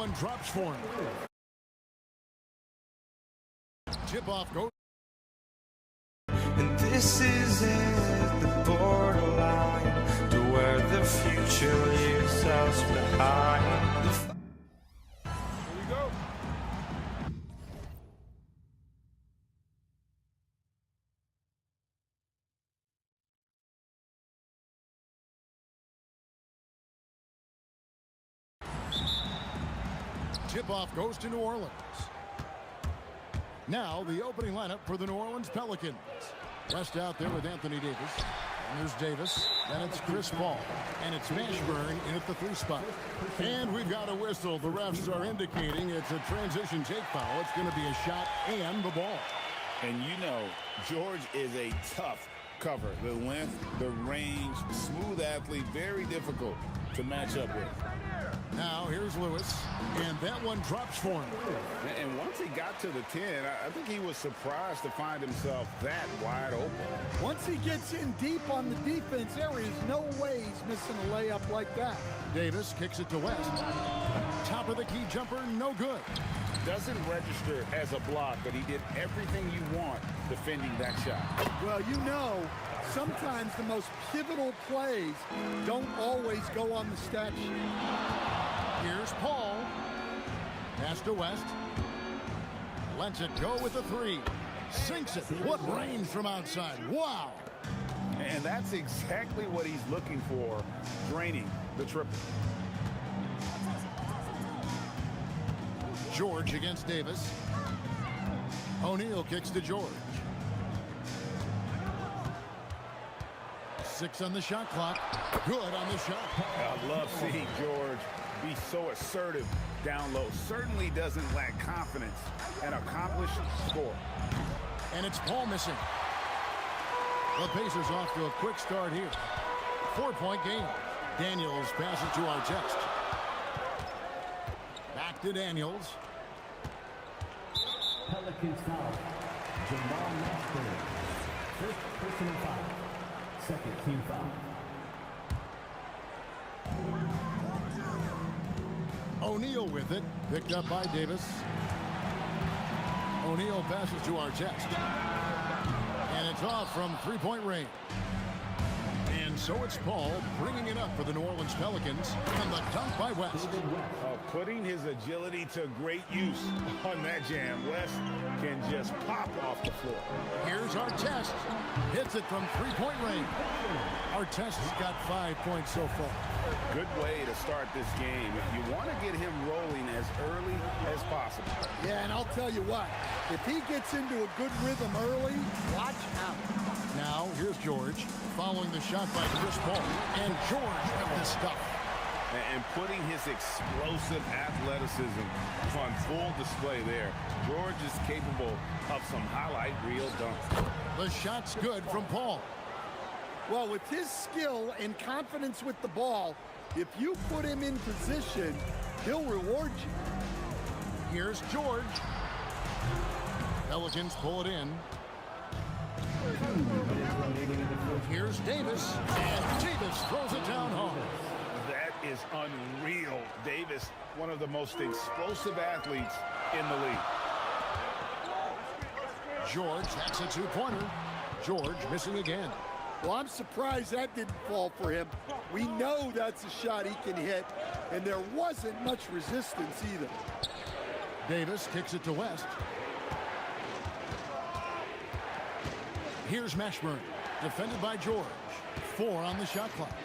one drops for him. Tip-off goes. And this is it, the borderline to where the future leaves us behind. Here we go. Tip-off goes to New Orleans. Now the opening lineup for the New Orleans Pelicans. West out there with Anthony Davis. And there's Davis. Then it's Chris Paul. And it's Mashburn in at the 3 spot. And we've got a whistle. The refs are indicating it's a transition take foul. It's going to be a shot and the ball. And you know, George is a tough cover. The length, the range, smooth athlete, very difficult to match up with. Now here's Lewis, and that one drops for him. And once he got to the 10, I think he was surprised to find himself that wide open. Once he gets in deep on the defense, there is no way he's missing a layup like that. Davis kicks it to West. Top of the key jumper, no good. Doesn't register as a block, but he did everything you want defending that shot. Well, you know, sometimes the most pivotal plays don't always go on the stat sheet. Here's Paul. Pass to West. Lets it go with the 3. Sinks it. What range from outside. Wow. And that's exactly what he's looking for, draining the triple. George against Davis. O'Neal kicks to George. 6 on the shot clock. Good on the shot. I love seeing George be so assertive down low. Certainly doesn't lack confidence. An accomplished score. And it's Paul missing. The Pacers off to a quick start here. 4-point game. Daniels passes to Artest. Back to Daniels. Pelicans foul. Jamal Mashburn. First personal foul. Second team foul. O'Neal with it. Picked up by Davis. O'Neal passes to Artest. And it's off from 3-point range. And so it's Paul bringing it up for the New Orleans Pelicans. And the dunk by West. Putting his agility to great use on that jam. West can just pop off the floor. Here's Artest. Hits it from 3-point range. Artest's got 5 points so far. Good way to start this game. If you want to get him rolling as early as possible. Yeah, and I'll tell you what, if he gets into a good rhythm early, watch out. Now, here's George following the shot by Chris Paul. And George with the stuff. And putting his explosive athleticism on full display there. George is capable of some highlight reel dunks. The shot's good from Paul. Well, with his skill and confidence with the ball, if you put him in position, he'll reward you. Here's George. Pelicans pull it in. Here's Davis. And Davis throws it down home. That is unreal. Davis, one of the most explosive athletes in the league. George, that's a 2-pointer. George missing again. Well, I'm surprised that didn't fall for him. We know that's a shot he can hit, and there wasn't much resistance either. Davis kicks it to West. Here's Mashburn, defended by George. 4 on the shot clock.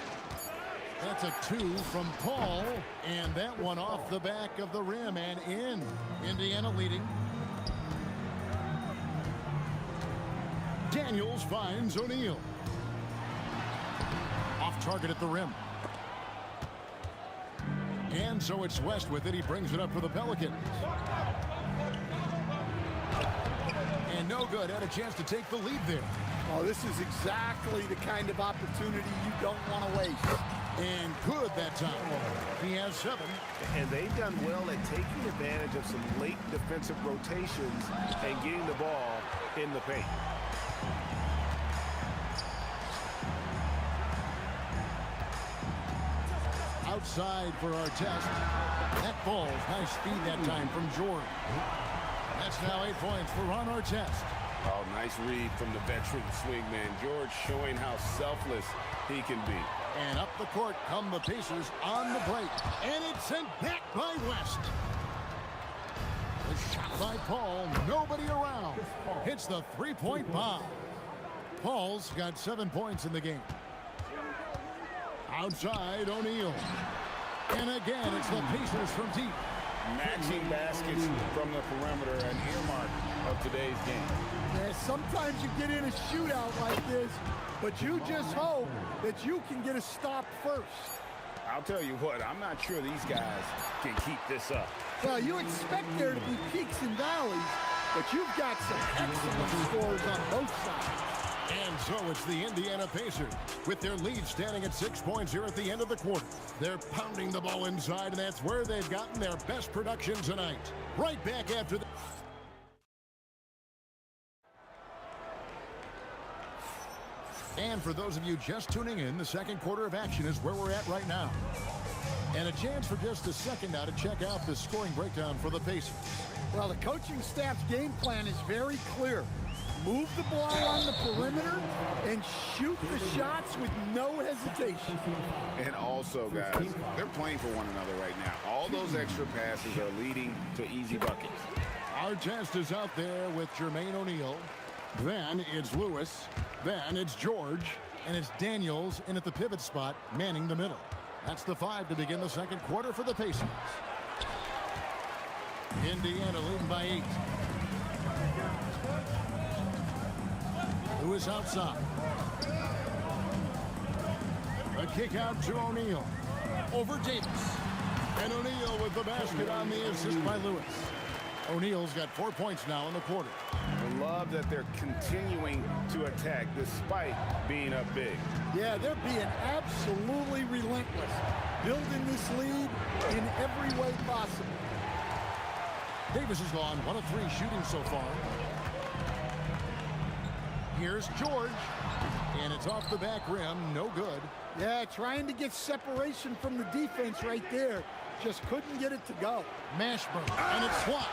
That's a 2 from Paul, and that one off the back of the rim and in. Indiana leading. Daniels finds O'Neal. Off target at the rim. And so it's West with it. He brings it up for the Pelicans. And no good. Had a chance to take the lead there. Oh, this is exactly the kind of opportunity you don't want to waste. And good that time. He has 7. And they've done well at taking advantage of some late defensive rotations and getting the ball in the paint. Outside for our test. That falls. Nice speed that time from George. That's now 8 points for Ron Artest. Oh, nice read from the veteran swingman. George showing how selfless he can be. And up the court come the Pacers on the break. And it's sent back by West. The shot by Paul. Nobody around. Hits the three-point bomb. Paul's got 7 points in the game. Outside, O'Neal. And again, it's the Pacers from deep. Matching baskets from the perimeter, an earmark of today's game. Yeah, sometimes you get in a shootout like this, but you just hope that you can get a stop first. I'll tell you what, I'm not sure these guys can keep this up. Well, you expect there to be peaks and valleys, but you've got some excellent scores on both sides. And so it's the Indiana Pacers with their lead standing at 6 points here at the end of the quarter. They're pounding the ball inside, and that's where they've gotten their best production tonight. Right back after the... And for those of you just tuning in, the second quarter of action is where we're at right now. And a chance for just a second now to check out the scoring breakdown for the Pacers. Well, the coaching staff's game plan is very clear. Move the ball on the perimeter and shoot the shots with no hesitation. And also, guys, they're playing for one another right now. All those extra passes are leading to easy buckets. Artest is out there with Jermaine O'Neal. Then it's Lewis. Then it's George. And it's Daniels in at the pivot spot, manning the middle. That's the 5 to begin the second quarter for the Pacers. Indiana leading by 8. Lewis outside. A kick out to O'Neal. Over Davis. And O'Neal with the basket on the assist by Lewis. O'Neal's got 4 points now in the quarter. I love that they're continuing to attack despite being up big. Yeah, they're being absolutely relentless, building this lead in every way possible. Davis is gone 1 of 3 shooting so far. Here's George, and it's off the back rim, no good. Yeah, trying to get separation from the defense right there. Just couldn't get it to go. Mashburn, and it's swapped.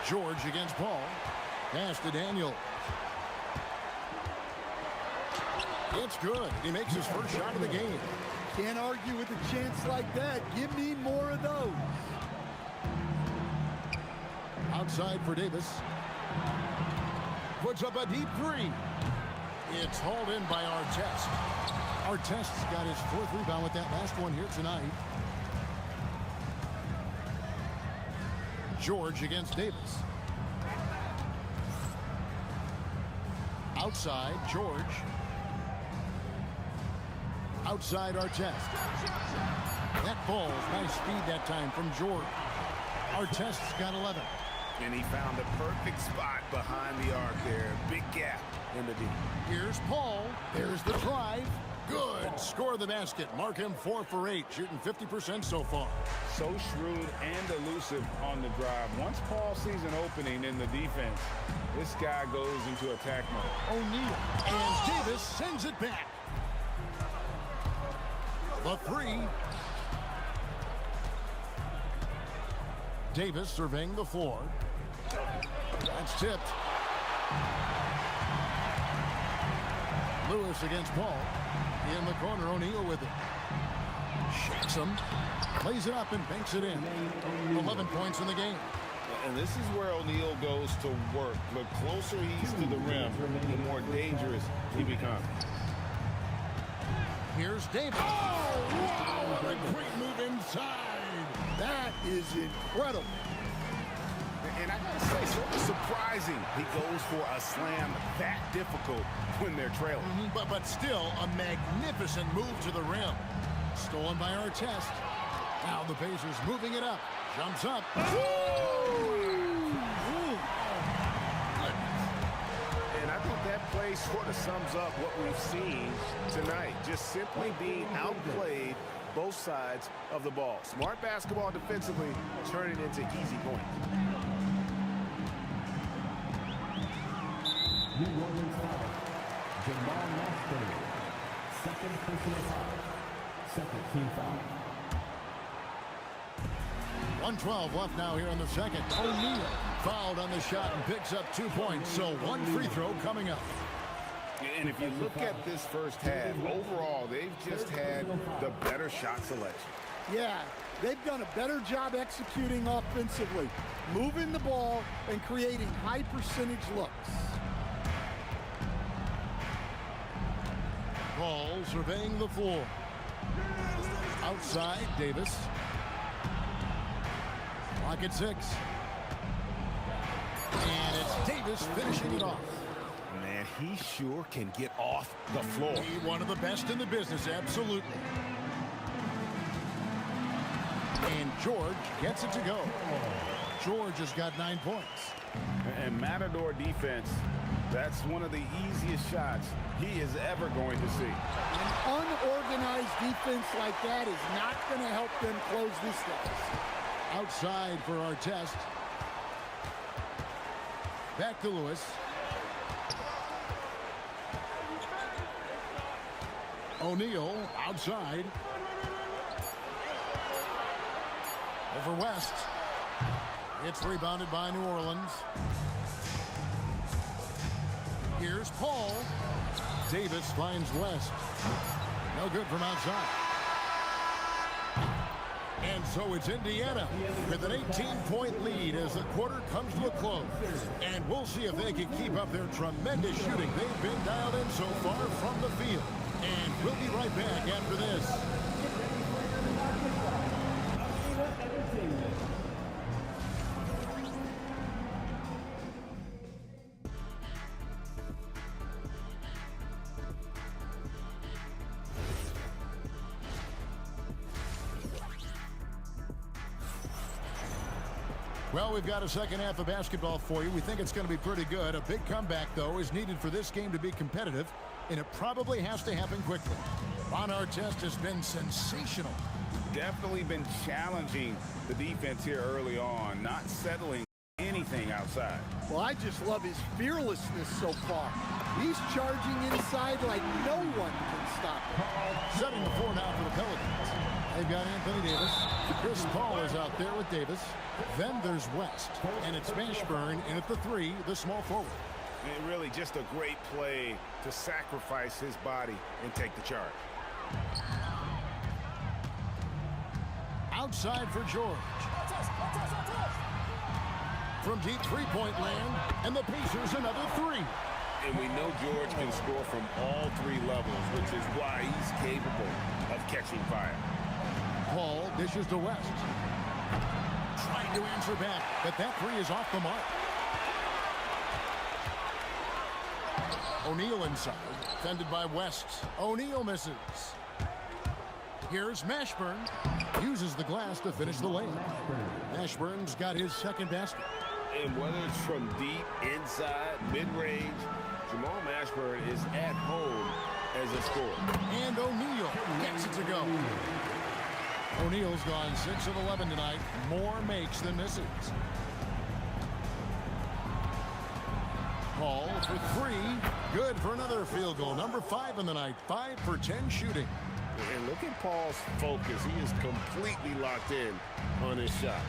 George against Paul. Pass to Daniel. It's good. He makes his first shot of the game. Can't argue with a chance like that. Give me more of those. Outside for Davis. Puts up a deep 3. It's hauled in by Artest. Artest's got his 4th rebound with that last one here tonight. George against Davis. Outside, George. Outside, Artest. That falls. Nice speed that time from George. Artest's got 11. And he found the perfect spot behind the arc there. Big gap in the D. Here's Paul. There's the drive. Good. Score the basket. Mark him 4 for 8, shooting 50% so far. So shrewd and elusive on the drive. Once Paul sees an opening in the defense, this guy goes into attack mode. O'Neal. And Davis sends it back. The 3. Davis surveying the floor. That's tipped. Lewis against Paul. In the corner, O'Neal with it. Shakes him. Plays it up and banks it in. 11 points in the game. And this is where O'Neal goes to work. The closer he's to the rim, the more dangerous he becomes. Here's Davis. Oh, wow! What a great move inside. That is incredible. And I gotta say, sort of surprising he goes for a slam that difficult when they're trailing. But still, a magnificent move to the rim. Stolen by Artest. Now the Pacers moving it up. Jumps up. And I think that play sort of sums up what we've seen tonight. Just simply being outplayed both sides of the ball. Smart basketball defensively, turning into easy points. New Orleans foul. Jamal Mashburn. Second personal foul. Second team foul. 1:12 left now here in the second. O'Neal fouled on the shot and picks up 2 points. So one free throw coming up. And if you look at this first half, overall, they've just had the better shot selection. Yeah, they've done a better job executing offensively, moving the ball and creating high percentage looks. Paul surveying the floor. Outside, Davis. Clock at 6. And it's Davis finishing it off. Man, he sure can get off the floor. He one of the best in the business, absolutely. And George gets it to go. George has got 9 points. And Matador defense, that's one of the easiest shots he is ever going to see. An unorganized defense like that is not going to help them close this deficit. Outside for our test. Back to Lewis. O'Neal outside. Over West. It's rebounded by New Orleans. Here's Paul. Davis finds West. No good from outside. And so it's Indiana with an 18-point lead as the quarter comes to a close. And we'll see if they can keep up their tremendous shooting they've been dialed in so far from the field. And we'll be right back after this. Well, we've got a second half of basketball for you. We think it's going to be pretty good. A big comeback, though, is needed for this game to be competitive, and it probably has to happen quickly. Ron Artest has been sensational. Definitely been challenging the defense here early on, not settling anything outside. Well, I just love his fearlessness so far. He's charging inside like no one can stop him. Setting the floor now for the Pelicans. They've got Anthony Davis. Chris Paul is out there with Davis. Then there's West. And it's Mashburn in at the 3, the small forward. And really just a great play to sacrifice his body and take the charge. Outside for George. From deep three-point land. And the Pacers another 3. And we know George can score from all 3 levels, which is why he's capable of catching fire. Paul dishes to West. Trying to answer back, but that 3 is off the mark. O'Neal inside, defended by West. O'Neal misses. Here's Mashburn. Uses the glass to finish the lane. Mashburn's got his second basket. And whether it's from deep, inside, mid-range, Jamal Mashburn is at home as a scorer. And O'Neal gets it to go. O'Neal's gone 6 of 11 tonight. More makes than misses. Paul for 3. Good for another field goal. Number 5 in the night. 5 for 10 shooting. And look at Paul's focus. He is completely locked in on his shot.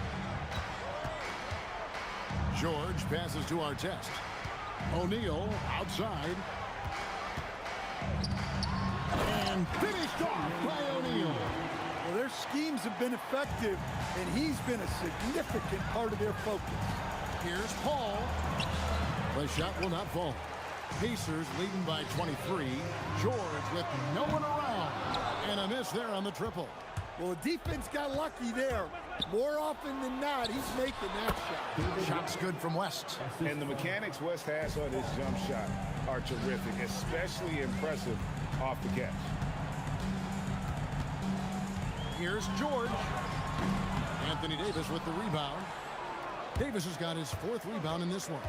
George passes to Artest. O'Neal outside. And finished off by O'Neal. Well, their schemes have been effective, and he's been a significant part of their focus. Here's Paul. The shot will not fall. Pacers leading by 23. George with no one around. And a miss there on the triple. Well, the defense got lucky there. More often than not, he's making that shot. Shot's good from West. And the mechanics West has on his jump shot are terrific, especially impressive off the catch. Here's George. Anthony Davis with the rebound. Davis has got his 4th rebound in this one.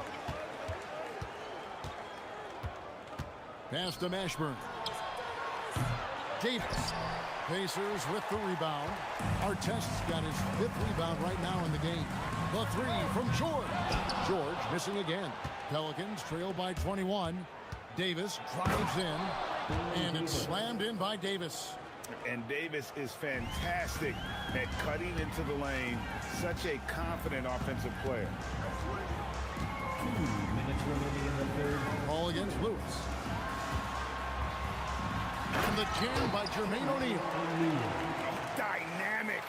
Pass to Mashburn. Davis. Pacers with the rebound. Artest's got his 5th rebound right now in the game. The 3 from George. George missing again. Pelicans trail by 21. Davis drives in. And it's slammed in by Davis. And Davis is fantastic at cutting into the lane. Such a confident offensive player. 2 minutes remaining in the third. Ball against Lewis. And the jam by Jermaine O'Neal. Dynamic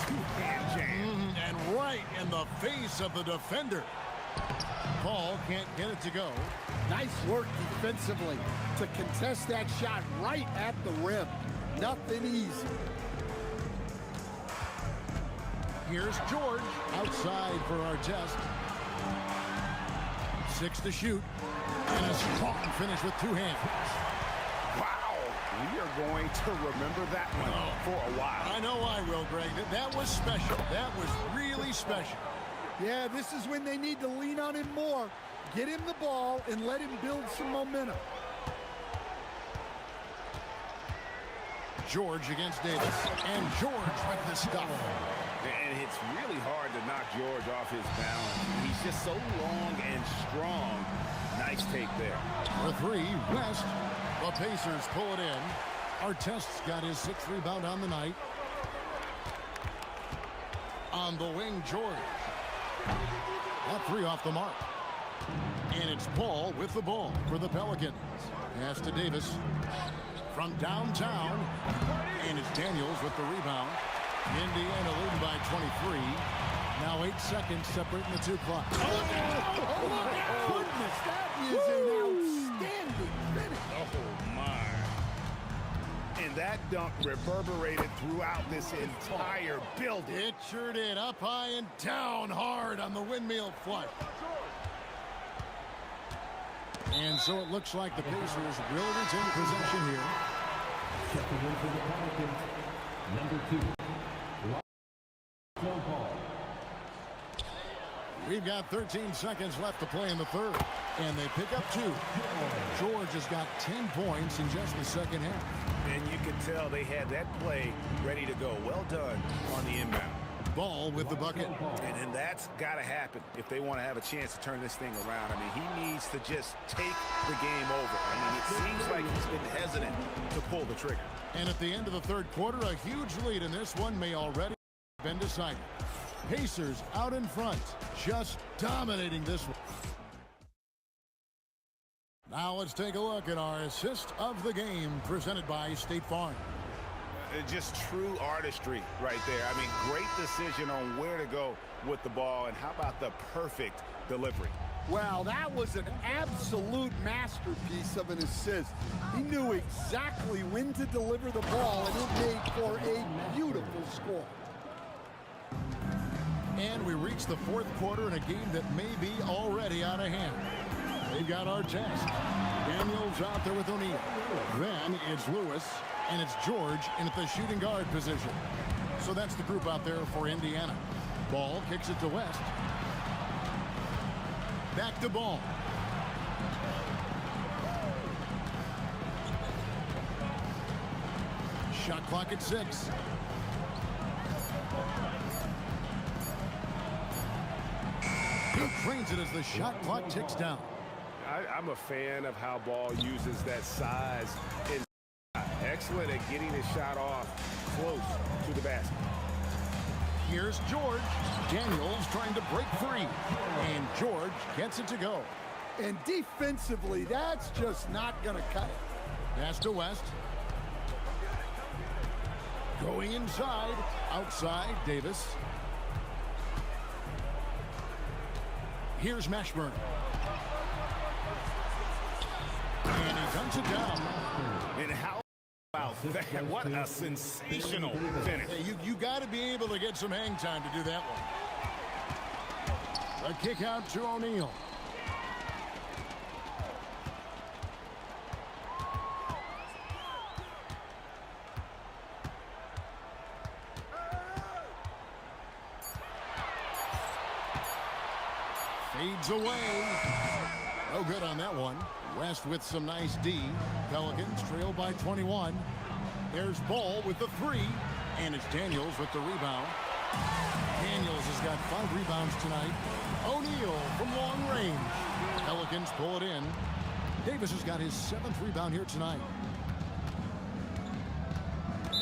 two-hand jam. And right in the face of the defender. Ball can't get it to go. Nice work defensively to contest that shot right at the rim. Nothing easy. Here's George outside for Artest. 6 to shoot. And a strong finish with 2 hands. Wow. We are going to remember that one for a while. I know I will, Greg. That was special. That was really special. Yeah, this is when they need to lean on him more. Get him the ball and let him build some momentum. George against Davis. And George with the stuff. And it's really hard to knock George off his balance. He's just so long and strong. Nice take there. For 3, West. The Pacers pull it in. Artest's got his 6th rebound on the night. On the wing, George. That 3 off the mark. And it's Ball with the ball for the Pelicans. Pass to Davis. From downtown. And it's Daniels with the rebound. Indiana leading by 23. Now 8 seconds separating the 2 clock. Oh, my goodness. That is an outstanding finish. Oh, my. And that dunk reverberated throughout this entire building. It sure did. Up high and down hard on the windmill flush. And so it looks like the Pacers will retain possession here. Checking in for the Pelicans. Number 2. Joe Ball. We've got 13 seconds left to play in the third. And they pick up 2. George has got 10 points in just the second half. And you can tell they had that play ready to go. Well done on the inbound. Ball with the bucket. And that's got to happen if they want to have a chance to turn this thing around. I mean, he needs to just take the game over. I mean, it seems like he's been hesitant to pull the trigger. And at the end of the third quarter, a huge lead in this one may already have been decided. Pacers out in front, just dominating this one. Now let's take a look at our assist of the game presented by State Farm. Just true artistry right there. I mean, great decision on where to go with the ball. And how about the perfect delivery? Well, that was an absolute masterpiece of an assist. He knew exactly when to deliver the ball, and it made for a beautiful score. And we reach the fourth quarter in a game that may be already out of hand. They've got Artest. Daniels out there with O'Neal. Then it's Lewis, and it's George in at the shooting guard position. So that's the group out there for Indiana. Ball kicks it to West. Back to Ball. Shot clock at 6. He trains it as the shot clock ticks down. I'm a fan of how Ball uses that size. Excellent at getting his shot off close to the basket. Here's George. Daniels trying to break free. And George gets it to go. And defensively, that's just not going to cut it. Pass to West. Going inside. Outside, Davis. Here's Mashburn. And he dunks it down. And how about that? What a sensational finish. Hey, you got to be able to get some hang time to do that one. A kick out to O'Neal. Fades away. No good on that one. West with some nice D. Pelicans trail by 21. There's Ball with the 3. And it's Daniels with the rebound. Daniels has got 5 rebounds tonight. O'Neal from long range. Pelicans pull it in. Davis has got his 7th rebound here tonight.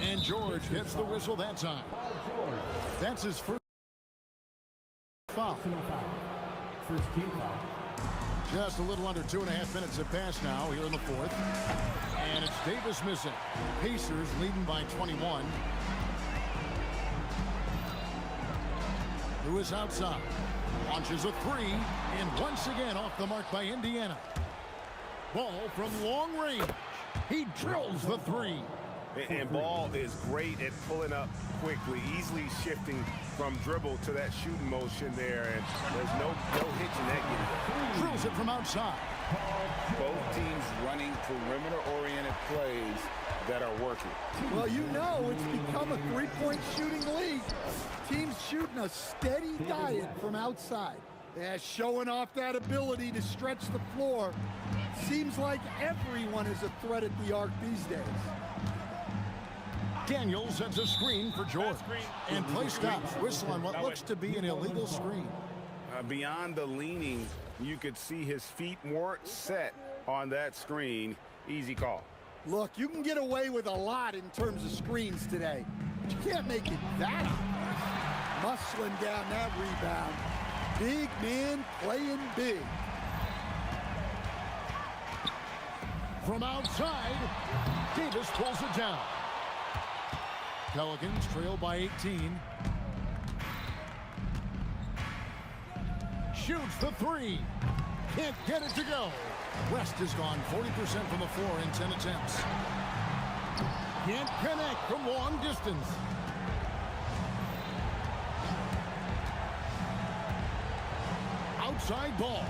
And George gets the whistle that time. That's his first foul. First team foul. Just a little under 2.5 minutes have passed now here in the fourth. And it's Davis missing. Pacers leading by 21. Lewis outside. Launches a three. And once again off the mark by Indiana. Ball from long range. He drills the three. And Ball is great at pulling up quickly, easily shifting from dribble to that shooting motion there. And there's no hitch in that game. Drills it from outside. Both teams running perimeter-oriented plays that are working. Well, you know it's become a three-point shooting league. Teams shooting a steady diet from outside. Yeah, showing off that ability to stretch the floor. Seems like everyone is a threat at the arc these days. Daniels sets a screen for George. And play stops. Whistle on what looks to be an illegal screen. Beyond the leaning, you could see his feet weren't set on that screen. Easy call. Look, you can get away with a lot in terms of screens today, but you can't make it that obvious. Muscling down that rebound. Big man playing big. From outside, Davis pulls it down. Pelicans trail by 18. Shoots the three. Can't get it to go. West has gone 40% from the floor in 10 attempts. Can't connect from long distance. Outside ball.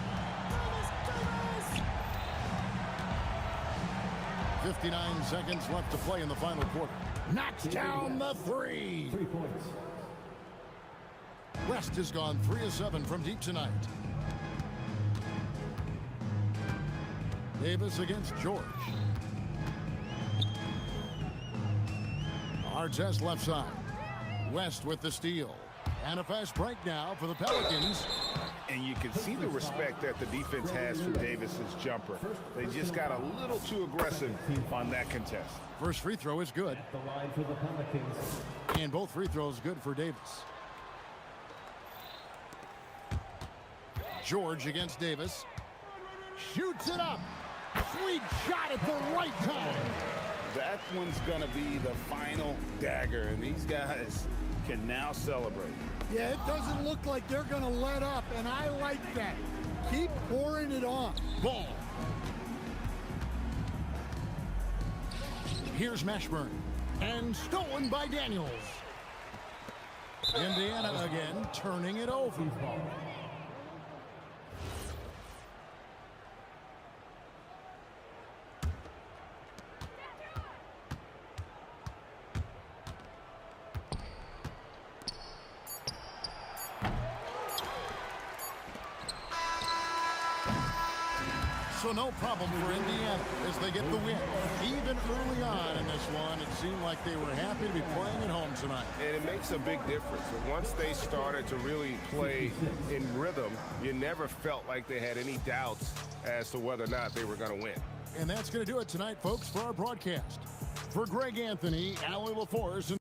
59 seconds left to play in the final quarter. Knocks down the three. 3 points. West has gone 3 of 7 from deep tonight. Davis against George. Artest left side. West with the steal. And a fast break now for the Pelicans. And you can see the respect that the defense has for Davis's jumper. They just got a little too aggressive on that contest. First free throw is good. The line for the Pelicans. And both free throws good for Davis. George against Davis. Shoots it up. Sweet shot at the right time. That one's going to be the final dagger, and these guys can now celebrate. Yeah, it doesn't look like they're going to let up, and I like that. Keep pouring it on. Ball. Here's Mashburn. And stolen by Daniels. Indiana again turning it over. So no problem for Indiana as they get the win. Even early on in this one, it seemed like they were happy to be playing at home tonight. And it makes a big difference. And once they started to really play in rhythm, you never felt like they had any doubts as to whether or not they were going to win. And that's going to do it tonight, folks, for our broadcast. For Greg Anthony, Allie LaForce, and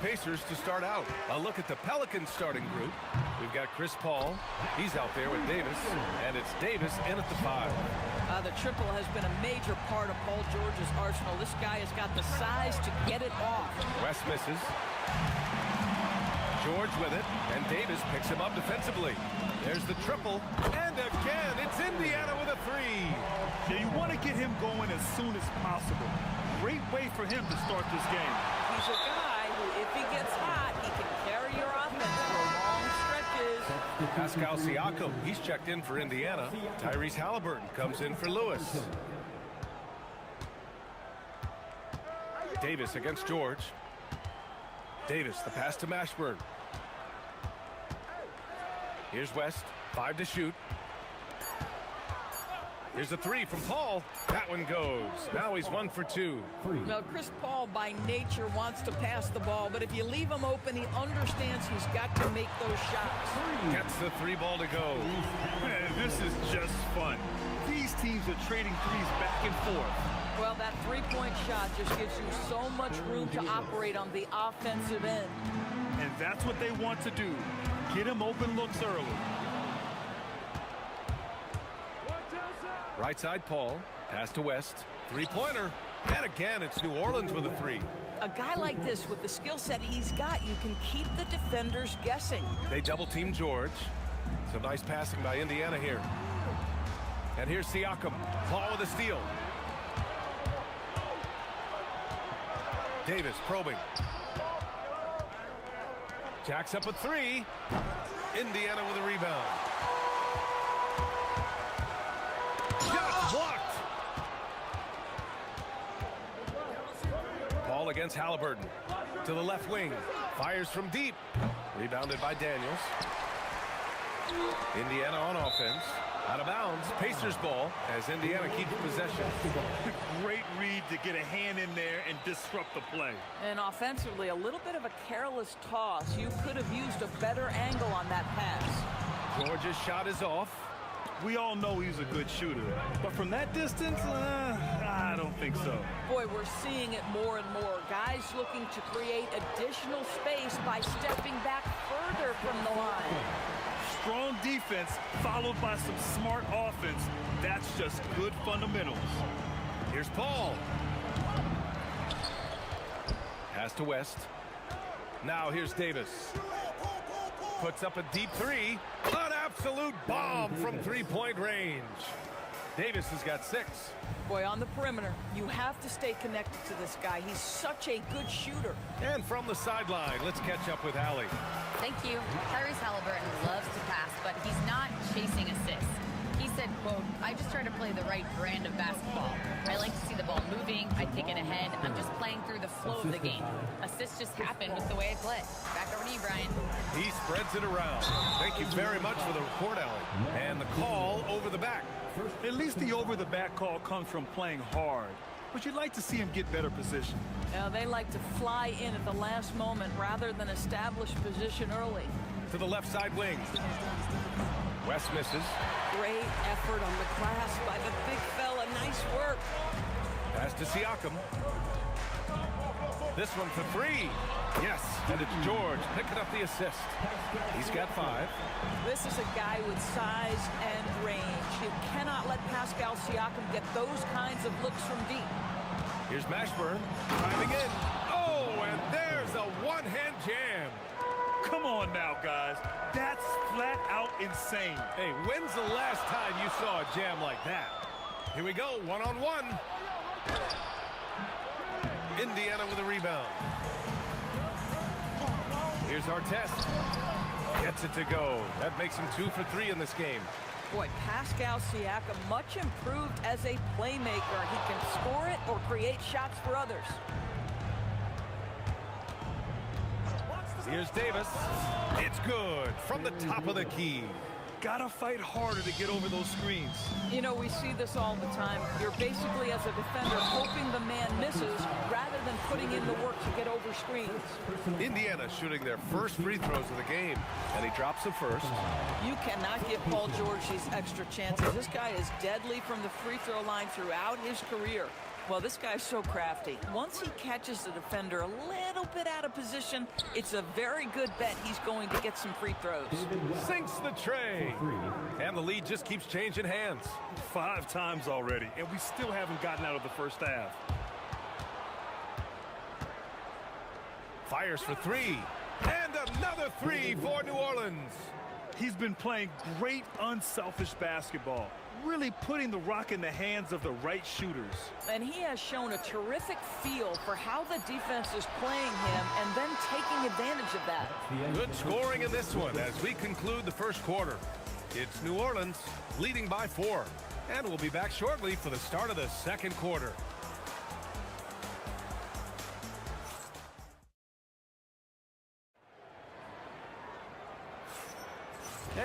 Pacers to start out. A look at the Pelicans starting group. We've got Chris Paul. He's out there with Davis. And it's Davis in at the 5. The triple has been a major part of Paul George's arsenal. This guy has got the size to get it off. West misses. George with it, and Davis picks him up defensively. There's the triple, and again, it's Indiana with a 3. Yeah, you want to get him going as soon as possible. Great way for him to start this game. He's a guy who, if he gets hot, he can carry your offense for long stretches. Pascal Siakam, he's checked in for Indiana. Tyrese Halliburton comes in for Lewis. Davis against George. Davis, the pass to Mashburn. Here's West, 5 to shoot. Here's a 3 from Paul. That one goes. Now he's 1 for 2. Now, Chris Paul, by nature, wants to pass the ball, but if you leave him open, he understands he's got to make those shots. Gets the 3 ball to go. Man, this is just fun. These teams are trading threes back and forth. Well, that three-point shot just gives you so much room to operate on the offensive end. And that's what they want to do. Get him open looks early. Right side, Paul. Pass to West. 3-pointer. And again, it's New Orleans with a 3. A guy like this, with the skill set he's got, you can keep the defenders guessing. They double-team George. Some nice passing by Indiana here. And here's Siakam. Paul with a steal. Davis probing. Jacks up a 3. Indiana with a rebound. Shot blocked. Paul against Halliburton. To the left wing. Fires from deep. Rebounded by Daniels. Indiana on offense. Out of bounds. Pacers ball as Indiana keeps possession. Great read to get a hand in there and disrupt the play. And offensively, a little bit of a careless toss. You could have used a better angle on that pass. George's shot is off. We all know he's a good shooter. But from that distance, I don't think so. Boy, we're seeing it more and more. Guys looking to create additional space by stepping back further from the line. Strong defense followed by some smart offense. That's just good fundamentals. Here's Paul. Pass to West. Now here's Davis. Puts up a deep 3. An absolute bomb from 3-point range. Davis has got 6. Boy, on the perimeter, you have to stay connected to this guy. He's such a good shooter. And from the sideline, let's catch up with Allie. Thank you. Tyrese Halliburton loves to pass, but he's not chasing assists. He said, quote, "I just try to play the right brand of basketball. I like to see the ball moving. I take it ahead. I'm just playing through the flow of the game. Assists just happen with the way I play." Back over to you, Brian. He spreads it around. Thank you very much for the report, Allie. And the call over the back. At least the over-the-back call comes from playing hard. But you'd like to see him get better position. They like to fly in at the last moment rather than establish position early. To the left side wing. West misses. Great effort on the glass by the big fella. Nice work. Pass to Siakam. This one for 3. Yes, and it's George picking up the assist. He's got 5. This is a guy with size and range. You cannot let Pascal Siakam get those kinds of looks from deep. Here's Mashburn driving in. Oh, and there's a one-hand jam. Come on now, guys. That's flat out insane. Hey, when's the last time you saw a jam like that? Here we go, one-on-one. Indiana with a rebound. Here's Artest. Gets it to go. That makes him 2 for 3 in this game. Boy, Pascal Siakam much improved as a playmaker. He can score it or create shots for others. Here's Davis. It's good from the top of the key. Gotta fight harder to get over those screens. You know, we see this all the time. You're basically, as a defender, hoping the man misses rather than putting in the work to get over screens. Indiana shooting their first free throws of the game, and he drops the first. You cannot give Paul George these extra chances. This guy is deadly from the free throw line throughout his career. Well, this guy's so crafty. Once he catches the defender a little bit out of position, it's a very good bet he's going to get some free throws. Sinks the tray. And the lead just keeps changing hands. 5 times already, and we still haven't gotten out of the first half. Fires for 3. And another 3 for New Orleans. He's been playing great, unselfish basketball, really putting the rock in the hands of the right shooters. And he has shown a terrific feel for how the defense is playing him and then taking advantage of that. Good scoring in this one as we conclude the first quarter. It's New Orleans leading by 4. And we'll be back shortly for the start of the second quarter.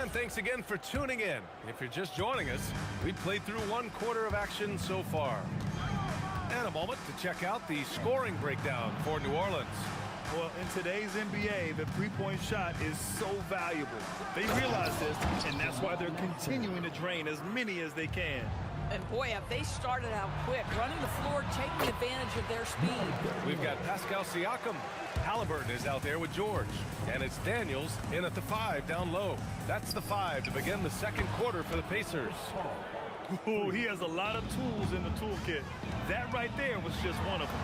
And thanks again for tuning in. If you're just joining us, we've played through 1 quarter of action so far. And a moment to check out the scoring breakdown for New Orleans. Well, in today's NBA, the three-point shot is so valuable. They realize this, and that's why they're continuing to drain as many as they can. And boy, have they started out quick, running the floor, taking advantage of their speed. We've got Pascal Siakam. Halliburton is out there with George. And it's Daniels in at the 5 down low. That's the 5 to begin the second quarter for the Pacers. Ooh, he has a lot of tools in the toolkit. That right there was just one of them.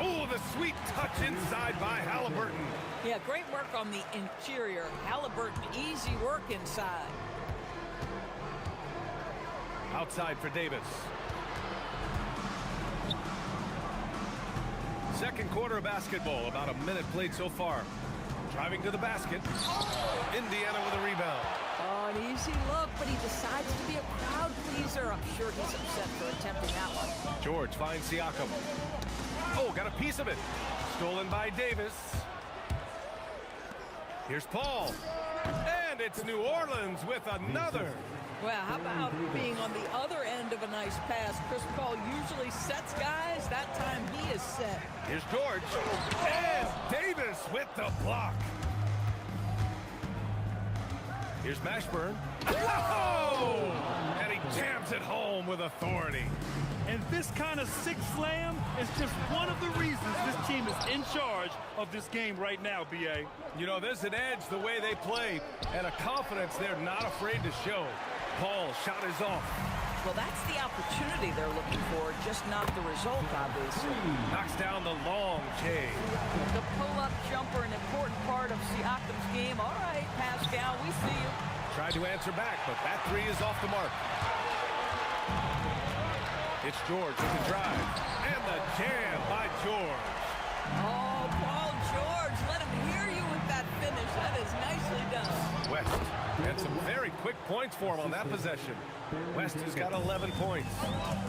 Oh, the sweet touch inside by Halliburton. Yeah, great work on the interior. Halliburton, easy work inside. Outside for Davis. Second quarter of basketball, about a minute played so far. Driving to the basket. Indiana with a rebound. Oh, an easy look, but he decides to be a crowd pleaser. I'm sure he's upset for attempting that one. George finds Siakam. Oh, got a piece of it. Stolen by Davis. Here's Paul. And it's New Orleans with another. Well, how about being on the other end of a nice pass? Chris Paul usually sets guys. That time he is set. Here's George. And Davis with the block. Here's Mashburn. Whoa! And he jams it home with authority. And this kind of sick slam is just one of the reasons this team is in charge of this game right now, B.A. You know, there's an edge the way they play and a confidence they're not afraid to show. Paul's shot is off. Well, that's the opportunity they're looking for, just not the result, obviously. Knocks down the long J. The pull-up jumper, an important part of Siakam's game. All right, Pascal, we see you. Tried to answer back, but that 3 is off the mark. It's George with the drive. And the jam by George. Oh, Paul George, let him hear you with that finish. That is nicely done. West had some very quick points for him on that possession. West has got 11 points.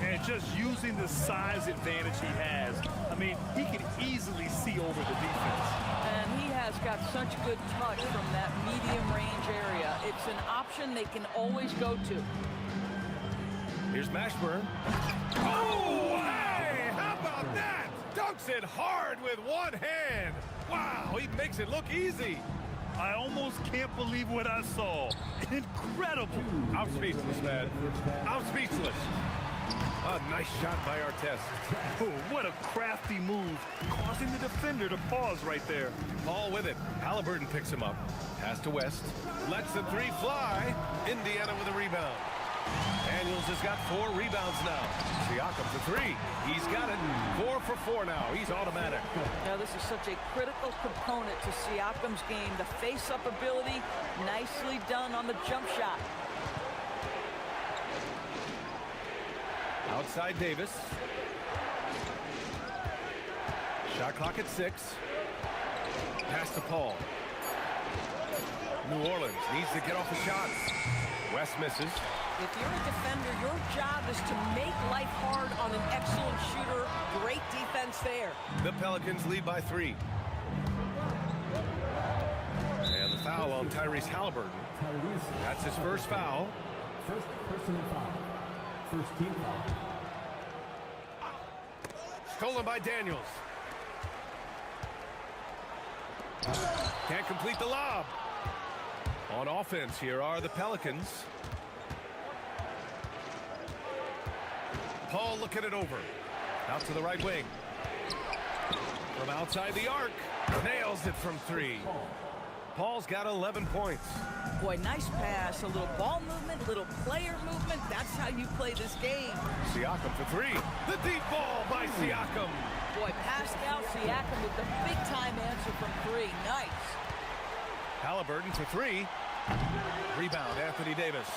And just using the size advantage he has, I mean, he can easily see over the defense. And he has got such good touch from that medium range area. It's an option they can always go to. Here's Mashburn. Oh, hey, how about that? Dunks it hard with one hand. Wow, he makes it look easy. I almost can't believe what I saw. Incredible. I'm speechless, man. I'm speechless. A nice shot by Artest. Oh, what a crafty move, causing the defender to pause right there. Paul with it. Halliburton picks him up. Pass to West. Lets the 3 fly. Indiana with a rebound. Daniels has got 4 rebounds now. Siakam for 3. He's got it. 4 for 4 now. He's automatic. Now, this is such a critical component to Siakam's game. The face-up ability, nicely done on the jump shot. Outside Davis. Shot clock at 6. Pass to Paul. New Orleans needs to get off the shots. West misses. If you're a defender, your job is to make life hard on an excellent shooter. Great defense there. The Pelicans lead by 3. And the foul on Tyrese Halliburton. That's his first foul. First personal foul. First team foul. Stolen by Daniels. Can't complete the lob. On offense, here are the Pelicans. Paul looking it over. Out to the right wing. From outside the arc. Nails it from 3. Paul's got 11 points. Boy, nice pass. A little ball movement, little player movement. That's how you play this game. Siakam for 3. The deep ball by Siakam. Boy, Pascal Siakam with the big-time answer from 3. Nice. Halliburton for 3. Rebound, Anthony Davis.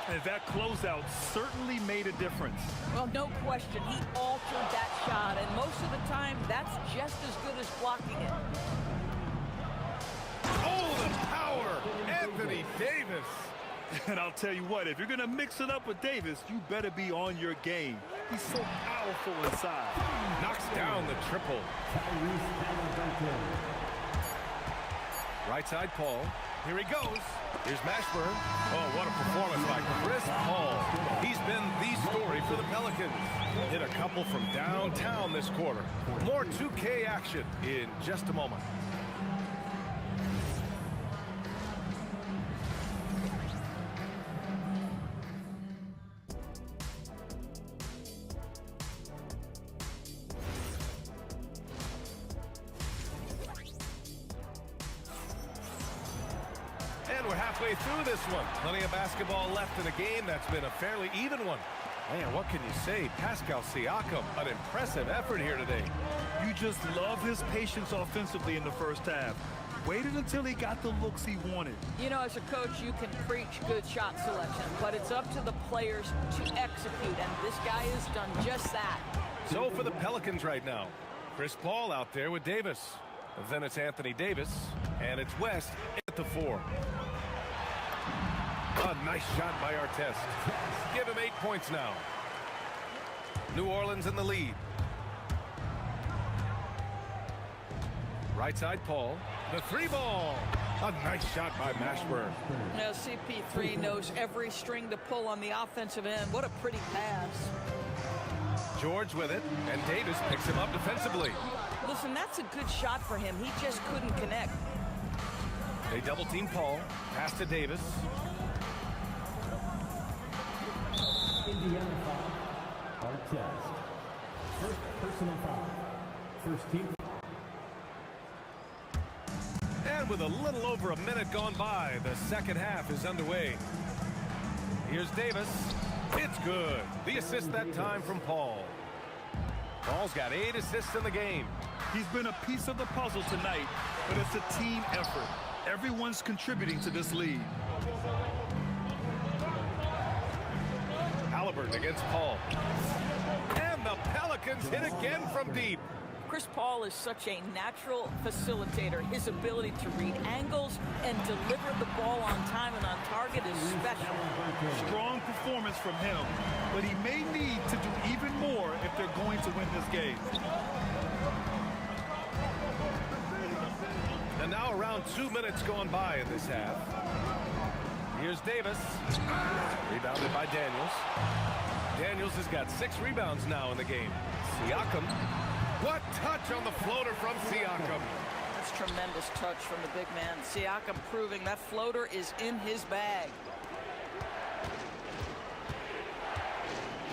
And that closeout certainly made a difference. Well, no question. He altered that shot, and most of the time, that's just as good as blocking it. Oh, the power! Anthony Davis. And I'll tell you what, if you're going to mix it up with Davis, you better be on your game. He's so powerful inside. Knocks down the triple. Right side, Paul. Here he goes. Here's Mashburn. Oh, what a performance by Chris Paul. He's been the story for the Pelicans. Hit a couple from downtown this quarter. More 2K action in just a moment. And we're halfway through this one. Plenty of basketball left in a game that's been a fairly even one. Man, what can you say? Pascal Siakam, an impressive effort here today. You just love his patience offensively in the first half. Waited until he got the looks he wanted. You know, as a coach, you can preach good shot selection, but it's up to the players to execute, and this guy has done just that. So for the Pelicans right now, Chris Paul out there with Davis. Then it's Anthony Davis, and it's West at the 4. A nice shot by Artest. Give him 8 points now. New Orleans in the lead. Right side, Paul. The 3 ball. A nice shot by Mashburn. Now, CP3 knows every string to pull on the offensive end. What a pretty pass. George with it, and Davis picks him up defensively. Listen, that's a good shot for him. He just couldn't connect. They double team Paul. Pass to Davis. Indiana foul. Artest. First personal foul. First team. And with a little over a minute gone by, the second half is underway. Here's Davis. It's good. The assist that time from Paul. Paul's got 8 assists in the game. He's been a piece of the puzzle tonight, but it's a team effort. Everyone's contributing to this lead. Halliburton against Paul. And the Pelicans hit again from deep. Chris Paul is such a natural facilitator. His ability to read angles and deliver the ball on time and on target is special. Strong performance from him, but he may need to do even more if they're going to win this game. And now around 2 minutes gone by in this half. Here's Davis. Rebounded by Daniels. Daniels has got 6 rebounds now in the game. Siakam. What touch on the floater from Siakam. That's tremendous touch from the big man. Siakam proving that floater is in his bag.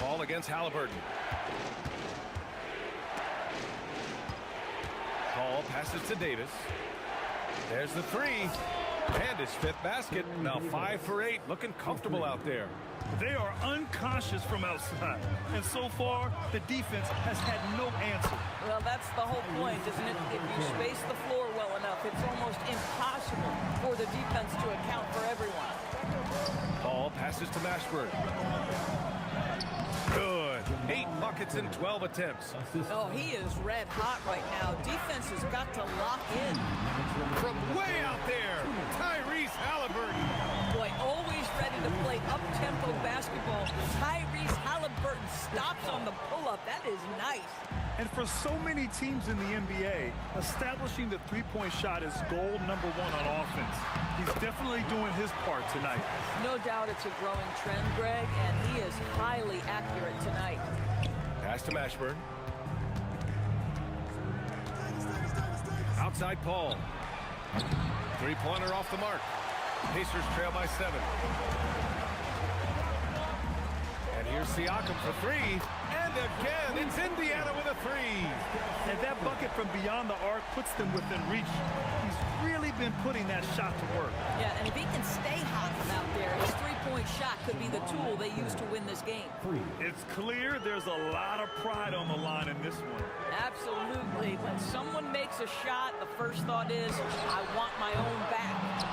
Paul against Halliburton. Paul passes to Davis. There's the 3. And his 5th basket. Now 5 for 8. Looking comfortable out there. They are unconscious from outside. And so far, the defense has had no answer. Well, that's the whole point, isn't it? If you space the floor well enough, it's almost impossible for the defense to account for everyone. Paul passes to Mashburn. Good. 8 buckets in 12 attempts. Oh, he is red hot right now. Defense has got to lock in. From way out there, Tyrese Halliburton. Boy, always ready to play up-tempo basketball. Tyrese Halliburton stops on the pull-up. That is nice. And for so many teams in the NBA, establishing the three-point shot is goal number 1 on offense. He's definitely doing his part tonight. No doubt it's a growing trend, Greg, and he is highly accurate tonight. Pass to Mashburn. Outside Paul. 3-pointer off the mark. Pacers trail by 7. And here's Siakam for 3. And again. It's Indiana with a three. And that bucket from beyond the arc puts them within reach. He's really been putting that shot to work. Yeah, and if he can stay hot from out there, his three-point shot could be the tool they use to win this game. It's clear there's a lot of pride on the line in this one. Absolutely. When someone makes a shot, the first thought is, I want my own back.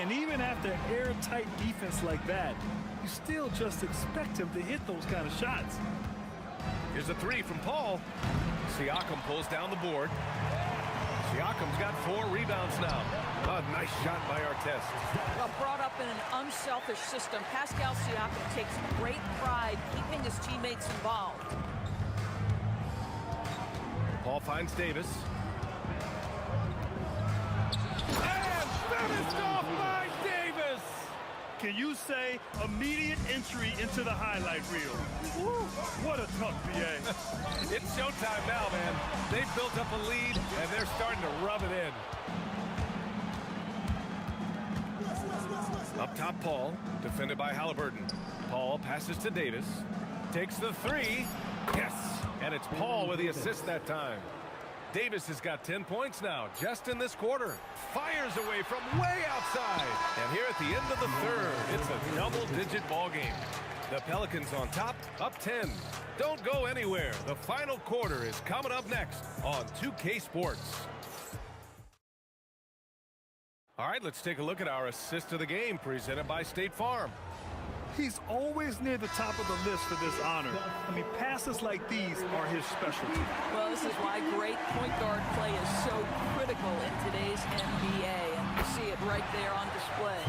And even after airtight defense like that, you still just expect him to hit those kind of shots. Here's a three from Paul. Siakam pulls down the board. Siakam's got 4 rebounds now. A nice shot by Artest. Well, brought up in an unselfish system, Pascal Siakam takes great pride keeping his teammates involved. Paul finds Davis. And finished off by Davis! Can you say immediate entry into the highlight reel? Woo, what a tough BA. It's showtime now, man. They've built up a lead, and they're starting to rub it in. Up top, Paul, defended by Halliburton. Paul passes to Davis. Takes the three. Yes! And it's Paul with the assist that time. Davis has got 10 points now, just in this quarter. Fires away from way outside. And here at the end of the third, it's a double-digit ball game. The Pelicans on top, up 10. Don't go anywhere. The final quarter is coming up next on 2K Sports. All right, let's take a look at our assist of the game presented by State Farm. He's always near the top of the list for this honor. I mean, passes like these are his specialty. Well, this is why great point guard play is so critical in today's NBA, and you see it right there on display.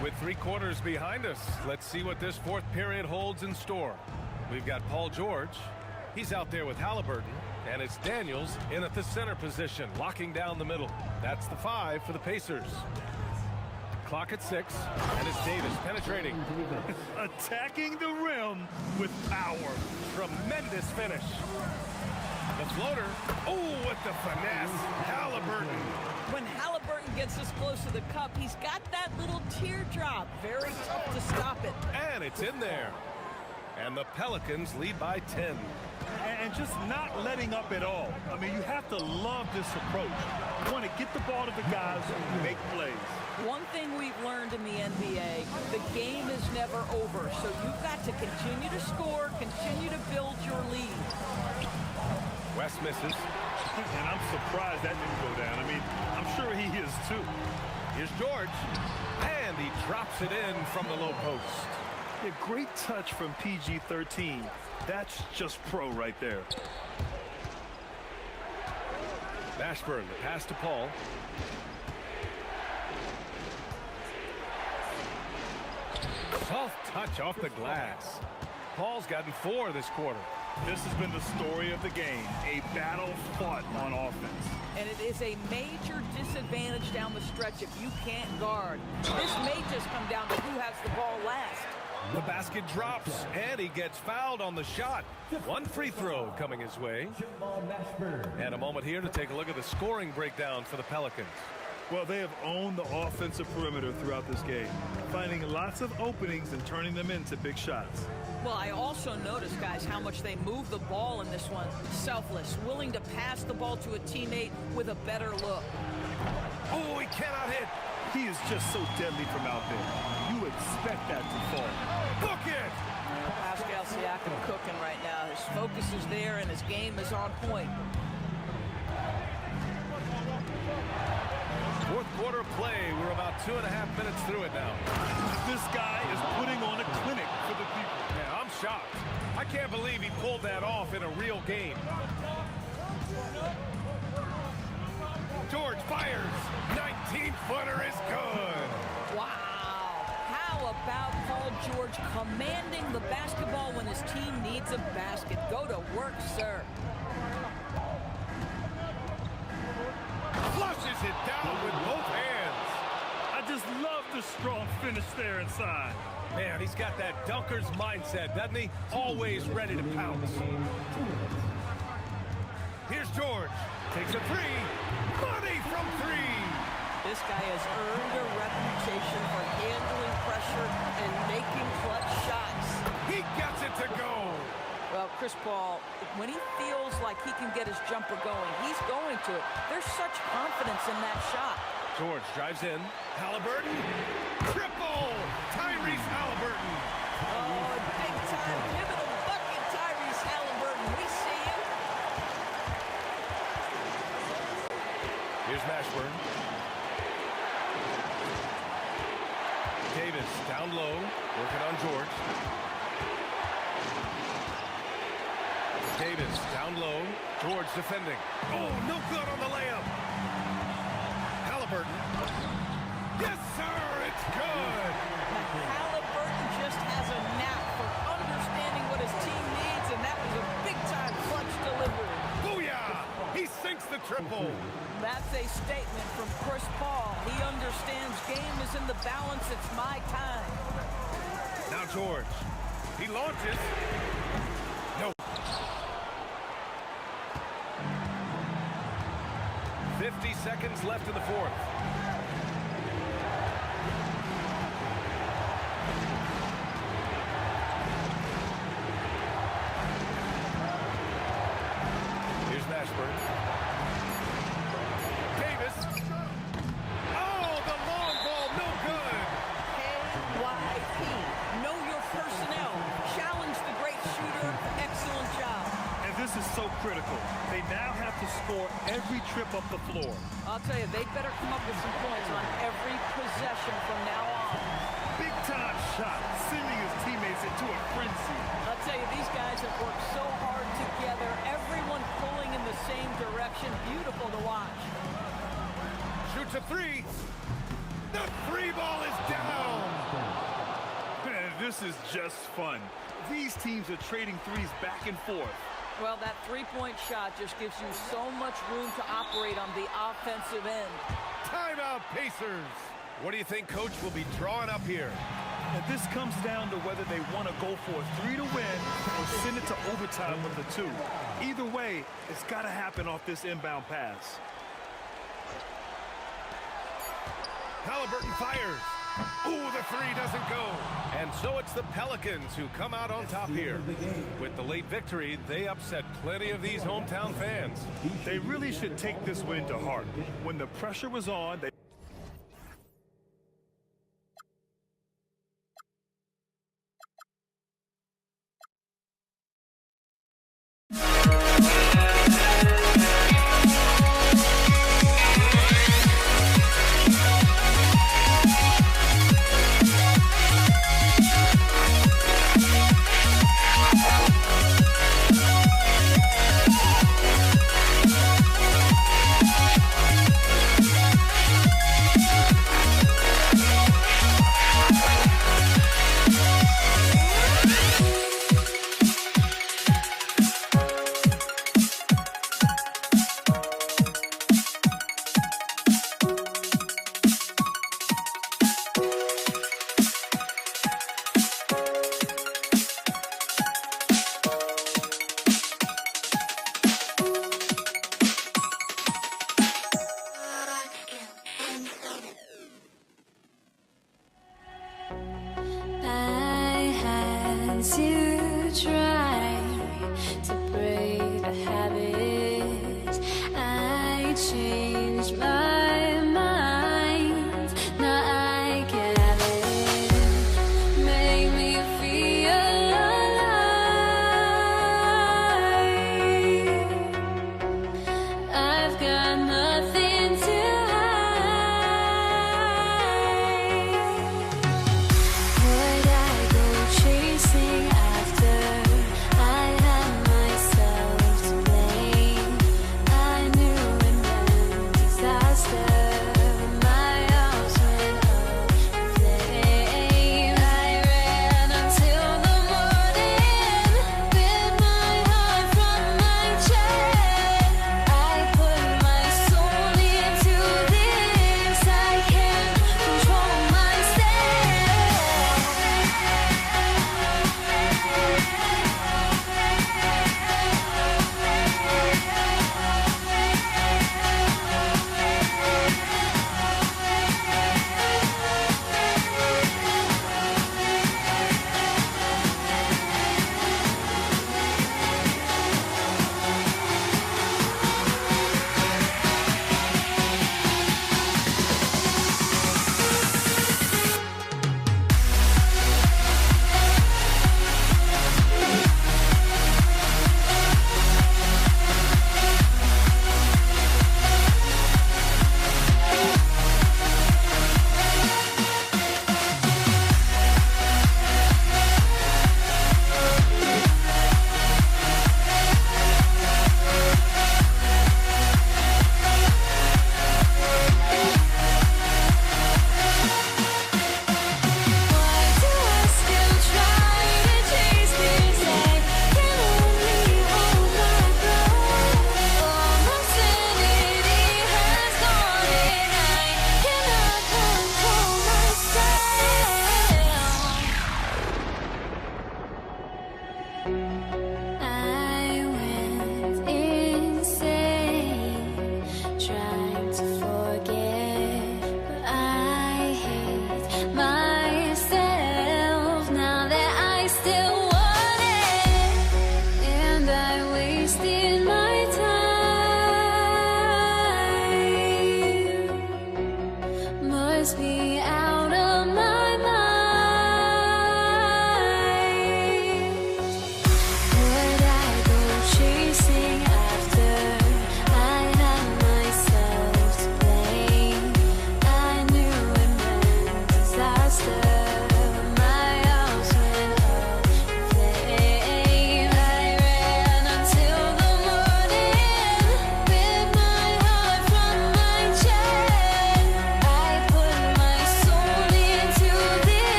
With 3 quarters behind us, let's see what this fourth period holds in store. We've got Paul George. He's out there with Halliburton, and it's Daniels in at the center position, locking down the middle. That's the 5 for the Pacers. Clock at 6, and it's Davis penetrating. Attacking the rim with power. Tremendous finish. The floater. Oh, with the finesse. Halliburton. When Halliburton gets this close to the cup, he's got that little teardrop. Very tough to stop it. And it's in there. And the Pelicans lead by 10. And just not letting up at all. I mean, you have to love this approach. You want to get the ball to the guys who make plays. One thing we've learned in the NBA, the game is never over. So you've got to continue to score, continue to build your lead. West misses. And I'm surprised that didn't go down. I mean, I'm sure he is too. Here's George. And he drops it in from the low post. A great touch from PG-13. That's just pro right there. Mashburn, the pass to Paul. Soft touch off the glass. Paul's gotten 4 this quarter. This has been the story of the game. A battle fought on offense. And it is a major disadvantage down the stretch if you can't guard. This may just come down to who has the ball last. The basket drops, and he gets fouled on the shot. 1 free throw coming his way. And a moment here to take a look at the scoring breakdown for the Pelicans. Well, they have owned the offensive perimeter throughout this game, finding lots of openings and turning them into big shots. Well, I also noticed, guys, how much they move the ball in this one. Selfless, willing to pass the ball to a teammate with a better look. Oh, he cannot hit. He is just so deadly from out there. You expect that to fall. Book it! Pascal Siakam cooking right now. His focus is there, and his game is on point. Fourth quarter play. We're about 2.5 minutes through it now. This guy is putting on a clinic for the people. Yeah, I'm shocked. I can't believe he pulled that off in a real game. George fires. 19-footer is good. Wow. How about Paul George commanding the basketball when his team needs a basket? Go to work, sir. Flushes it down with both hands. I just love the strong finish there inside. Man, he's got that dunker's mindset, doesn't he? Always ready to pounce. Here's George. Takes a 3. Money from 3. This guy has earned a reputation for handling pressure and making clutch shots. He gets it to go. when he feels like he can get his jumper going, he's going to it. There's such confidence in that shot. George drives in. Halliburton. Triple! Tyrese Halliburton. Oh, big time. Give it a bucket, Tyrese Halliburton. We see you. Here's Mashburn. Davis down low, working on George. Davis down low. George defending. Oh, no good on the layup. Halliburton. Yes, sir, it's good. Halliburton just has a knack for understanding what his team needs, and that was a big-time clutch delivery. Booyah! He sinks the triple. That's a statement from Chris Paul. He understands game is in the balance. It's my time. Now George. He launches. No. 50 seconds left in the fourth. Here's Mashburn. Davis. Oh, the long ball, no good. KYP. Know your personnel. Challenge the great shooter. Excellent job. And this is so critical. They now have to score every trip up the floor. I'll tell you, they better come up with some points on every possession from now on. Big-time shot, sending his teammates into a frenzy. I'll tell you, these guys have worked so hard together. Everyone pulling in the same direction. Beautiful to watch. Shoots a three. The three ball is down. Man, this is just fun. These teams are trading threes back and forth. Well, that three-point shot just gives you so much room to operate on the offensive end. Timeout, Pacers. What do you think Coach will be drawing up here? And this comes down to whether they want to go for a three to win or send it to overtime with a two. Either way, it's got to happen off this inbound pass. Halliburton fires. Ooh, the three doesn't go. And so it's the Pelicans who come out on top here. With the late victory, they upset plenty of these hometown fans. They really should take this win to heart. When the pressure was on, they Would I go chasing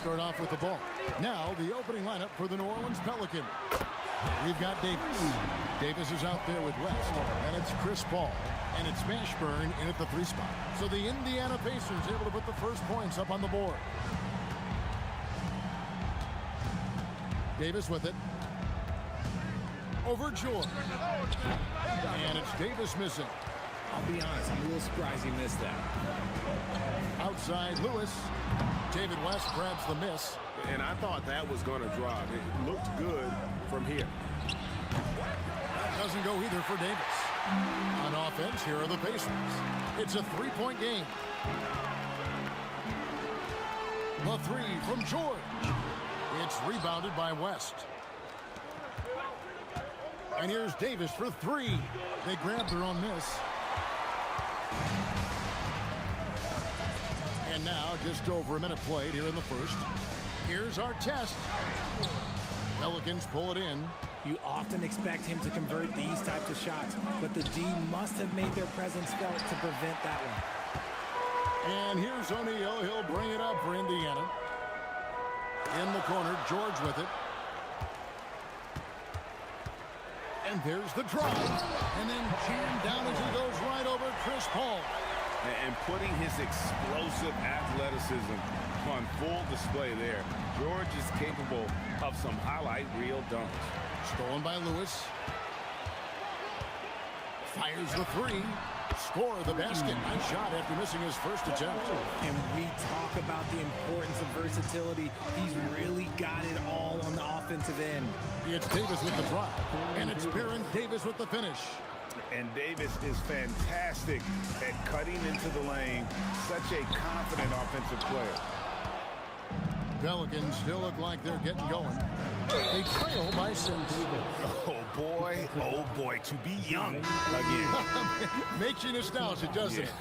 start off with the ball. Now the opening lineup for the New Orleans Pelicans. We've got Davis. Davis is out there with West. And it's Chris Paul. And it's Mashburn in at the 3 spot. So the Indiana Pacers able to put the first points up on the board. Davis with it. Over George. And it's Davis missing. I'll be honest, I'm a little surprised he missed that. Outside Lewis. David West grabs the miss. And I thought that was going to drop. It looked good from here. That doesn't go either for Davis. On offense, here are the Pacers. It's a 3-point game. The 3 from George. It's rebounded by West. And here's Davis for 3. They grabbed their own miss. And now just over a minute played here in the first. Here's our test. Pelicans pull it in. You often expect him to convert these types of shots, but the D must have made their presence felt to prevent that one. And here's O'Neal. He'll bring it up for Indiana. In the corner, George with it. And there's the drive. And then jammed down as he goes right over Chris Paul. And putting his explosive athleticism on full display there. George is capable of some highlight reel dunks. Stolen by Lewis. Fires the 3. Score the basket. Nice shot after missing his first attempt. And we talk about the importance of versatility. He's really got it all on the offensive end. It's Davis with the drive. And it's Baron Davis with the finish. And Davis is fantastic at cutting into the lane. Such a confident offensive player. Pelicans still look like they're getting going. They trail by 6. Oh boy, to be young again. Makes you nostalgic, doesn't it?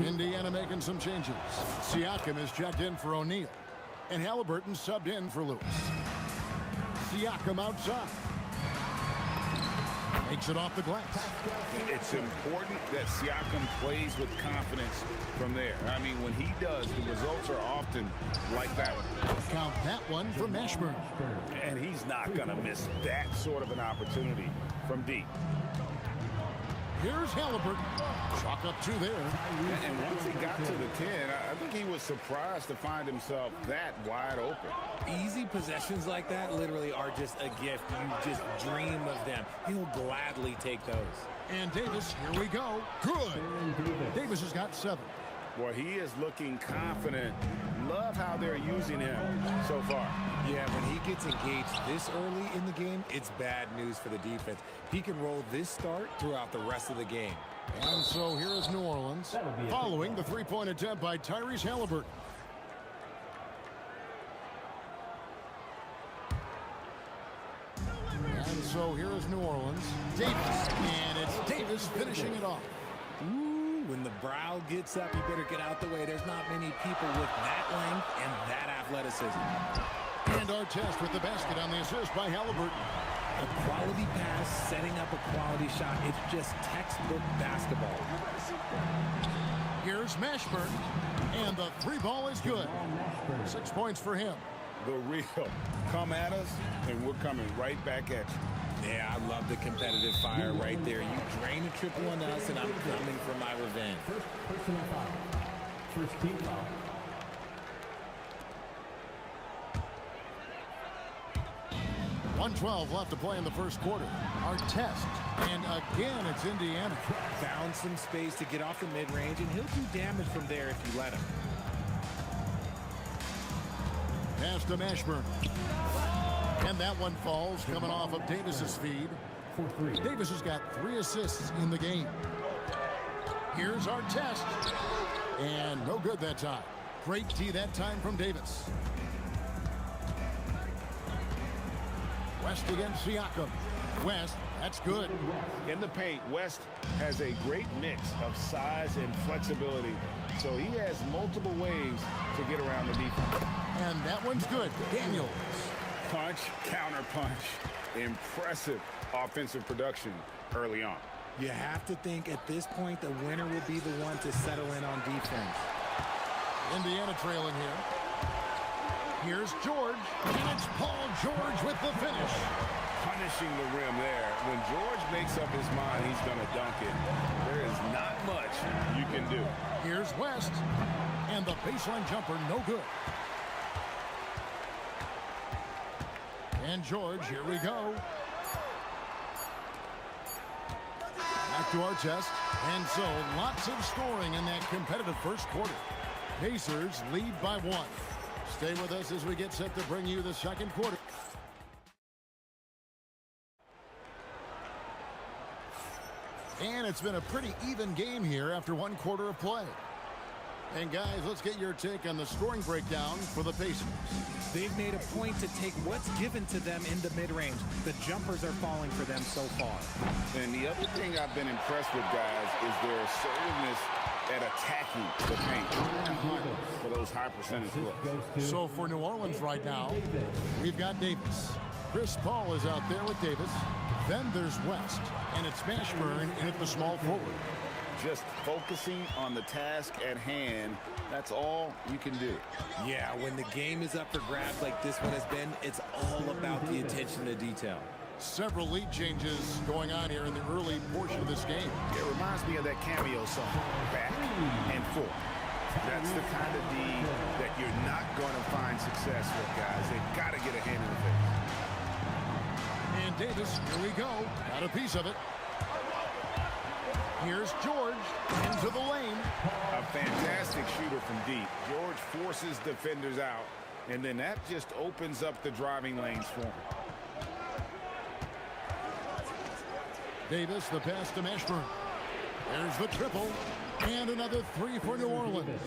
Indiana making some changes. Siakam is checked in for O'Neal. And Halliburton subbed in for Lewis. Siakam outside. Makes it off the glass. It's important that Siakam plays with confidence from there. I mean, when he does, the results are often like that one. Count that one for Mashburn. And he's not going to miss that sort of an opportunity from deep. Here's Halliburton. Chalk up 2 there. And once he got to the 10, I think he was surprised to find himself that wide open. Easy possessions like that literally are just a gift. You just dream of them. He'll gladly take those. And Davis, here we go. Good. Davis has got 7. Well, he is looking confident. Love how they're using him so far. Yeah, when he gets engaged this early in the game, it's bad news for the defense. He can roll this start throughout the rest of the game. And so here is New Orleans, following the 3-point attempt by Tyrese Halliburton. And so here is New Orleans. Davis. And it's Davis finishing it off. Ooh, when the brow gets up, you better get out the way. There's not many people with that length and that athleticism. And our test with the basket on the assist by Halliburton. A quality pass, setting up a quality shot. It's just textbook basketball. Here's Mashburn. And the 3 ball is good. 6 points for him. The real. Come at us, and we're coming right back at you. Yeah, I love the competitive fire right there. You drain a triple on us, and I'm coming for my revenge. First personal foul. First team foul. .112 left to play in the first quarter. Our test. And again, it's Indiana. Found some space to get off the mid-range, and he'll do damage from there if you let him. Pass to Mashburn. And that one falls coming off of Davis's feed. Davis has got 3 assists in the game. Here's our test. And no good that time. Great D that time from Davis. West against Siakam. West, that's good. In the paint, West has a great mix of size and flexibility, so he has multiple ways to get around the defense. And that one's good. Daniels. Punch, counter punch. Impressive offensive production early on. You have to think at this point the winner will be the one to settle in on defense. Indiana trailing here. Here's George, and it's Paul George with the finish. Punishing the rim there. When George makes up his mind he's going to dunk it, there is not much you can do. Here's West, and the baseline jumper no good. And George, here we go. Back to our test. And so, lots of scoring in that competitive first quarter. Pacers lead by 1. Stay with us as we get set to bring you the second quarter. And it's been a pretty even game here after 1 quarter of play. And guys, let's get your take on the scoring breakdown for the Pacers. They've made a point to take what's given to them in the mid-range. The jumpers are falling for them so far. And the other thing I've been impressed with, guys, is their assertiveness at attacking the paint for those high percentage looks. So for New Orleans right now, we've got Davis. Chris Paul is out there with Davis. Then there's West, and it's Mashburn in at the small forward. Just focusing on the task at hand, that's all you can do. Yeah, when the game is up for grabs like this one has been, it's all about the attention to detail. Several lead changes going on here in the early portion of this game. It reminds me of that cameo song, back and forth. That's the kind of D that you're not going to find success with, guys. They've got to get a hand in the face. And Davis, here we go. Got a piece of it. Here's George into the lane. A fantastic shooter from deep. George forces defenders out, and then that just opens up the driving lanes for him. Davis, the pass to Mashburn. There's the triple, and another 3 for New Orleans.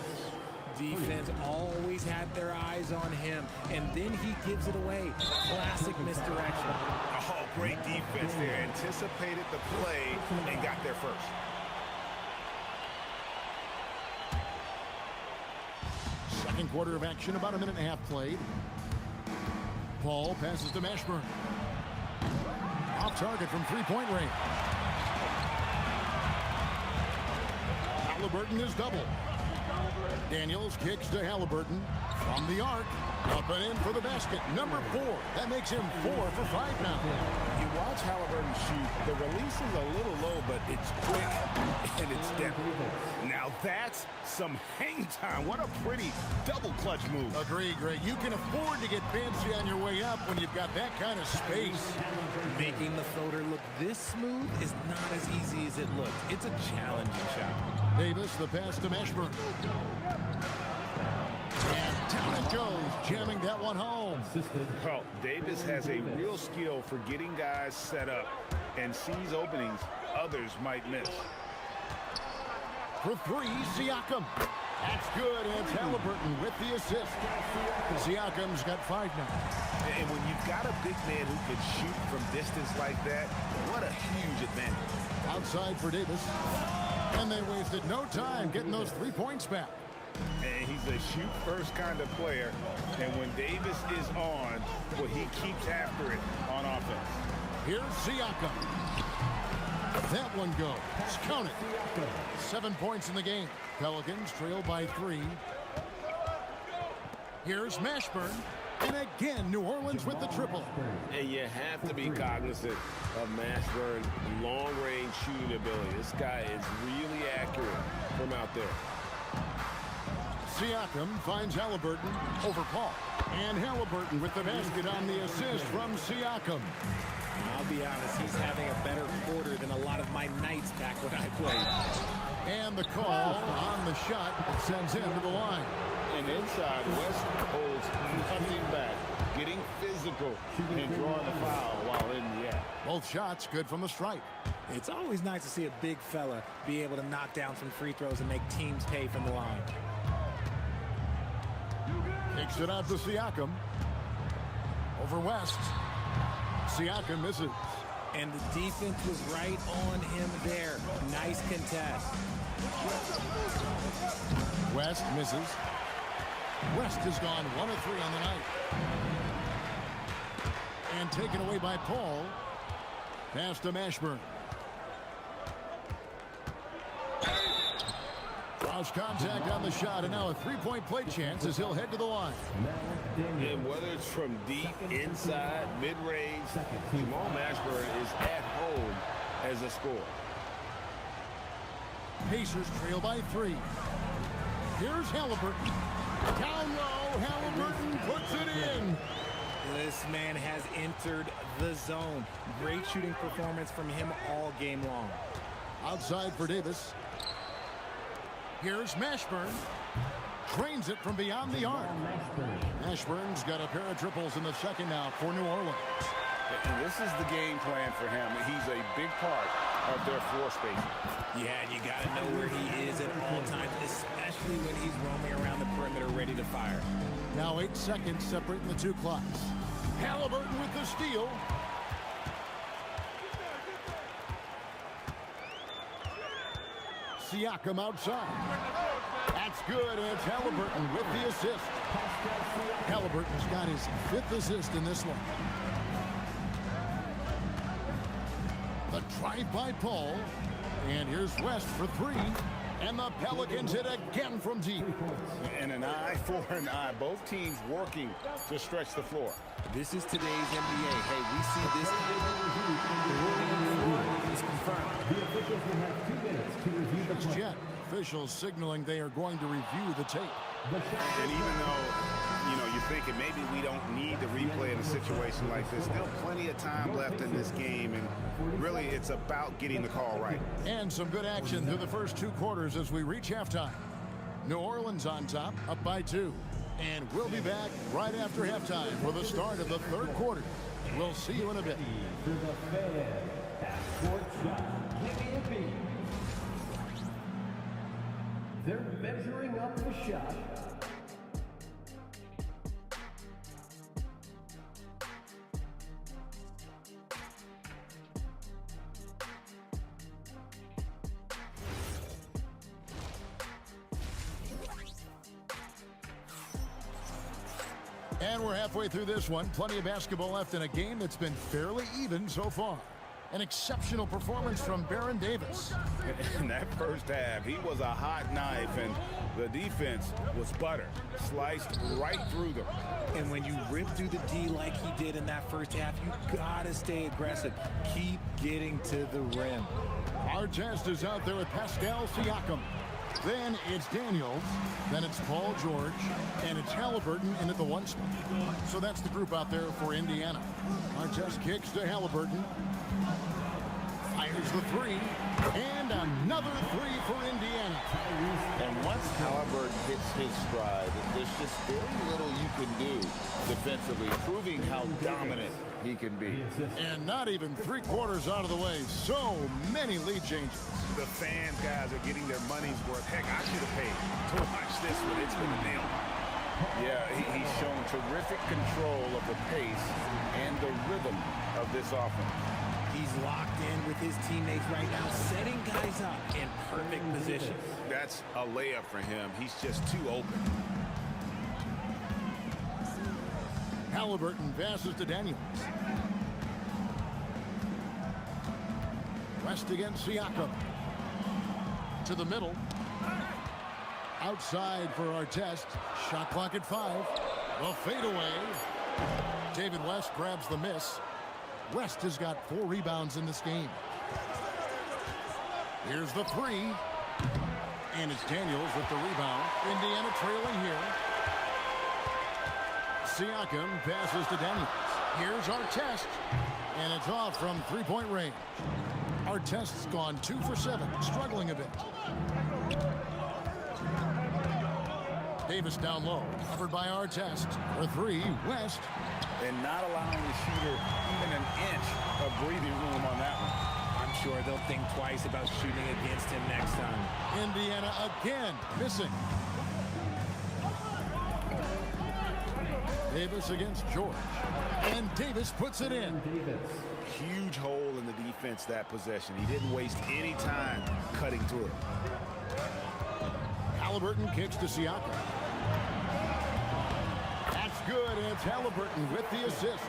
Defense always had their eyes on him, and then he gives it away. Classic misdirection. Oh, great defense there. Anticipated the play and got there first. Second quarter of action, about a minute and a half played. Paul passes to Mashburn. Off target from three-point range. Halliburton is double. Daniels kicks to Halliburton from the arc. Up and in for the basket. Number 4. That makes him 4 for 5 now. You watch Halliburton shoot. The release is a little low, but it's quick and it's deadly. Now that's some hang time. What a pretty double clutch move. Agree, Greg. You can afford to get fancy on your way up when you've got that kind of space. Making the floater look this smooth is not as easy as it looks. It's a challenging shot. Davis, the pass to Mashburn. And down it goes, jamming that one home. Well, Davis has a real skill for getting guys set up and sees openings others might miss. For 3, Siakam. That's good, and it's Halliburton with the assist. Siakam's got 5 now. And when you've got a big man who can shoot from distance like that, what a huge advantage. Outside for Davis. And they wasted no time getting those 3 points back. And he's a shoot-first kind of player. And when Davis is on, well, he keeps after it on offense. Here's Siakam. That one goes. Count it. 7 points in the game. Pelicans trail by 3. Here's Mashburn. And again, New Orleans with the triple. And you have to be cognizant of Mashburn's long-range shooting ability. This guy is really accurate from out there. Siakam finds Halliburton over Paul. And Halliburton with the basket on the assist from Siakam. I'll be honest, he's having a better quarter than a lot of my nights back when I played. And the call on the shot sends him to the line. And inside, West holds nothing back, getting physical and drawing the foul while in the act. Both shots good from the stripe. It's always nice to see a big fella be able to knock down some free throws and make teams pay from the line. Kicks it out to Siakam. Over West. Siakam misses. And the defense was right on him there. Nice contest. West misses. West has gone 1 of 3 on the night. And taken away by Paul. Pass to Mashburn. Lost contact on the shot, and now a three-point play chance as he'll head to the line. And whether it's from deep, inside, mid-range, Jamal Mashburn is at home as a scorer. Pacers trail by 3. Here's Halliburton. Down low, Halliburton puts it in. This man has entered the zone. Great shooting performance from him all game long. Outside for Davis. Here's Mashburn. Drains it from beyond the arc. Mashburn's got a pair of triples in the second now for New Orleans. And this is the game plan for him. He's a big part of their floor spacing. Yeah, and you got to know where he is at all times, especially when he's roaming around the perimeter ready to fire. Now 8 seconds separating the two clocks. Halliburton with the steal. Siakam outside. That's good, and it's Halliburton with the assist. Halliburton's got his 5th assist in this one. The drive by Paul. And here's West for 3. And the Pelicans hit again from deep. And an eye for an eye. Both teams working to stretch the floor. This is today's NBA. Hey, we see this. Is confirmed. The officials will have 2 minutes to review the play. Jet. Officials signaling they are going to review the tape. And even though, you're thinking maybe we don't need the replay in a situation like this, still plenty of time left in this game, and really it's about getting the call right. And some good action through the first 2 quarters as we reach halftime. New Orleans on top, up by 2. And we'll be back right after halftime for the start of the 3rd quarter. We'll see you in a bit. For the fan at Court Shot, give me a beat. They're measuring up the shot. And we're halfway through this one. Plenty of basketball left in a game that's been fairly even so far. An exceptional performance from Baron Davis. In that first half, he was a hot knife, and the defense was butter. Sliced right through them. And when you rip through the D like he did in that first half, you gotta stay aggressive. Keep getting to the rim. Artest is out there with Pascal Siakam. Then it's Daniels. Then it's Paul George. And it's Halliburton in at the 1 spot. So that's the group out there for Indiana. Artest kicks to Halliburton. Fires the 3. And another 3 for Indiana. And once Halliburton hits his stride, there's just very little you can do defensively, proving how dominant he can be. And not even 3 quarters out of the way. So many lead changes. The fans, guys, are getting their money's worth. Heck, I should have paid to watch this one. It's been a nail. Yeah, he's shown terrific control of the pace and the rhythm of this offense. He's locked in with his teammates right now, setting guys up in perfect position. That's a layup for him. He's just too open. Halliburton passes to Daniels. West against Siakam. To the middle. Outside for Artest. Shot clock at 5. The fadeaway. David West grabs the miss. West has got 4 rebounds in this game. Here's the 3. And it's Daniels with the rebound. Indiana trailing here. Siakam passes to Daniels. Here's Artest. And it's off from 3-point range. Artest's gone 2 for 7, struggling a bit. Davis down low, covered by Artest. For 3, West. And not allowing the shooter even an inch of breathing room on that one. I'm sure they'll think twice about shooting against him next time. Indiana again missing. Davis against George. And Davis puts it in. Huge hole in the defense that possession. He didn't waste any time cutting through it. Halliburton kicks to Siakam. That's good, and it's Halliburton with the assist.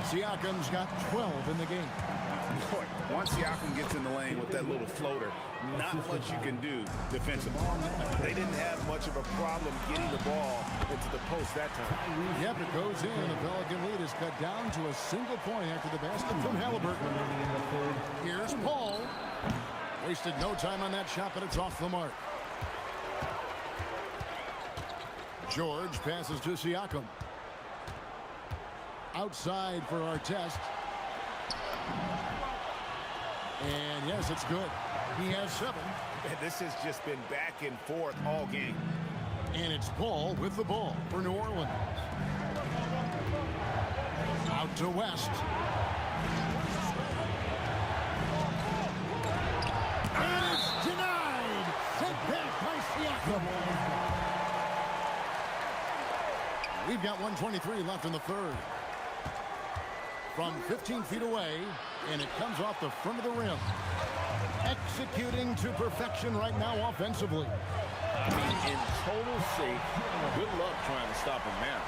Siakam's got 12 in the game. Boy, once Siakam gets in the lane with that little floater, not much you can do defensively. They didn't have much of a problem getting the ball into the post that time. Yep, it goes in. The Pelican lead is cut down to a single point after the basket from Halliburton. Here's Paul. Wasted no time on that shot, but it's off the mark. George passes to Siakam. Outside for Artest. And yes, it's good. He has 7. And this has just been back and forth all game. And it's Paul with the ball for New Orleans. Out to West. And it's denied. Sent back by Siakam. We've got 1:23 left in the third. From 15 feet away, and it comes off the front of the rim. Executing to perfection right now offensively. I mean, in total shape, good luck trying to stop him now.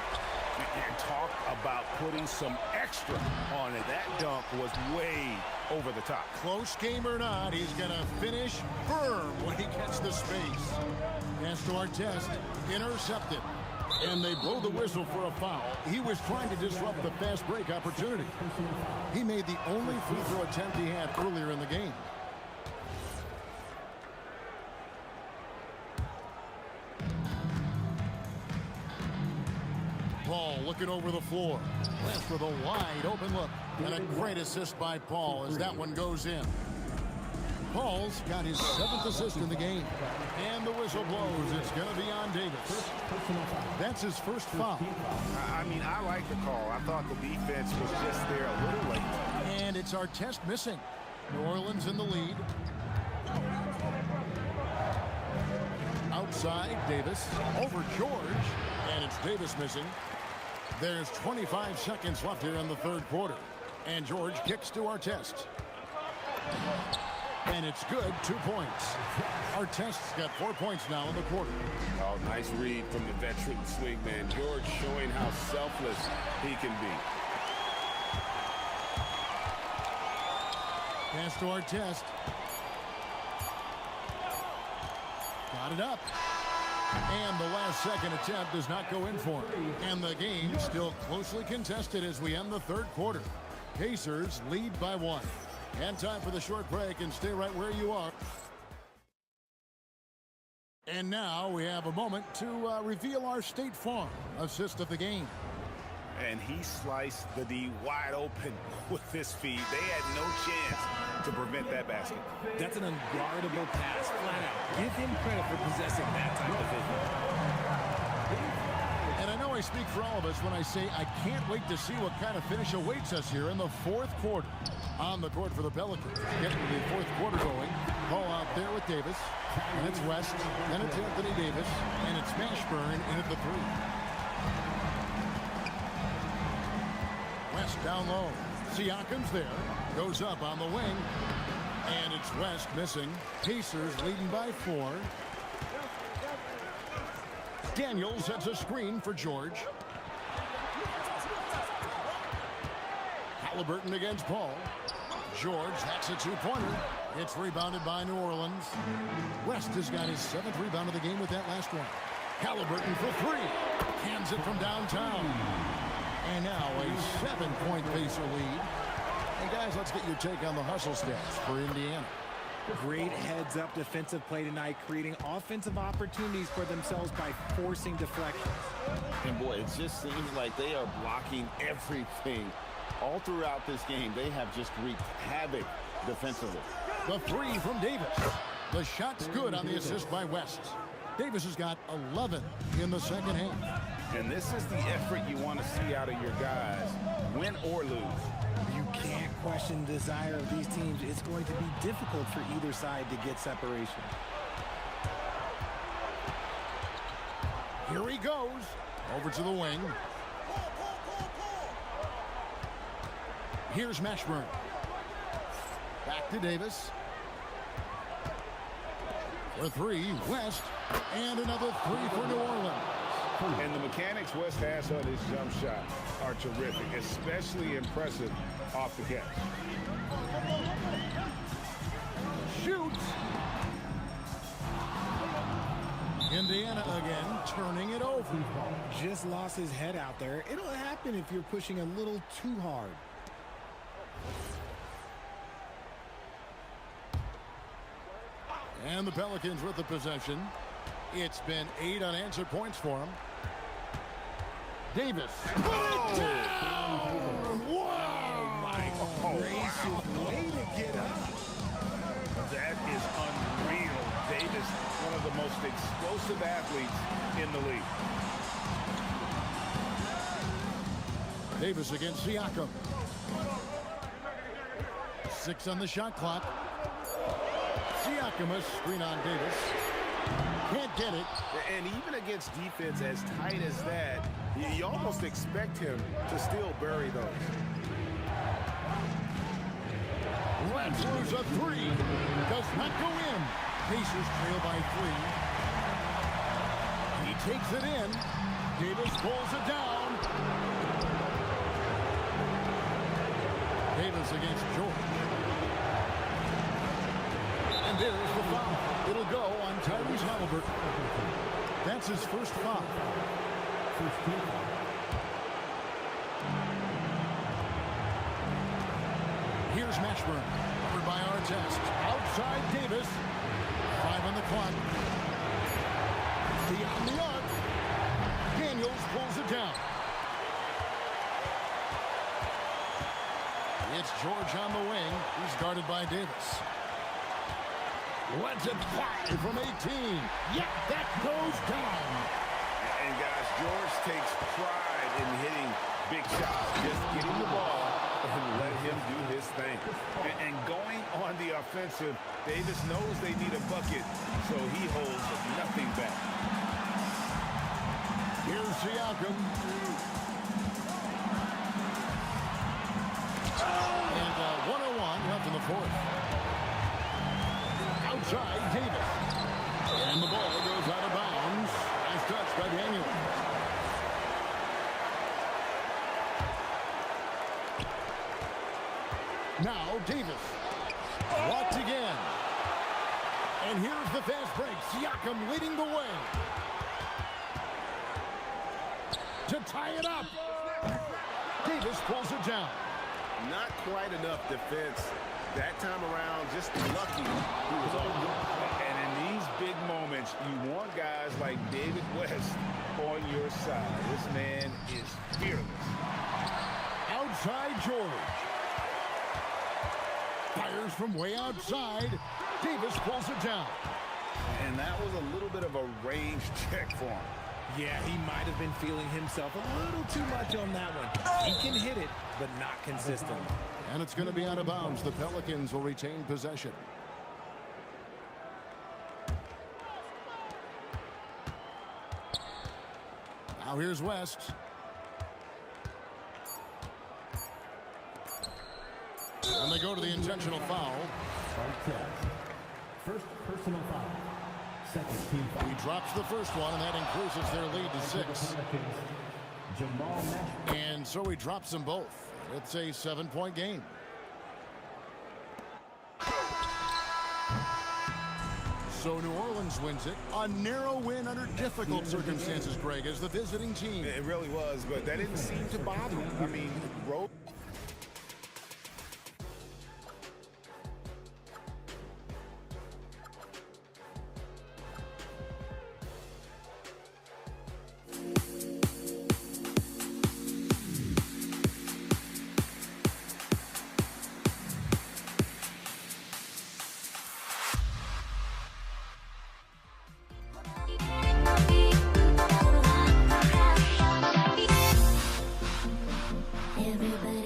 And talk about putting some extra on it. That dunk was way over the top. Close game or not, he's going to finish firm when he gets the space. Pass to Artest, intercepted. And they blow the whistle for a foul. He was trying to disrupt the fast break opportunity. He made the only free throw attempt he had earlier in the game. Paul looking over the floor. West with a wide open look. And a great assist by Paul as that one goes in. Paul's got his 7th assist in the game. And the whistle blows. It's going to be on Davis. That's his first foul. I mean, I like the call. I thought the defense was just there a little late. And it's Artest missing. New Orleans in the lead. Outside, Davis. Over George. And it's Davis missing. There's 25 seconds left here in the third quarter. And George kicks to Artest. And it's good, 2 points. Artest's got 4 points now in the quarter. Oh, nice read from the veteran swingman. George showing how selfless he can be. Pass to Artest. Got it up. And the last second attempt does not go in for him. And the game still closely contested as we end the third quarter. Pacers lead by 1. And time for the short break, and stay right where you are. And now we have a moment to reveal our State Farm assist of the game. And he sliced the D wide open with his feet. They had no chance to prevent that basket. That's an unguardable pass, flat out. Give him credit for possessing that type of vision. And I know I speak for all of us when I say I can't wait to see what kind of finish awaits us here in the fourth quarter. On the court for the Pelicans. Getting the fourth quarter going. Ball out there with Davis. And it's West. Then it's Anthony Davis. And it's Mashburn in at the 3. West down low. Siakam's there. Goes up on the wing. And it's West missing. Pacers leading by 4. Daniels sets a screen for George. Halliburton against Paul. George hacks a 2-pointer. It's rebounded by New Orleans. West has got his 7th rebound of the game with that last one. Halliburton for 3. Hands it from downtown. And now a 7-point Pacer lead. And guys, let's get your take on the hustle stats for Indiana. Great heads-up defensive play tonight, creating offensive opportunities for themselves by forcing deflections. And boy, it just seems like they are blocking everything. All throughout this game, they have just wreaked havoc defensively. The 3 from Davis. The shot's good on the assist by West. Davis has got 11 in the second half. And this is the effort you want to see out of your guys, win or lose. You can't question the desire of these teams. It's going to be difficult for either side to get separation. Here he goes. Over to the wing. Here's Mashburn. Back to Davis. For 3, West. And another 3 for New Orleans. And the mechanics West has on his jump shot are terrific, especially impressive off the catch. Shoots. Indiana again, turning it over. Just lost his head out there. It'll happen if you're pushing a little too hard. And the Pelicans with the possession. It's been 8 unanswered points for him. Davis. Oh, Wow! my gracious, way to get up. that is unreal. Davis, one of the most explosive athletes in the league. Davis against Siakam. 6 on the shot clock. Siakam a screen on Davis. Can't get it. And even against defense as tight as that, you almost expect him to still bury those. Let's lose a 3. Does not go in. Pacers trail by 3. He takes it in. Davis pulls it down. Davis against George. And there's the foul. It'll go on Tyrese Halliburton. That's his first foul. Here's Mashburn. Covered by Artest. Outside Davis. 5 on the clock. Beyond the arc. Daniels pulls it down. It's George on the wing. He's guarded by Davis. Lets it fly from 18. Yeah, that goes down. And guys, George takes pride in hitting big shots. Just getting the ball and let him do his thing. And going on the offensive, Davis knows they need a bucket, so he holds nothing back. Here's Siakam. And 101 left in the fourth. Outside Davis. And the ball goes out of bounds. Nice touch by Daniel. Now Davis. Blocked again. And here's the fast break. Siakam leading the way. To tie it up. Davis pulls it down. Not quite enough defense that time around. Just lucky he was open. And in these big moments, you want guys like David West on your side. This man is fearless. Outside George. Fires from way outside. Davis pulls it down. And that was a little bit of a range check for him. Yeah, he might have been feeling himself a little too much on that one. He can hit it, but not consistently. And it's going to be out of bounds. The Pelicans will retain possession. Now here's West. And they go to the intentional foul. First personal foul. Second team foul. He drops the first one, and that increases their lead to 6. And so he drops them both. It's a 7-point game. So New Orleans wins it. A narrow win under difficult circumstances, Greg, as the visiting team. It really was, but that didn't seem to bother him. I mean, road. Everybody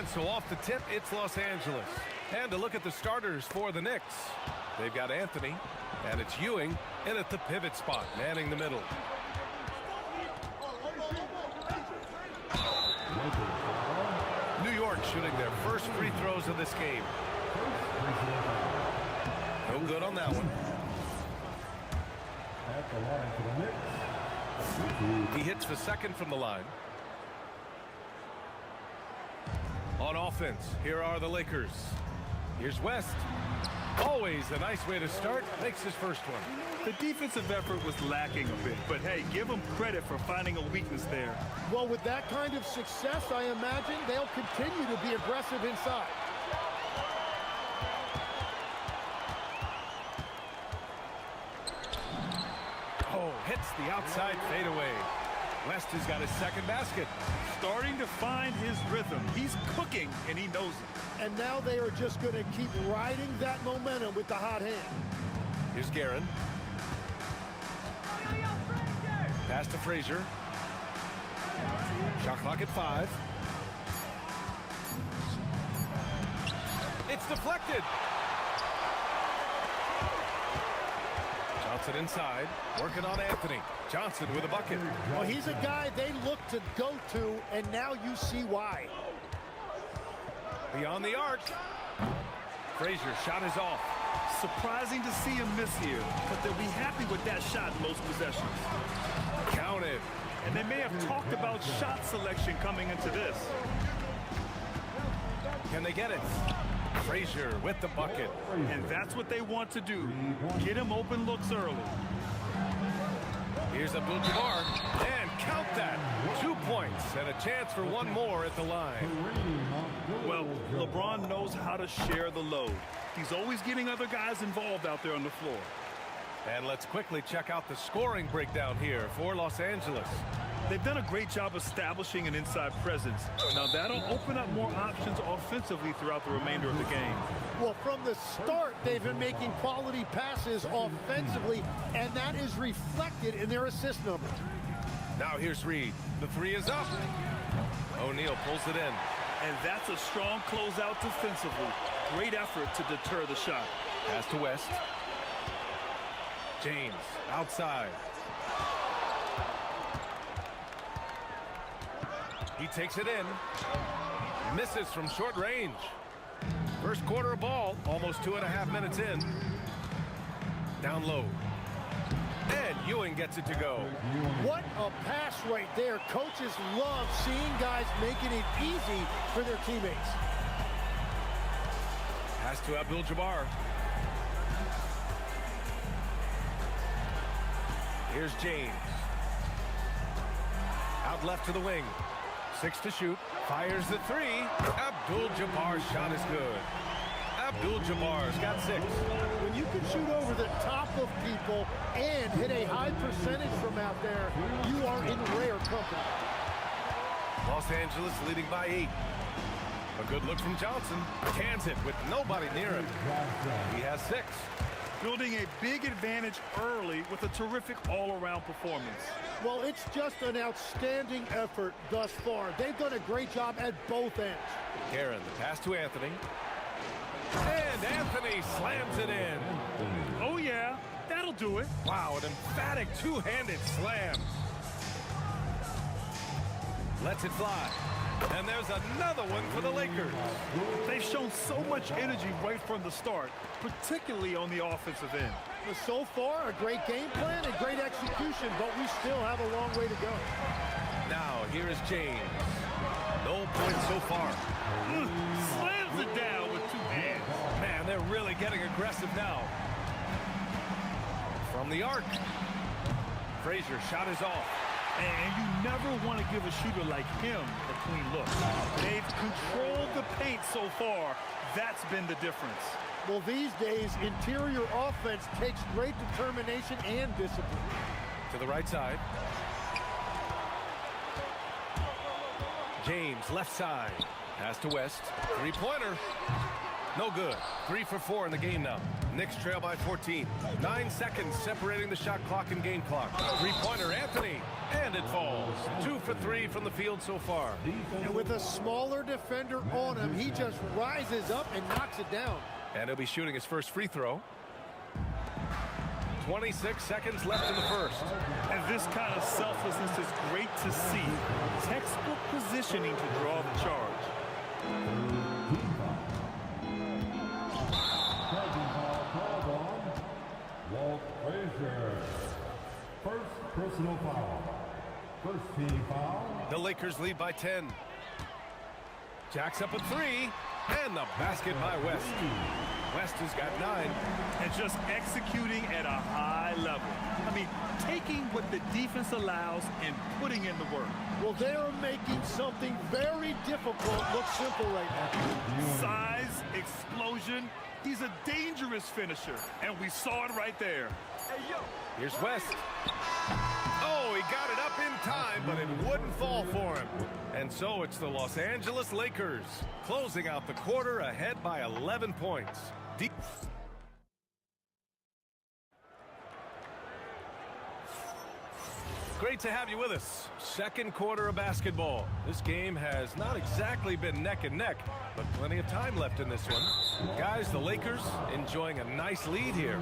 And so off the tip, it's Los Angeles. And to look at the starters for the Knicks. They've got Anthony, and it's Ewing in at the pivot spot, manning the middle. New York shooting their first free throws of this game. No good on that one. He hits the second from the line. On offense, here are the Lakers. Here's West. Always a nice way to start. Makes his first one. The defensive effort was lacking a bit, but hey, give them credit for finding a weakness there. Well, with that kind of success, I imagine they'll continue to be aggressive inside. Oh, hits the outside fadeaway. West has got his second basket. Starting to find his rhythm. He's cooking, and he knows it. And now they are just going to keep riding that momentum with the hot hand. Here's Guerin. Pass to Frazier. Shot clock at 5. It's deflected. Johnson inside, working on Anthony. Johnson with a bucket. Well, he's a guy they look to go to, and now you see why. Beyond the arc. Frazier shot is off. Surprising to see him miss here, but they'll be happy with that shot in most possessions. Counted. And they may have talked about shot selection coming into this. Can they get it? Frazier with the bucket. And that's what they want to do. Get him open looks early. Here's Abdul-Jabbar. And count that. 2 points and a chance for one more at the line. Well, LeBron knows how to share the load. He's always getting other guys involved out there on the floor. And let's quickly check out the scoring breakdown here for Los Angeles. They've done a great job establishing an inside presence. Now that'll open up more options offensively throughout the remainder of the game. Well, from the start, they've been making quality passes offensively, and that is reflected in their assist number. Now here's Reed. The three is up. O'Neal pulls it in. And that's a strong closeout defensively. Great effort to deter the shot. Pass to West. James outside. He takes it in. Misses from short range. First quarter of ball, almost 2.5 minutes in. Down low. And Ewing gets it to go. What a pass right there. Coaches love seeing guys making it easy for their teammates. Pass to Abdul-Jabbar. Here's James. Out left to the wing. 6 to shoot. Fires the 3. Abdul-Jabbar's shot is good. Abdul-Jabbar's got 6. When you can shoot over the top of people and hit a high percentage from out there, you are in rare company. Los Angeles leading by 8. A good look from Johnson. Cans it with nobody near him. He has 6. Building a big advantage early with a terrific all-around performance. Well, it's just an outstanding effort thus far. They've done a great job at both ends. Guerin, the pass to Anthony. And Anthony slams it in. Oh, yeah. That'll do it. Wow, an emphatic two-handed slam. Lets it fly. And there's another one for the Lakers. They've shown so much energy right from the start, particularly on the offensive end. But so far, a great game plan and great execution, but we still have a long way to go. Now, here is James. No points so far. Slams it down with 2 hands. Man, they're really getting aggressive now. From the arc. Frazier shot is off. And you never want to give a shooter like him a clean look. They've controlled the paint so far. That's been the difference. Well, these days, interior offense takes great determination and discipline. To the right side. James, left side. Pass to West. Three-pointer. No good. 3 for 4 in the game now. Knicks trail by 14. 9 seconds separating the shot clock and game clock. Three-pointer, Anthony. And it falls. 2 for 3 from the field so far. And with a smaller defender on him, he just rises up and knocks it down. And he'll be shooting his first free throw. 26 seconds left in the first. And this kind of selflessness is great to see. Textbook positioning to draw the charge. Walt Frazier. First personal foul. First team foul. The Lakers lead by 10. Jacks up a 3. And the basket by West. West has got 9. And just executing at a high level. I mean, taking what the defense allows and putting in the work. Well, they are making something very difficult look simple right now. Size, explosion. He's a dangerous finisher, and we saw it right there. Here's West. Oh, he got it up in time, but it wouldn't fall for him. And so it's the Los Angeles Lakers closing out the quarter ahead by 11 points. Great to have you with us. Second quarter of basketball. This game has not exactly been neck and neck, but plenty of time left in this one. Guys, the Lakers enjoying a nice lead here.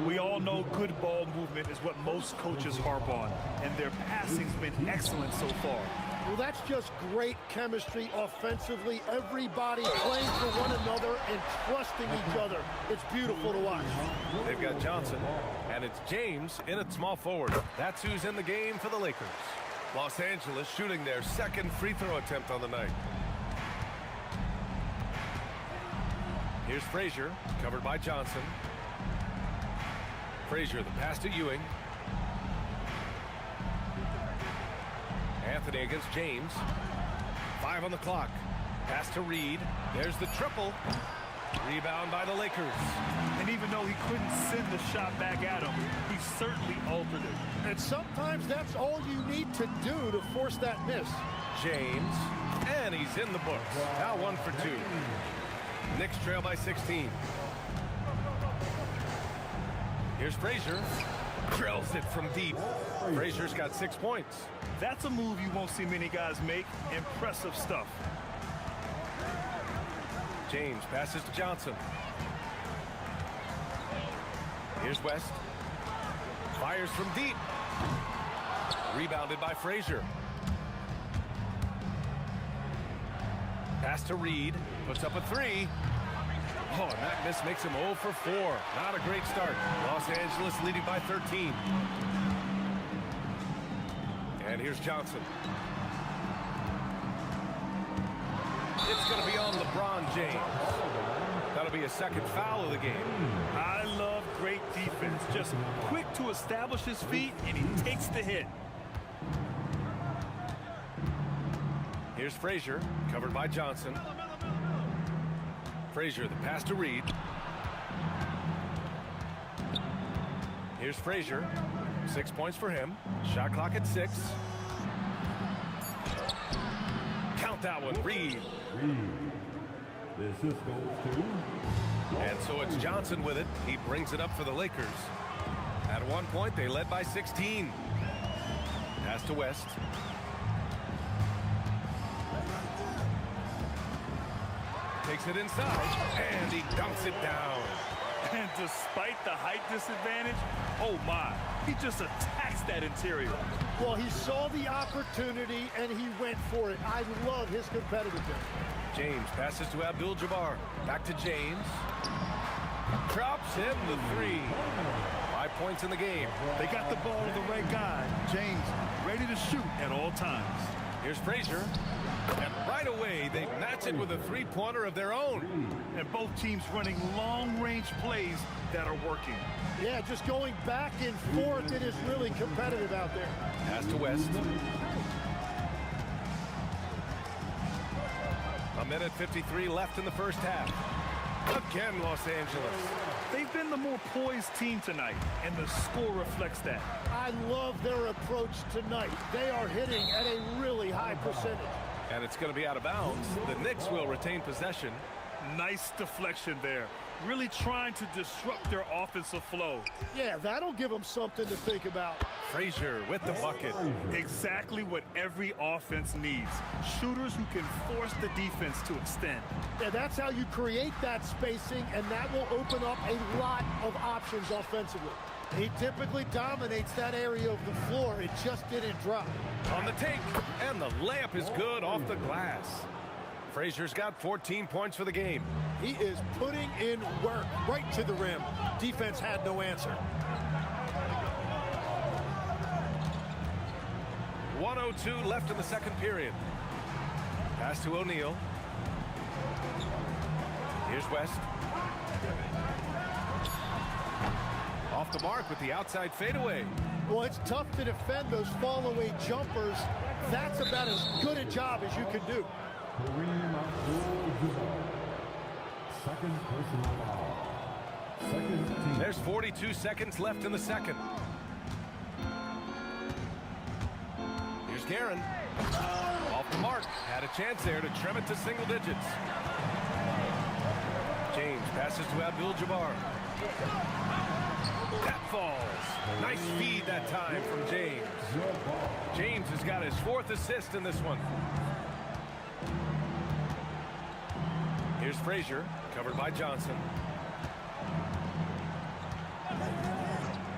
We all know good ball movement is what most coaches harp on, and their passing's been excellent so far. Well, that's just great chemistry offensively. Everybody playing for one another and trusting each other. It's beautiful to watch. They've got Johnson, and it's James in at small forward. That's who's in the game for the Lakers. Los Angeles shooting their second free throw attempt on the night. Here's Frazier, covered by Johnson. Frazier, the pass to Ewing. Anthony against James. 5 on the clock. Pass to Reed. There's the triple. Rebound by the Lakers. And even though he couldn't send the shot back at him, he certainly altered it. And sometimes that's all you need to do to force that miss. James. And he's in the books. Now 1 for 2. Knicks trail by 16. Here's Frazier. Drills it from deep. Frazier's got 6 points. That's a move you won't see many guys make. Impressive stuff. James passes to Johnson. Here's West. Fires from deep. Rebounded by Frazier. Pass to Reed. Puts up a 3. Oh, and that miss makes him 0 for 4. Not a great start. Los Angeles leading by 13. And here's Johnson. It's going to be on LeBron James. That'll be a second foul of the game. I love great defense. Just quick to establish his feet, and he takes the hit. Here's Frazier, covered by Johnson. Frazier, the pass to Reed. Here's Frazier. 6 points for him. Shot clock at 6. Count that one, Reed. The assist goes to. And so it's Johnson with it. He brings it up for the Lakers. At one point, they led by 16. Pass to West. Takes it inside, and he dunks it down. And despite the height disadvantage, oh my, he just attacks that interior. Well, he saw the opportunity, and he went for it. I love his competitiveness. James passes to Abdul-Jabbar. Back to James. Drops him the 3. 5 points in the game. They got the ball to the right guy. James ready to shoot at all times. Here's Frazier. And right away, they match it with a 3-pointer of their own. And both teams running long-range plays that are working. Yeah, just going back and forth. It is really competitive out there. Pass to West. A minute 53 left in the first half. Again, Los Angeles. They've been the more poised team tonight, and the score reflects that. I love their approach tonight. They are hitting at a really high percentage. And it's going to be out of bounds. The Knicks will retain possession. Nice deflection there. really trying to disrupt their offensive flow. Yeah, that'll give them something to think about. Frazier with the bucket. Exactly what every offense needs. Shooters who can force the defense to extend. Yeah, that's how you create that spacing, and that will open up a lot of options offensively. He typically dominates that area of the floor. It just didn't drop. On the take, and the layup is good off the glass. Frazier's got 14 points for the game. He is putting in work right to the rim. Defense had no answer. 1:02 left in the second period. Pass to O'Neal. Here's West. Off the mark with the outside fadeaway. Well, it's tough to defend those fall-away jumpers. That's about as good a job as you can do. Second personal foul. Second team. There's 42 seconds left in the second. Here's Guerin. Off the mark. Had a chance there to trim it to single digits. James passes to Abdul-Jabbar. That falls. Nice feed that time from James. James has got his 4th assist in this one. Here's Frazier, covered by Johnson.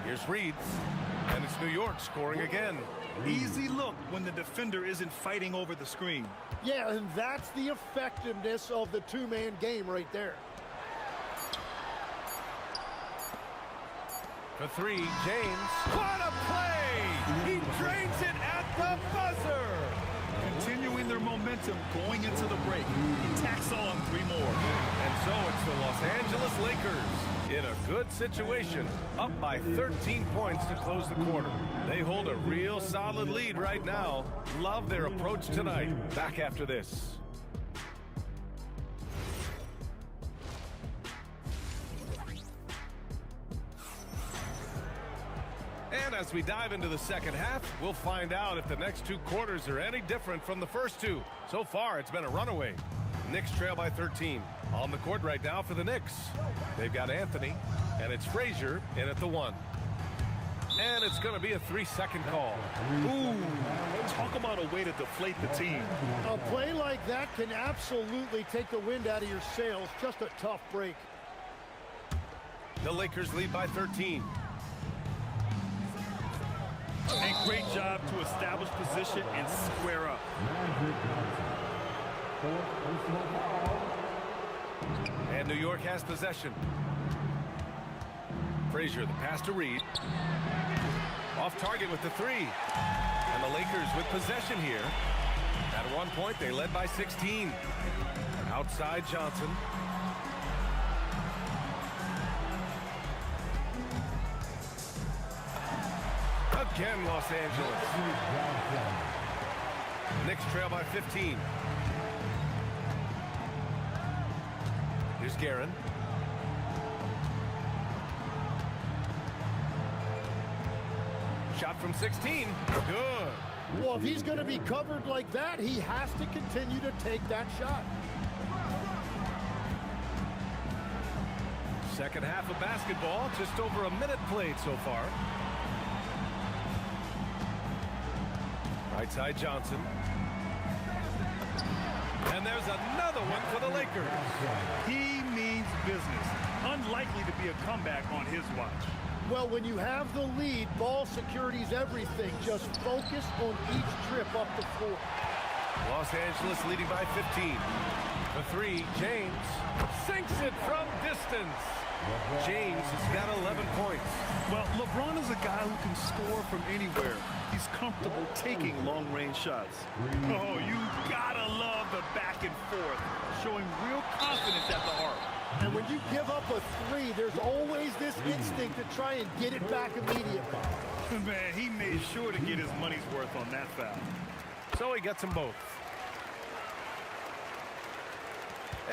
Here's Reed, and it's New York scoring again. Easy look when the defender isn't fighting over the screen. Yeah, and that's the effectiveness of the two-man game right there. For 3, James. What a play! He drains it at the buzzer! Continuing their momentum going into the break. He tacks on 3 more. And so it's the Los Angeles Lakers in a good situation, up by 13 points to close the quarter. They hold a real solid lead right now. Love their approach tonight. Back after this. And as we dive into the second half, we'll find out if the next 2 quarters are any different from the first 2. So far, it's been a runaway. Knicks trail by 13. On the court right now for the Knicks. They've got Anthony, and it's Frazier in at the 1. And it's going to be a 3-second call. Ooh, talk about a way to deflate the team. A play like that can absolutely take the wind out of your sails. Just a tough break. The Lakers lead by 13. And great job to establish position and square up. And New York has possession. Frazier, the pass to Reed. Off target with the 3. And the Lakers with possession here. At one point, they led by 16. Outside Johnson. Again, Los Angeles. Knicks trail by 15. Here's Guerin. Shot from 16. Good. Well, if he's going to be covered like that, he has to continue to take that shot. Second half of basketball, just over a minute played so far. Right side Johnson. And there's another one for the Lakers. He means business. Unlikely to be a comeback on his watch. Well, when you have the lead, ball security's everything. Just focus on each trip up the floor. Los Angeles leading by 15. For 3, James sinks it from distance. James has got 11 points. Well, LeBron is a guy who can score from anywhere. He's comfortable taking long-range shots. Oh, you gotta love the back and forth, showing real confidence at the arc. And when you give up a 3, there's always this instinct to try and get it back immediately. Man, he made sure to get his money's worth on that foul. So he gets them both.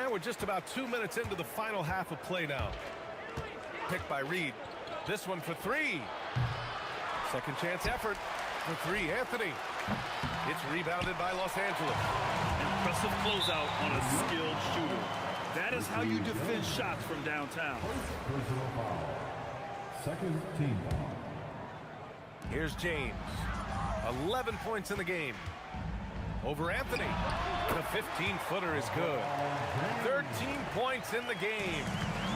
And we're just about 2 minutes into the final half of play now. Picked by Reed. This one for 3. Second chance effort for 3, Anthony. It's rebounded by Los Angeles. Impressive closeout on a skilled shooter. That is how you defend shots from downtown. Personal foul. Second team foul. Here's James. 11 points in the game. Over Anthony. The 15-footer is good. 13 points in the game.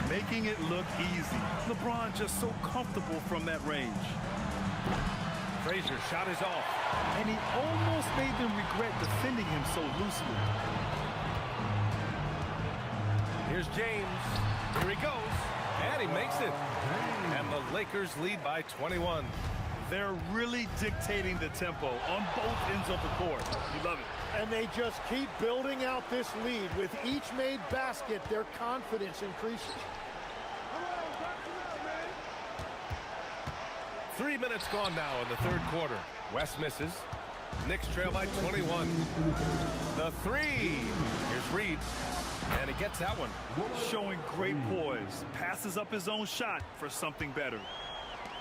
Making it look easy. LeBron just so comfortable from that range. Frazier's shot is off. And he almost made them regret defending him so loosely. Here's James. Here he goes. And he makes it. And the Lakers lead by 21. They're really dictating the tempo on both ends of the court. You love it. And they just keep building out this lead. With each made basket, their confidence increases. 3 minutes gone now in the third quarter. West misses. Knicks trail by 21. The three. Here's Reed. And he gets that one. Showing great poise. Passes up his own shot for something better.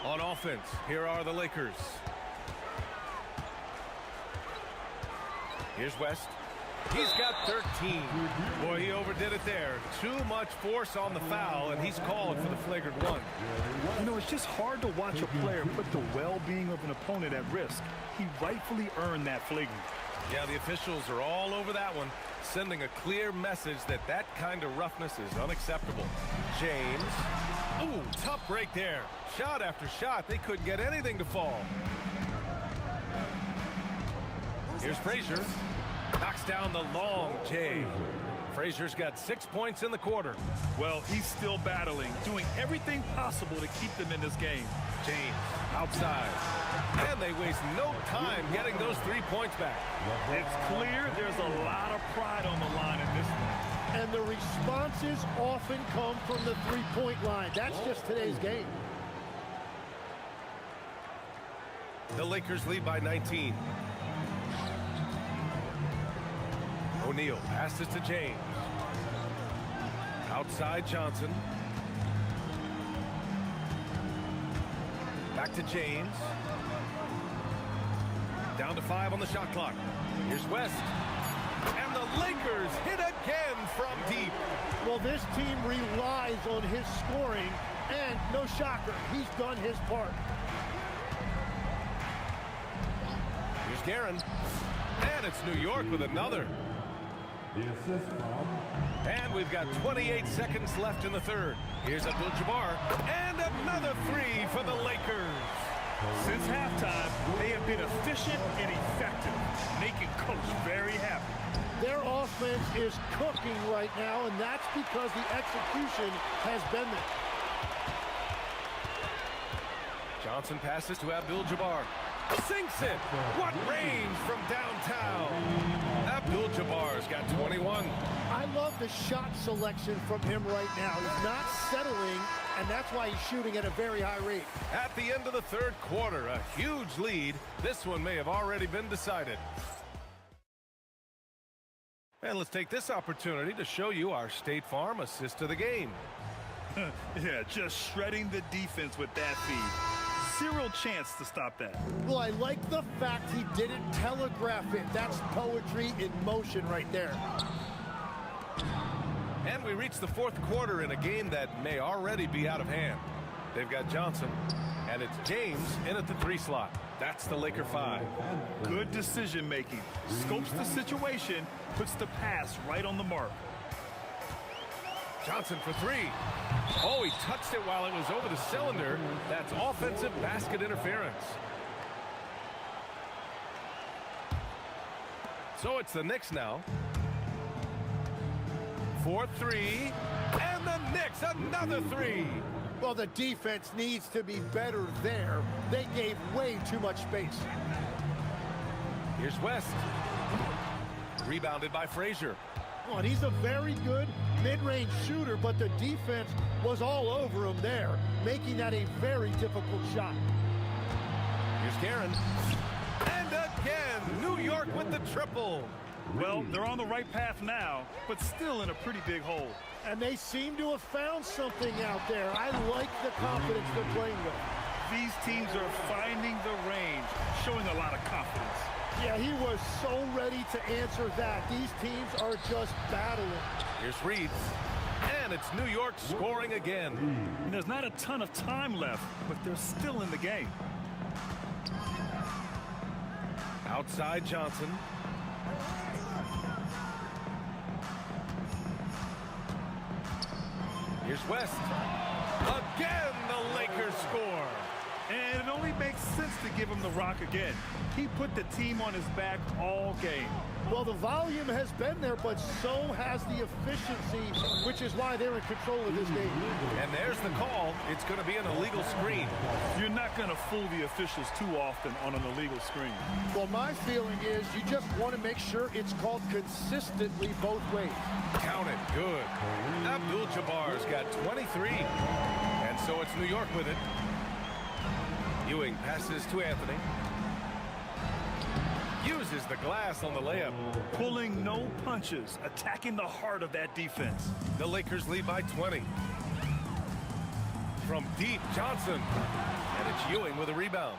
On offense, here are the Lakers. Here's West. He's got 13. Boy, he overdid it there. Too much force on the foul, and he's called for the flagrant one. You know, it's just hard to watch a player put the well-being of an opponent at risk. He rightfully earned that flagrant. Yeah, the officials are all over that one, sending a clear message that that kind of roughness is unacceptable. James. Ooh, tough break there. Shot after shot. They couldn't get anything to fall. Here's Frazier. Knocks down the long J. Frazier's got 6 points in the quarter. Well, he's still battling, doing everything possible to keep them in this game. James outside. And they waste no time getting those 3 points back. It's clear there's a lot of pride on the line in this one. And the responses often come from the three-point line. That's just today's game. The Lakers lead by 19. O'Neal passes to James. Outside Johnson. Back to James. Down to 5 on the shot clock. Here's West. And the Lakers hit again from deep. Well, this team relies on his scoring, and no shocker, he's done his part. Here's Guerin. And it's New York with another. The assist from. And we've got 28 seconds left in the third. Here's Abdul-Jabbar. And another three for the Lakers. Since halftime, they have been efficient and effective, making Coach very happy. Their offense is cooking right now, and that's because the execution has been there. Johnson passes to Abdul-Jabbar. Sinks it. What range from downtown. Abdul-Jabbar's got 21. I love the shot selection from him right now. He's not settling, and that's why he's shooting at a very high rate. At the end of the third quarter, a huge lead. This one may have already been decided. And let's take this opportunity to show you our State Farm assist to the game. Yeah, just shredding the defense with that feed. Zero chance to stop that. Well, I like the fact he didn't telegraph it. That's poetry in motion right there. And we reach the fourth quarter in a game that may already be out of hand. They've got Johnson, and it's James in at the 3 slot. That's the Laker 5. Good decision making. Scopes the situation, puts the pass right on the mark. Johnson for 3. Oh, he touched it while it was over the cylinder. That's offensive basket interference. So it's the Knicks now. 4-3. And the Knicks, another 3. Well, the defense needs to be better there. They gave way too much space. Here's West. Rebounded by Frazier. Well, he's a very good mid-range shooter, but the defense was all over him there, making that a very difficult shot. Here's Guerin. And again, New York with the triple. Well, they're on the right path now, but still in a pretty big hole. And they seem to have found something out there. I like the confidence they're playing with. These teams are finding the range, showing a lot of confidence. Yeah, he was so ready to answer that. These teams are just battling. Here's Reed. And it's New York scoring again. And there's not a ton of time left, but they're still in the game. Outside Johnson. Here's West. Again, the Lakers score. And it only makes sense to give him the rock again. He put the team on his back all game. Well, the volume has been there, but so has the efficiency, which is why they're in control of this game. And there's the call. It's going to be an illegal screen. You're not going to fool the officials too often on an illegal screen. Well, my feeling is you just want to make sure it's called consistently both ways. Count it. Good. Abdul-Jabbar's got 23. And so it's New York with it. Ewing passes to Anthony. Uses the glass on the layup. Pulling no punches, attacking the heart of that defense. The Lakers lead by 20. From deep, Johnson. And it's Ewing with a rebound.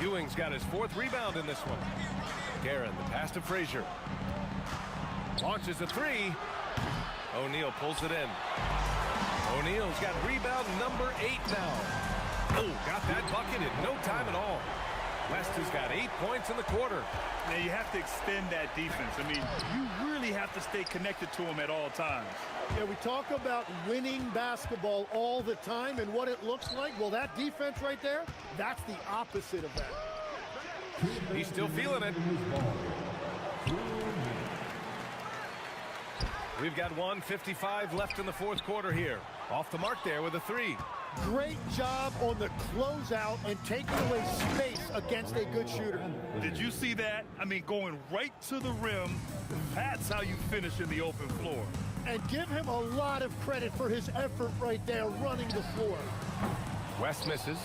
Ewing's got his 4th rebound in this one. Guerin, the pass to Frazier. Launches a 3. O'Neal pulls it in. O'Neal's got rebound number 8 now. Oh, got that bucket in no time at all. West has got 8 points in the quarter. Now you have to extend that defense. I mean, you really have to stay connected to him at all times. Yeah, we talk about winning basketball all the time and what it looks like. Well, that defense right there, that's the opposite of that. He's still feeling it. We've got 1:55 left in the 4th quarter here. Off the mark there with a 3. Great job on the closeout and taking away space against a good shooter. Did you see that? I mean, going right to the rim. That's how you finish in the open floor. And give him a lot of credit for his effort right there running the floor. West misses.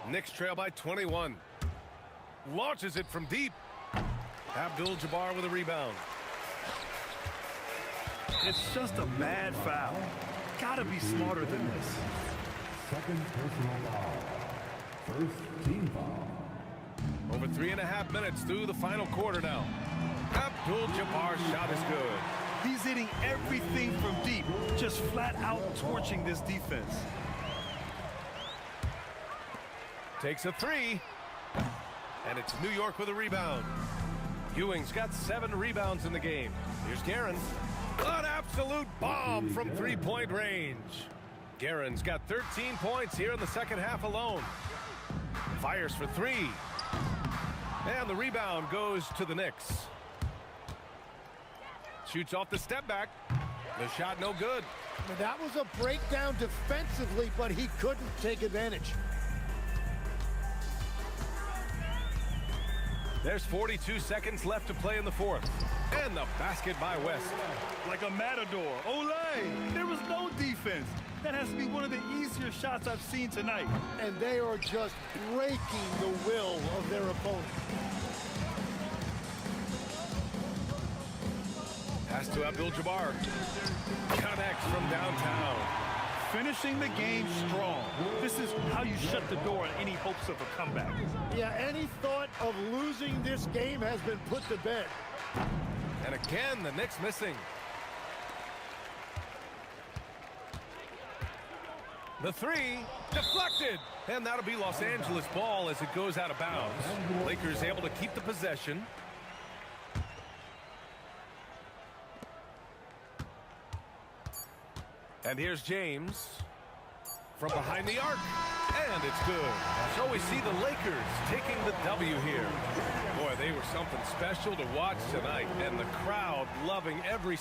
Knicks trail by 21. Launches it from deep. Abdul-Jabbar with a rebound. It's just a bad foul. Gotta be smarter than this. Second personal foul. First team foul. Over 3.5 minutes through the final quarter now. Abdul-Jabbar's shot is good. He's hitting everything from deep, just flat out torching this defense. Takes a 3. And it's New York with a rebound. Ewing's got 7 rebounds in the game. Here's Guerin. An absolute bomb from 3-point range. Guerin's got 13 points here in the second half alone. Fires for 3. And the rebound goes to the Knicks. Shoots off the step back. The shot no good. That was a breakdown defensively, but he couldn't take advantage. There's 42 seconds left to play in the 4th. And the basket by West. Like a matador. Olay! There was no defense. That has to be one of the easier shots I've seen tonight. And they are just breaking the will of their opponent. Pass to Abdul-Jabbar. Connects from downtown. Finishing the game strong. This is how you shut the door on any hopes of a comeback. Yeah, any thought of losing this game has been put to bed. And again, the Knicks missing. The 3, deflected. And that'll be Los Angeles ball as it goes out of bounds. Lakers able to keep the possession. And here's James from behind the arc. And it's good. So we see the Lakers taking the W here. Boy, they were something special to watch tonight. And the crowd loving every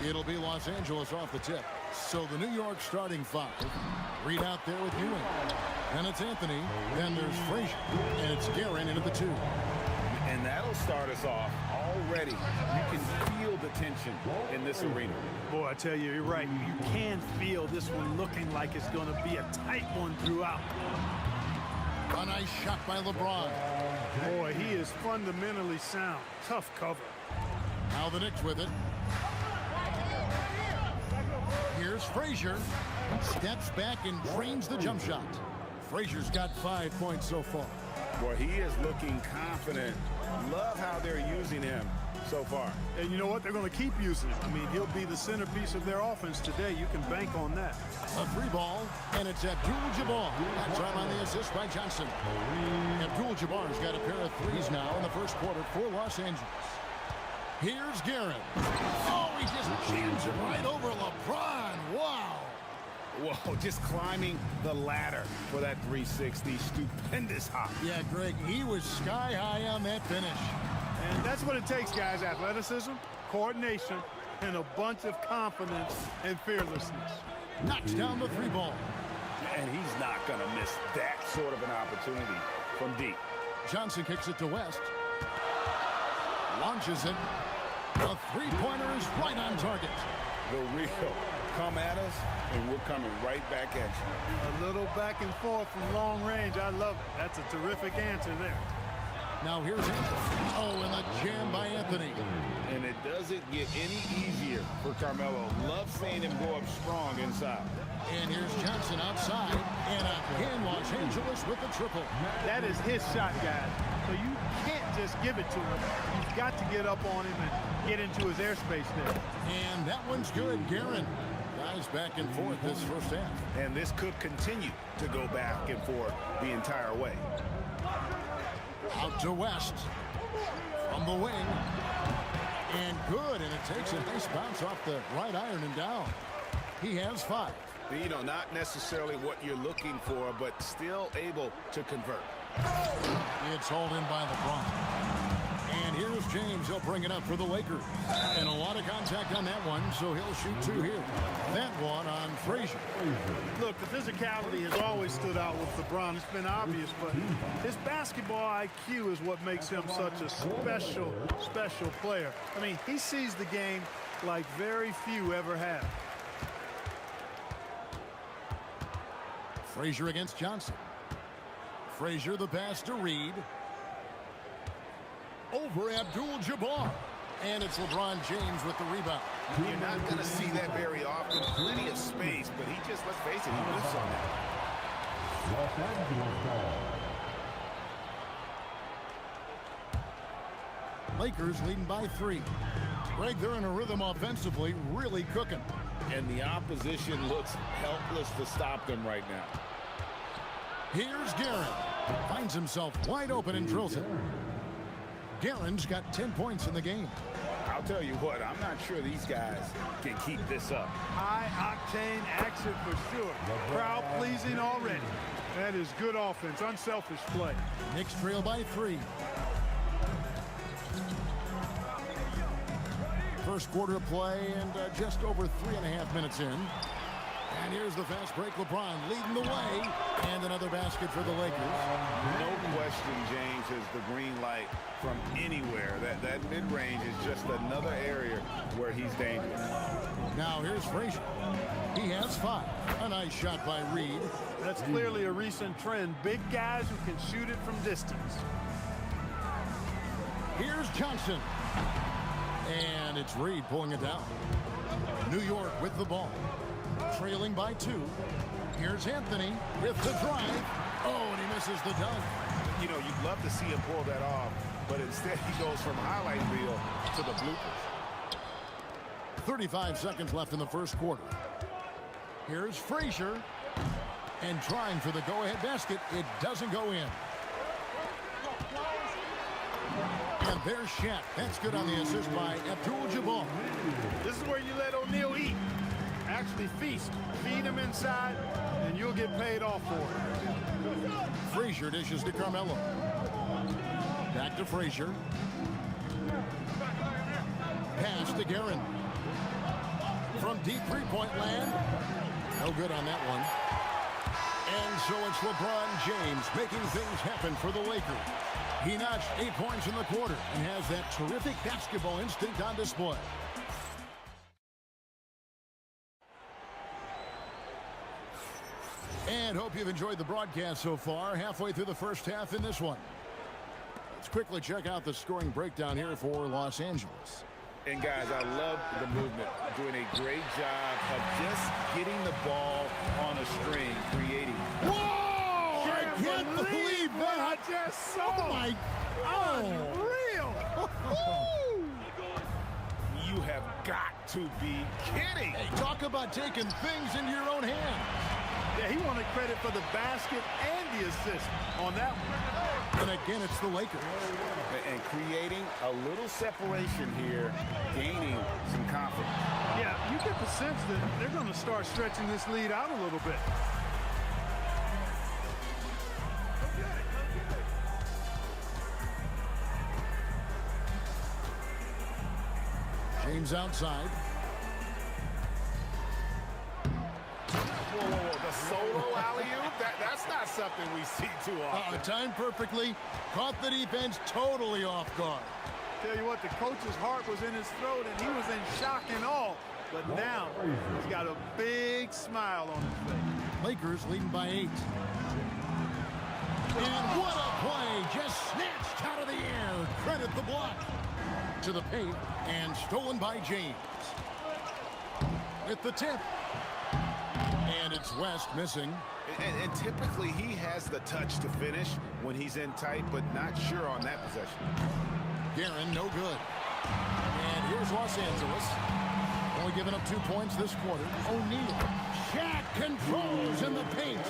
It'll be Los Angeles off the tip. So the New York starting five. Reed out there with Ewing. And it's Anthony. Then there's Frazier. And it's Guerin in at the 2. And that'll start us off already. You can feel the tension in this arena. Boy, I tell you, you're right. You can feel this one looking like it's going to be a tight one throughout. A nice shot by LeBron. Boy, he is fundamentally sound. Tough cover. Now the Knicks with it. Here's Frazier. Steps back and drains the jump shot. Frazier's got 5 points so far. Boy, he is looking confident. Love how they're using him so far. And you know what? They're going to keep using him. I mean, he'll be the centerpiece of their offense today. You can bank on that. A free ball, and it's Abdul-Jabbar. That time on the assist by Johnson. Abdul-Jabbar's got a pair of threes now in the first quarter for Los Angeles. Here's Guerin. Oh, he just jams it right over LeBron. Wow. Whoa, just climbing the ladder for that 360. Stupendous hop. Yeah, Greg, he was sky high on that finish. And that's what it takes, guys. Athleticism, coordination, and a bunch of confidence and fearlessness. Knocks down the three ball. And he's not going to miss that sort of an opportunity from deep. Johnson kicks it to West. Launches it. The three-pointer is right on target. The real come at us, and we're coming right back at you. A little back and forth from long range. I love it. That's a terrific answer there. Now here's Anthony. Oh, and a jam by Anthony. And it doesn't get any easier for Carmelo. Love seeing him go up strong inside. And here's Johnson outside. And again, Los Angeles with the triple. That is his shot, guys. So you can't just give it to him. You've got to get up on him and get into his airspace there. And that one's good. Guerin. Guys back and forth this first half. And this could continue to go back and forth the entire way. Out to West. From the wing. And good. And it takes a nice bounce off the right iron and down. He has 5. You know, not necessarily what you're looking for, but still able to convert. It's hauled in by LeBron. And here's James. He'll bring it up for the Lakers. And a lot of contact on that one, so he'll shoot 2 here. That one on Frazier. Look, the physicality has always stood out with LeBron. It's been obvious, but his basketball IQ is what makes him such a special, special player. I mean, he sees the game like very few ever have. Frazier against Johnson. Frazier the pass to Reed. Over Abdul-Jabbar. And it's LeBron James with the rebound. You're not going to see that very often. Plenty of space, but he just, let's face it, he whiffs on that. Lakers leading by 3. Greg, they're in a rhythm offensively, really cooking. And the opposition looks helpless to stop them right now. Here's Guerin. Finds himself wide open and drills it. Guerin's got 10 points in the game. I'll tell you what, I'm not sure these guys can keep this up. High-octane action for sure. Crowd-pleasing already. That is good offense, unselfish play. Knicks trail by 3. First quarter of play and just over 3.5 minutes in. And here's the fast break. LeBron leading the way. And another basket for the Lakers. No question, James, is the green light from anywhere. That mid-range is just another area where he's dangerous. Now here's Frazier. He has 5. A nice shot by Reed. That's clearly a recent trend. Big guys who can shoot it from distance. Here's Johnson. And it's Reed pulling it down. New York with the ball. Trailing by 2. Here's Anthony with the drive. Oh, and he misses the dunk. You know, you'd love to see him pull that off, but instead he goes from highlight reel to the bloopers. 35 seconds left in the first quarter. Here's Frazier. And trying for the go-ahead basket. It doesn't go in. And there's Shat. That's good on the assist by Abdul-Jabbar. This is where you let O'Neal eat. Actually feast. Feed him inside, and you'll get paid off for it. Frazier dishes to Carmelo. Back to Frazier. Pass to Guerin. From deep three-point land. No good on that one. And so it's LeBron James making things happen for the Lakers. He notched 8 points in the quarter and has that terrific basketball instinct on display. And hope you've enjoyed the broadcast so far. Halfway through the first half in this one. Let's quickly check out the scoring breakdown here for Los Angeles. And guys, I love the movement. Doing a great job of just getting the ball on a string, creating. Whoa! I can't believe that! I just saw. Oh my! Unreal! You have got to be kidding. Hey, talk about taking things into your own hands. Yeah, he wanted credit for the basket and the assist on that one. And again, it's the Lakers. And creating a little separation here, gaining some confidence. Yeah, you get the sense that they're going to start stretching this lead out a little bit. James outside. Whoa. The solo alley-oop? That's not something we see too often. Timed perfectly. Caught the defense totally off guard. Tell you what, the coach's heart was in his throat, and he was in shock and awe. But now, he's got a big smile on his face. Lakers leading by 8. And what a play! Just snatched out of the air. Credit the block. To the paint, and stolen by James. With the tip. And it's West missing. And typically he has the touch to finish when he's in tight, but not sure on that possession. Guerin, no good. And here's Los Angeles. Only giving up 2 points this quarter. O'Neal. Shaq controls in the paint.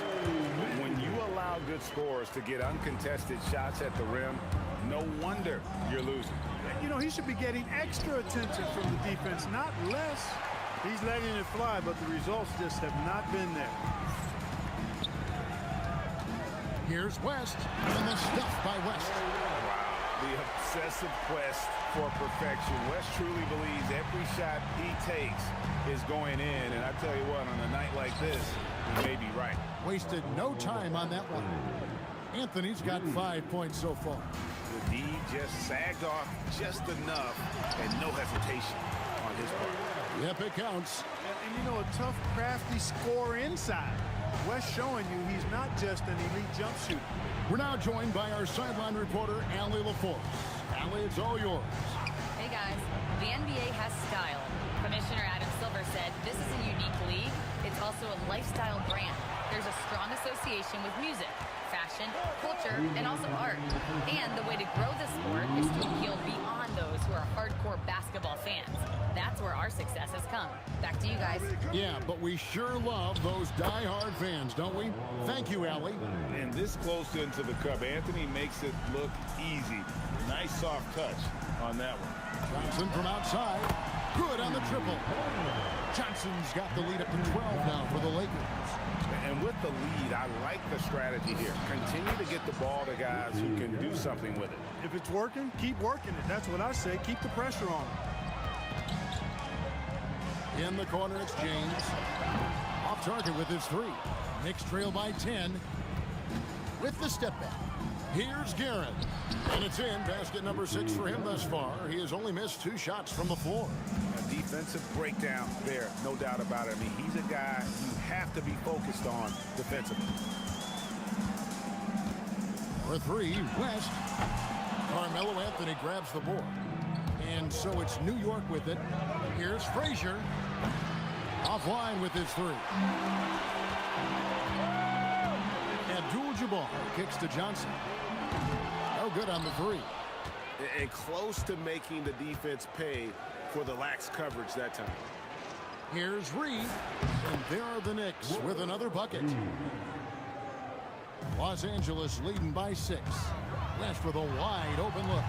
When you allow good scorers to get uncontested shots at the rim, no wonder you're losing. You know, he should be getting extra attention from the defense, not less. He's letting it fly, but the results just have not been there. Here's West, and the stuff by West. Wow, the obsessive quest for perfection. West truly believes every shot he takes is going in, and I tell you what, on a night like this, he may be right. Wasted no time on that one. Anthony's got 5 points so far. The D just sagged off just enough, and no hesitation on his part. Yep, it counts. And you know, a tough, crafty scorer inside. West showing you he's not just an elite jump shooter. We're now joined by our sideline reporter, Allie LaForce. Allie, it's all yours. Hey guys, the NBA has style. Commissioner Adam Silver said this is a unique league. It's also a lifestyle brand. There's a strong association with music, fashion, culture, and also art. And the way to grow the sport is to appeal beyond those who are hardcore basketball fans. That's where our success has come. Back to you guys. Yeah, but we sure love those die-hard fans, don't we? Thank you, Allie. And this close into the cup, Anthony makes it look easy. Nice soft touch on that one. Johnson from outside. Good on the triple. Johnson's got the lead up to 12 now for the Lakers. And with the lead, I like the strategy here. Continue to get the ball to guys who can do something with it. If it's working, keep working it. That's what I say. Keep the pressure on. In the corner, it's James. Off target with his 3. Knicks trail by 10. With the step back. Here's Guerin. And it's in. Basket number 6 for him thus far. He has only missed 2 shots from the floor. A defensive breakdown there, no doubt about it. I mean, he's a guy you have to be focused on defensively. For 3, West. Carmelo Anthony grabs the board. And so it's New York with it. Here's Frazier. Offline with his 3. Abdul-Jabbar kicks to Johnson. No good on the 3. And close to making the defense pay for the lax coverage that time. Here's Reed. And there are the Knicks with another bucket. Los Angeles leading by 6. West with a wide open look.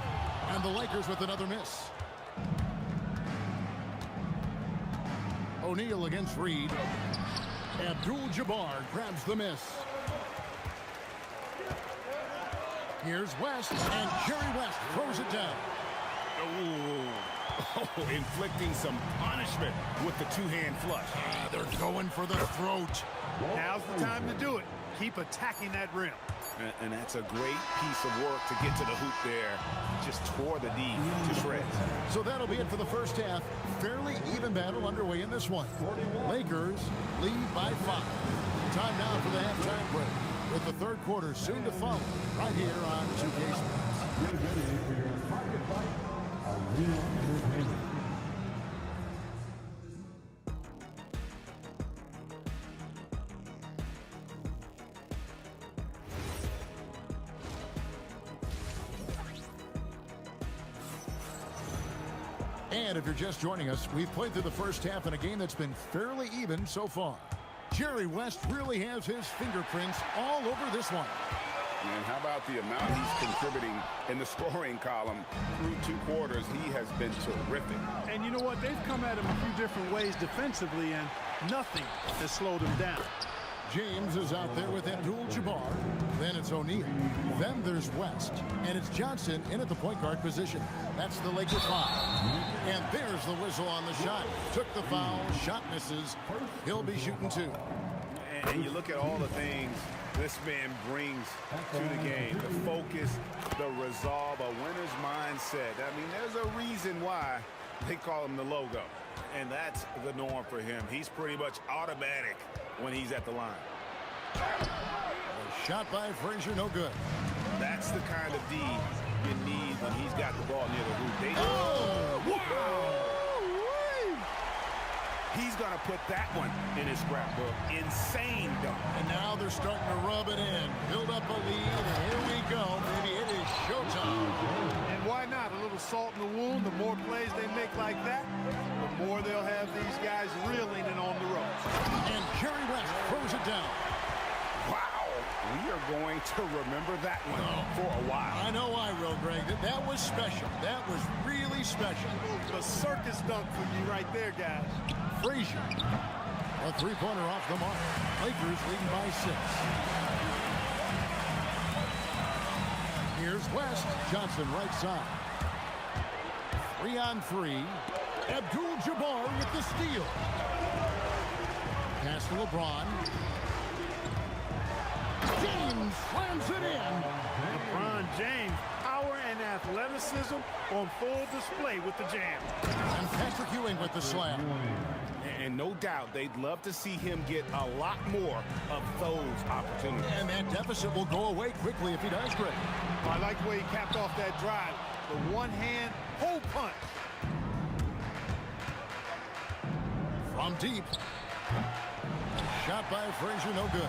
And the Lakers with another miss. O'Neal against Reed. Abdul-Jabbar grabs the miss. Here's West, and Jerry West throws it down. Oh, inflicting some punishment with the 2-hand flush. They're going for the throat. Now's the time to do it. Keep attacking that rim. And that's a great piece of work to get to the hoop there. Just tore the D to shreds. So that'll be it for the first half. Fairly even battle underway in this one. Lakers lead by 5. Time now for the halftime break, with the third quarter soon to follow, right here on 2K Sports. And if you're just joining us, we've played through the first half in a game that's been fairly even so far. Jerry West really has his fingerprints all over this one. And how about the amount he's contributing in the scoring column through 2 quarters? He has been terrific. And you know what? They've come at him a few different ways defensively, and nothing has slowed him down. James is out there with Abdul-Jabbar. Then it's O'Neal. Then there's West. And it's Johnson in at the point guard position. That's the Lakers 5. And there's the whistle on the shot. Took the foul. Shot misses. He'll be shooting 2. And you look at all the things this man brings to the game. The focus, the resolve, a winner's mindset. I mean, there's a reason why they call him the logo. And that's the norm for him. He's pretty much automatic when he's at the line. A shot by Frazier, no good. That's the kind of D you need when he's got the ball near the hoop. Wow! He's going to put that one in his scrapbook. Insane dunk. And now they're starting to rub it in. Build up a lead, and here we go. Maybe it is showtime. And why not? A little salt in the wound. The more plays they make like that, the more they'll have these guys reeling and on the ropes. And Jerry West throws it down. Wow. We are going to remember that one for a while. I know I will, Greg. That was special. That was really special. A circus dunk for you right there, guys. Frazier. A three-pointer off the mark. Lakers leading by 6. Here's West. Johnson right side. 3-on-3. Abdul-Jabbar with the steal. Pass to LeBron. James slams it in. LeBron James, power and athleticism on full display with the jam. And Patrick Ewing with the slam. And no doubt they'd love to see him get a lot more of those opportunities. And that deficit will go away quickly if he does, Greg. I like the way he capped off that drive. The one-hand hole punch. From deep. Shot by Frazier, no good.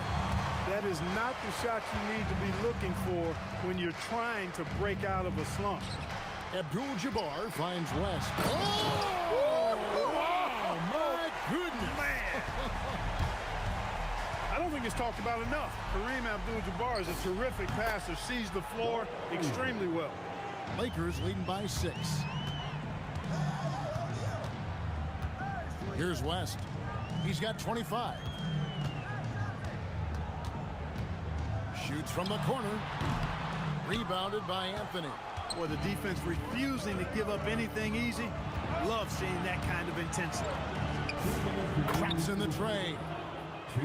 That is not the shot you need to be looking for when you're trying to break out of a slump. Abdul-Jabbar finds West. Oh! Wow, my goodness. Man. I don't think it's talked about enough. Kareem Abdul-Jabbar is a terrific passer, sees the floor extremely well. Lakers leading by 6. Here's West. He's got 25. Shoots from the corner. Rebounded by Anthony. Well, the defense refusing to give up anything easy. Love seeing that kind of intensity. Traps in the tray.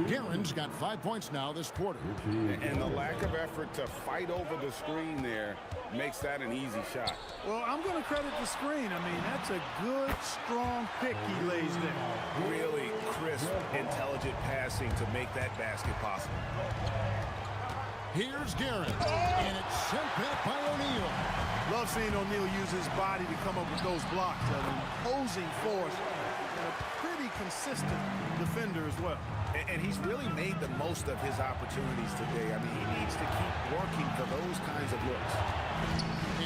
Guerin's got 5 points now this quarter. And the lack of effort to fight over the screen there makes that an easy shot. Well, I'm going to credit the screen. I mean, that's a good, strong pick he lays there. Really crisp, intelligent passing to make that basket possible. Here's Guerin, and it's sent back by O'Neal. Love seeing O'Neal use his body to come up with those blocks. An imposing force and a pretty consistent defender as well. And he's really made the most of his opportunities today. I mean, he needs to keep working for those kinds of looks.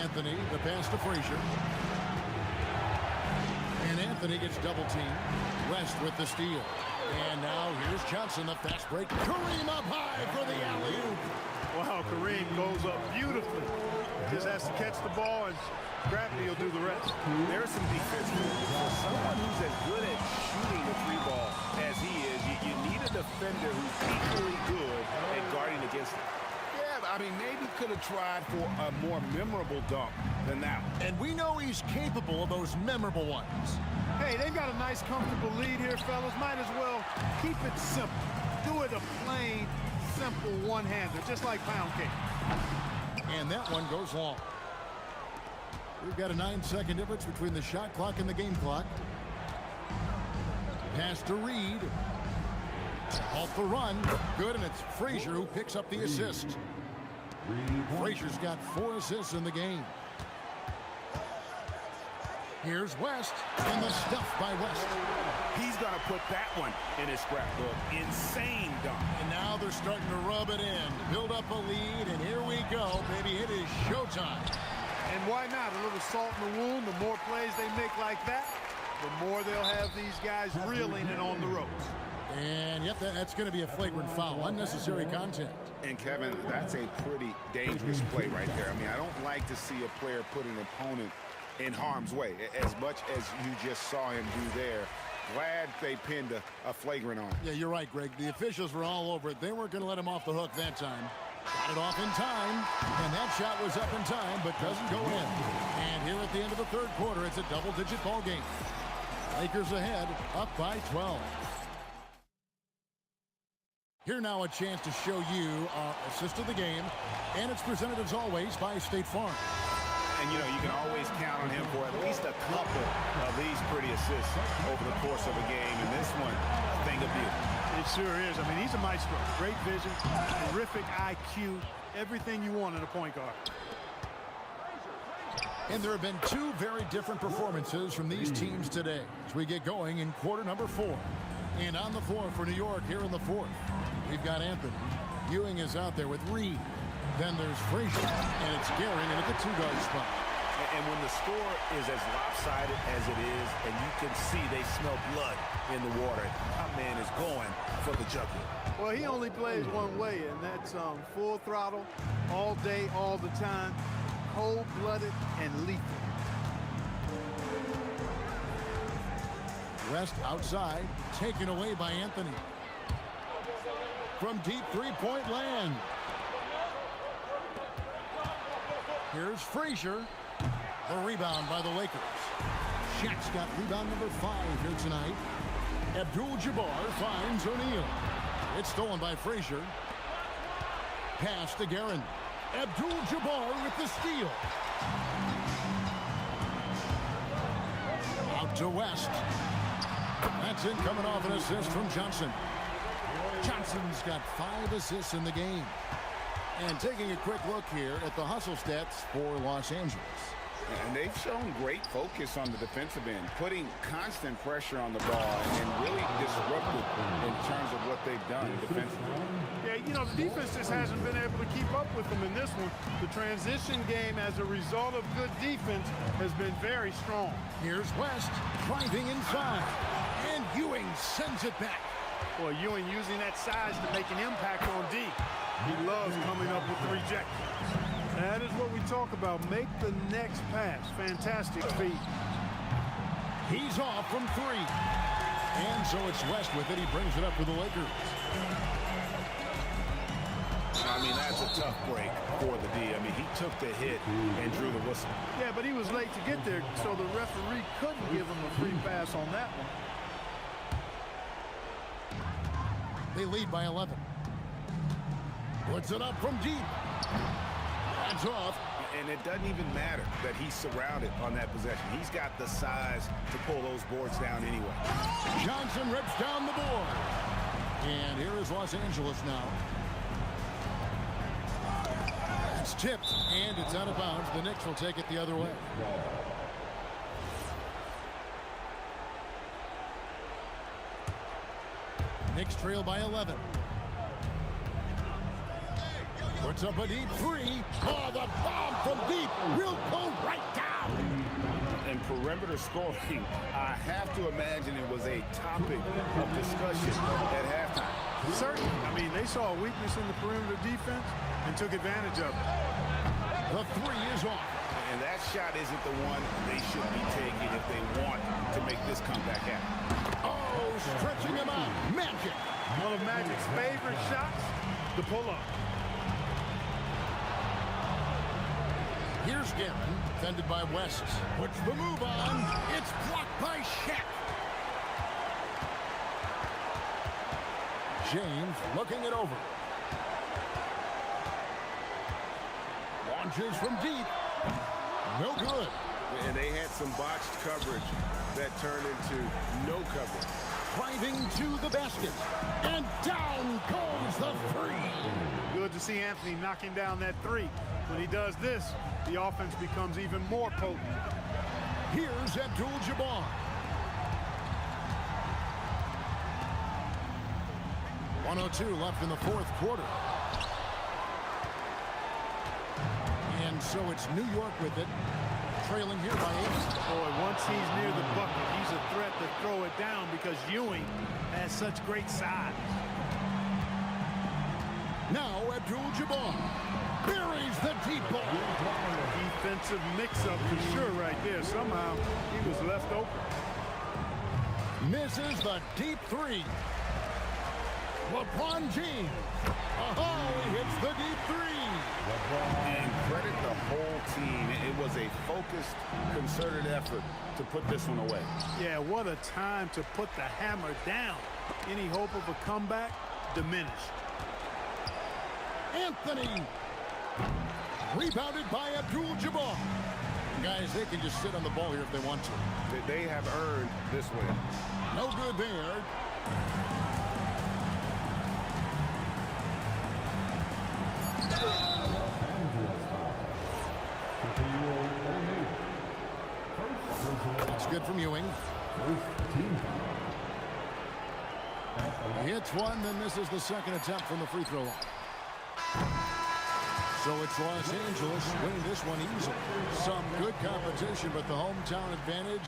Anthony, the pass to Frazier. And Anthony gets double teamed. West with the steal. And now here's Johnson, the fast break. Kareem up high for the alley-oop. Wow, Kareem goes up beautifully. Just has to catch the ball, and Bradley will do the rest. There's some defense for someone who's as good at shooting the 3-ball as he is. You need a defender who's equally good at guarding against it. Yeah, I mean, maybe could have tried for a more memorable dunk than that one. And we know he's capable of those memorable ones. Hey, they've got a nice, comfortable lead here, fellas. Might as well keep it simple. Do it a plain, simple one-hander, just like pound cake. And that one goes long. We've got a 9-second difference between the shot clock and the game clock. Pass to Reed. Off the run. Good, and it's Frazier who picks up the assist. Frazier's got 4 assists in the game. Here's West, and the stuff by West. He's going to put that one in his scrapbook. Insane dunk. And now they're starting to rub it in. Build up a lead, and here we go, baby. It is showtime. And why not? A little salt in the wound. The more plays they make like that, the more they'll have these guys reeling and on the ropes. And, yep, that's going to be a flagrant foul. Unnecessary contact. And, Kevin, that's a pretty dangerous play right there. I mean, I don't like to see a player put an opponent in harm's way, as much as you just saw him do there. Glad they pinned a flagrant on him. Yeah, you're right, Greg. The officials were all over it. They weren't going to let him off the hook that time. Got it off in time, and that shot was up in time, but doesn't go in. And here at the end of the third quarter, it's a double-digit ball game. Lakers ahead, up by 12. Here now a chance to show you our assist of the game, and it's presented as always by State Farm. And, you know, you can always count on him for at least a couple of these pretty assists over the course of a game. And this one, a thing of beauty. It sure is. I mean, he's a maestro. Great vision, terrific IQ, everything you want in a point guard. And there have been two very different performances from these teams today as we get going in quarter number 4. And on the floor for New York here in the fourth, we've got Anthony. Ewing is out there with Reed. Then there's Frazier, and it's Guerin at the 2-guard spot. And when the score is as lopsided as it is, and you can see they smell blood in the water, my man is going for the jugular. Well, he only plays one way, and that's full throttle, all day, all the time, cold-blooded and lethal. West outside, taken away by Anthony. From deep three-point land. Here's Frazier. The rebound by the Lakers. Shaq's got rebound number 5 here tonight. Abdul-Jabbar finds O'Neal. It's stolen by Frazier. Pass to Guerin. Abdul-Jabbar with the steal. Out to West. That's in, coming off an assist from Johnson. Johnson's got 5 assists in the game. And taking a quick look here at the hustle stats for Los Angeles. And they've shown great focus on the defensive end, putting constant pressure on the ball and really disruptive in terms of what they've done defensively. Yeah, you know, the defense just hasn't been able to keep up with them in this one. The transition game, as a result of good defense, has been very strong. Here's West driving inside, and Ewing sends it back. Well, Ewing using that size to make an impact on D. He loves coming up with the rejections. That is what we talk about. Make the next pass. Fantastic feat. He's off from 3. And so it's West with it. He brings it up for the Lakers. I mean, that's a tough break for the D. I mean, he took the hit and drew the whistle. Yeah, but he was late to get there, so the referee couldn't give him a free pass on that one. They lead by 11. Puts it up from deep. That's off. And it doesn't even matter that he's surrounded on that possession. He's got the size to pull those boards down anyway. Johnson rips down the board. And here is Los Angeles now. It's tipped, and it's out of bounds. The Knicks will take it the other way. Knicks trail by 11. Puts up a deep 3. Oh, the bomb from deep will go right down. And perimeter scoring, I have to imagine it was a topic of discussion at halftime. Certainly. I mean, they saw a weakness in the perimeter defense and took advantage of it. The 3 is off. And that shot isn't the one they should be taking if they want to make this comeback happen. Oh, stretching him out. Magic. One of Magic's favorite shots, the pull-up. Here's Guerin, defended by West. Puts the move on. It's blocked by Shaq. James looking it over. Launches from deep. No good. And they had some botched coverage that turned into no coverage. Driving to the basket. And down goes the 3. Good to see Anthony knocking down that 3. When he does this, the offense becomes even more potent. Here's Abdul-Jabbar. 1:02 left in the fourth quarter. And And so it's New York with it, trailing here by 8. Boy, once he's near the bucket, he's a threat to throw it down because Ewing has such great size. Now Abdul-Jabbar buries the deep ball. Defensive mix-up for sure right there. Somehow he was left open. Misses the deep three. LeBron James. Oh, he hits the deep three. And credit the whole team. It was a focused, concerted effort to put this one away. Yeah, what a time to put the hammer down. Any hope of a comeback diminished. Anthony. Rebounded by Abdul-Jabbar. Guys, they can just sit on the ball here if they want to. They have earned this win. No good there. It's good from Ewing. He hits one, then misses the second attempt from the free throw line. So it's Los Angeles winning this one easily. Some good competition, but the hometown advantage.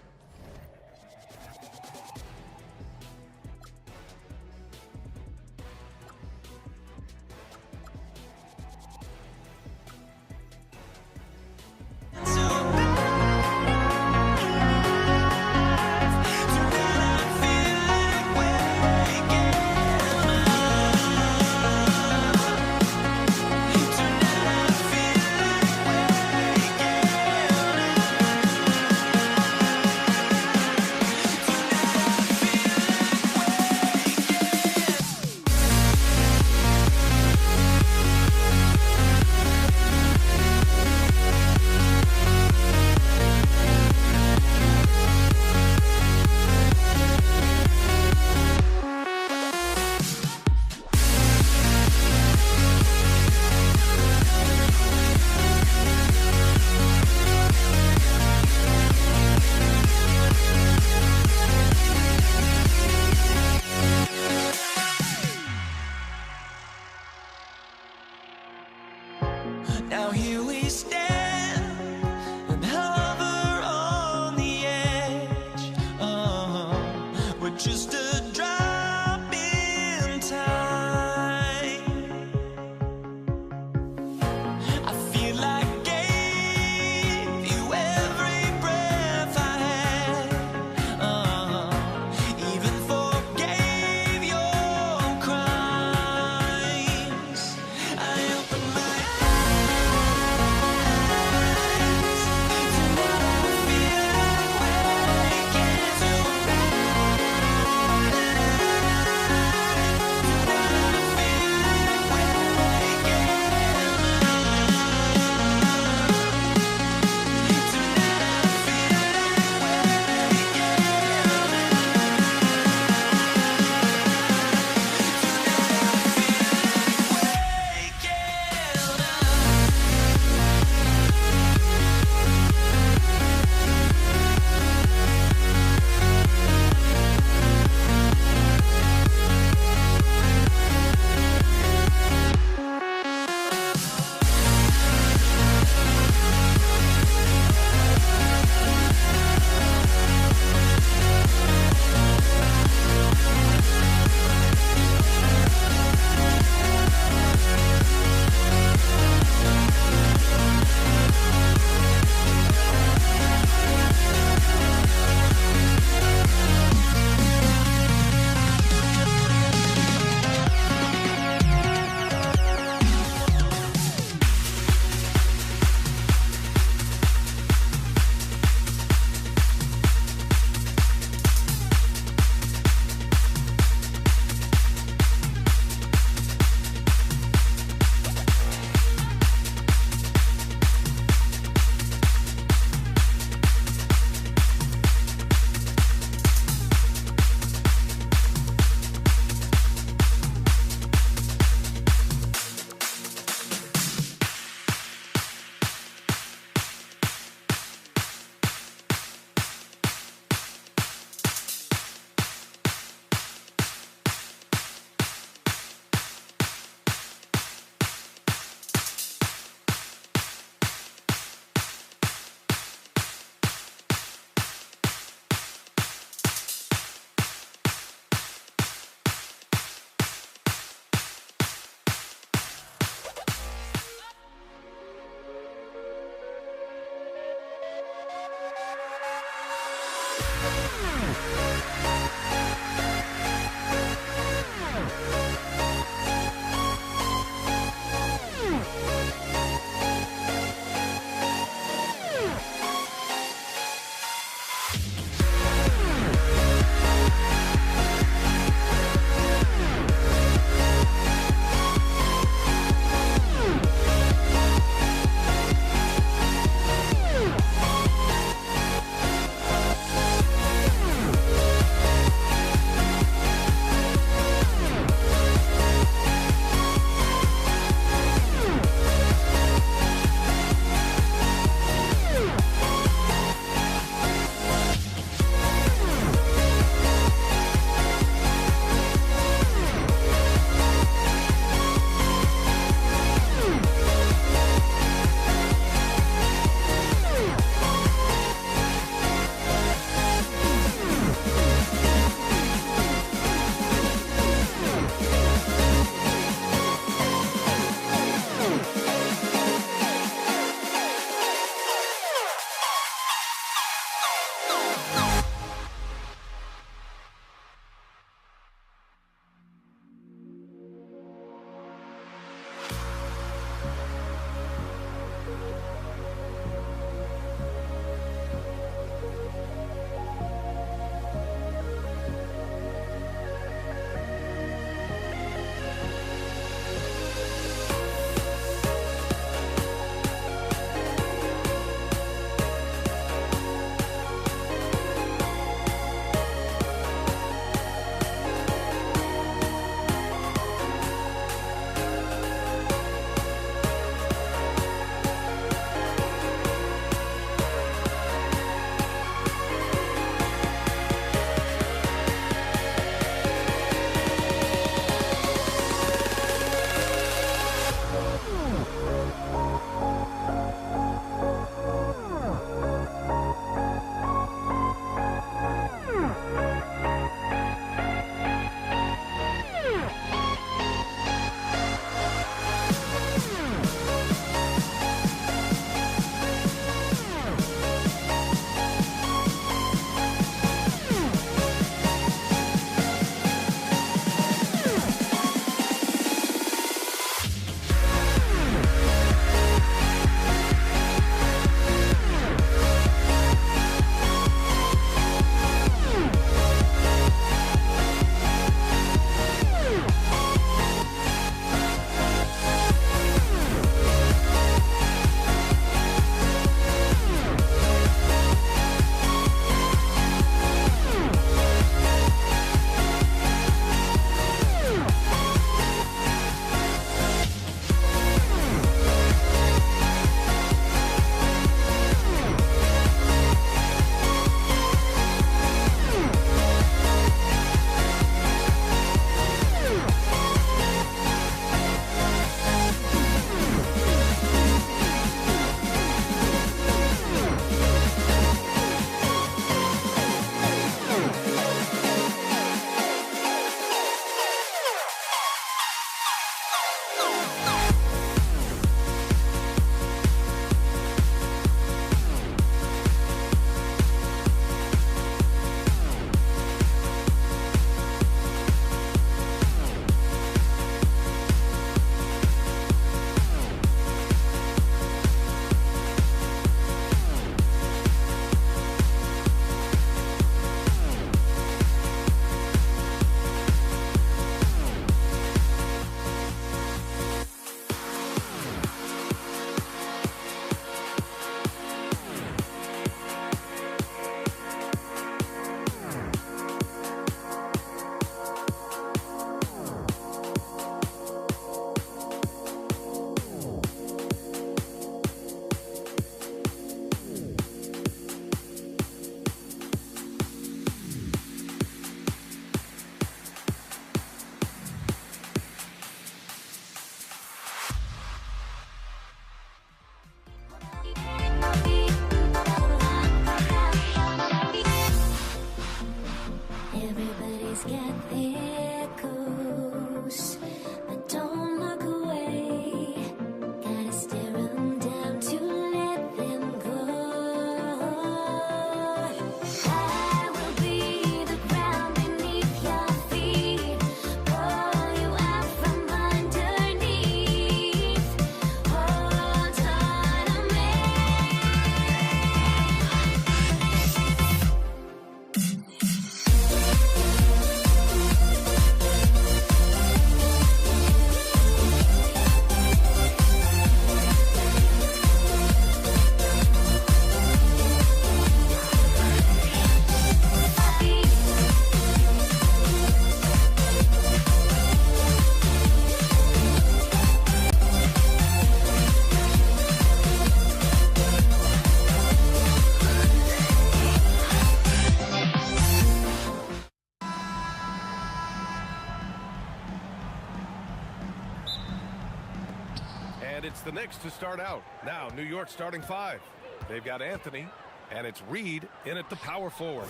the Knicks to start out. Now, New York starting 5. They've got Anthony, and it's Reed in at the power forward.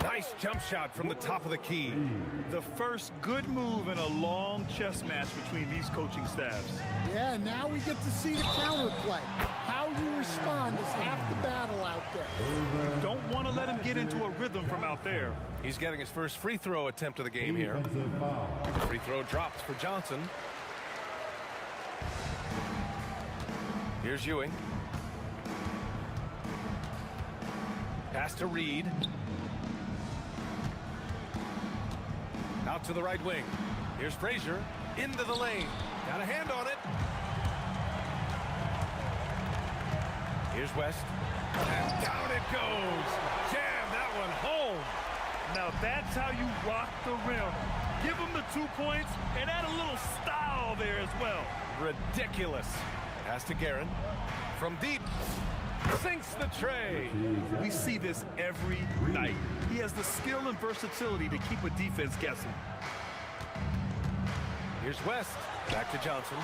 Nice jump shot from the top of the key. The first good move in a long chess match between these coaching staffs. Yeah, now we get to see the counterplay. How you respond is half the battle out there. Don't want to let him get into a rhythm from out there. He's getting his first free throw attempt of the game here. The free throw drops for Johnson. Here's Ewing. Pass to Reed. Out to the right wing. Here's Frazier. Into the lane. Got a hand on it. Here's West. And down it goes. Jam that one home. Now that's how you rock the rim. Give him the 2 points and add a little style there as well. Ridiculous. Pass to Guerin. From deep. Sinks the tray. We see this every night. He has the skill and versatility to keep a defense guessing. Here's West. Back to Johnson.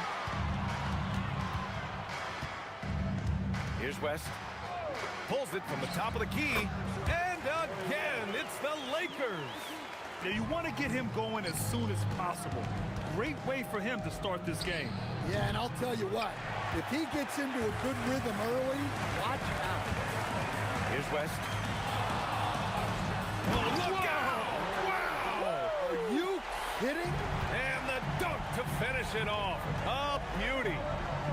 Here's West. Pulls it from the top of the key. And again, it's the Lakers. Now you want to get him going as soon as possible. Great way for him to start this game. Yeah, and I'll tell you what. If he gets into a good rhythm early, watch out. Here's West. Oh, look out! Wow! Are you kidding? And the dunk to finish it off. A beauty.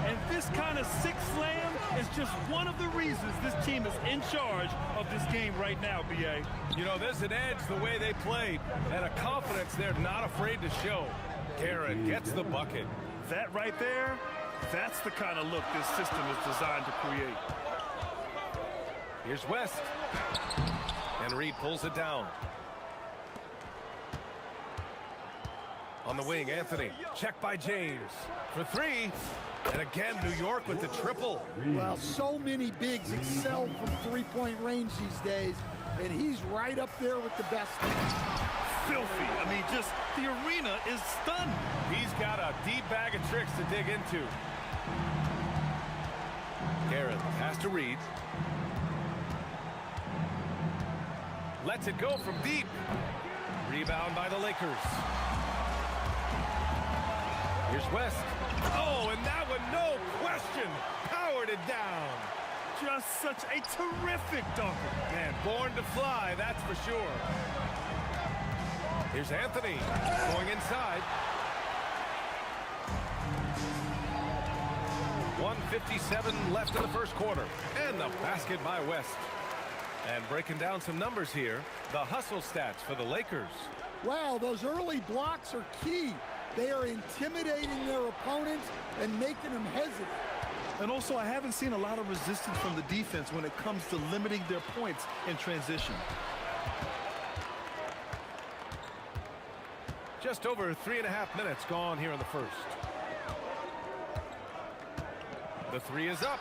And this kind of six slam is just one of the reasons this team is in charge of this game right now, B.A. You know, there's an edge the way they played and a confidence they're not afraid to show. Guerin gets the bucket. That right there, that's the kind of look this system is designed to create. Here's West. And Reed pulls it down. On the wing, Anthony. Check by James. For 3. And again, New York with the triple. Well, so many bigs excel from three-point range these days, and he's right up there with the best. Filthy. I mean, just the arena is stunned. He's got a deep bag of tricks to dig into. Guerin has to Reed. Lets it go from deep. Rebound by the Lakers. Here's West. Oh, and that one, no question, powered it down. Just such a terrific dunker. Man, born to fly, that's for sure. Here's Anthony going inside. 1:57 left in the first quarter. And the basket by West. And breaking down some numbers here, the hustle stats for the Lakers. Wow, those early blocks are key. They are intimidating their opponents and making them hesitate. And also, I haven't seen a lot of resistance from the defense when it comes to limiting their points in transition. Just over 3.5 minutes gone here in the first. The 3 is up.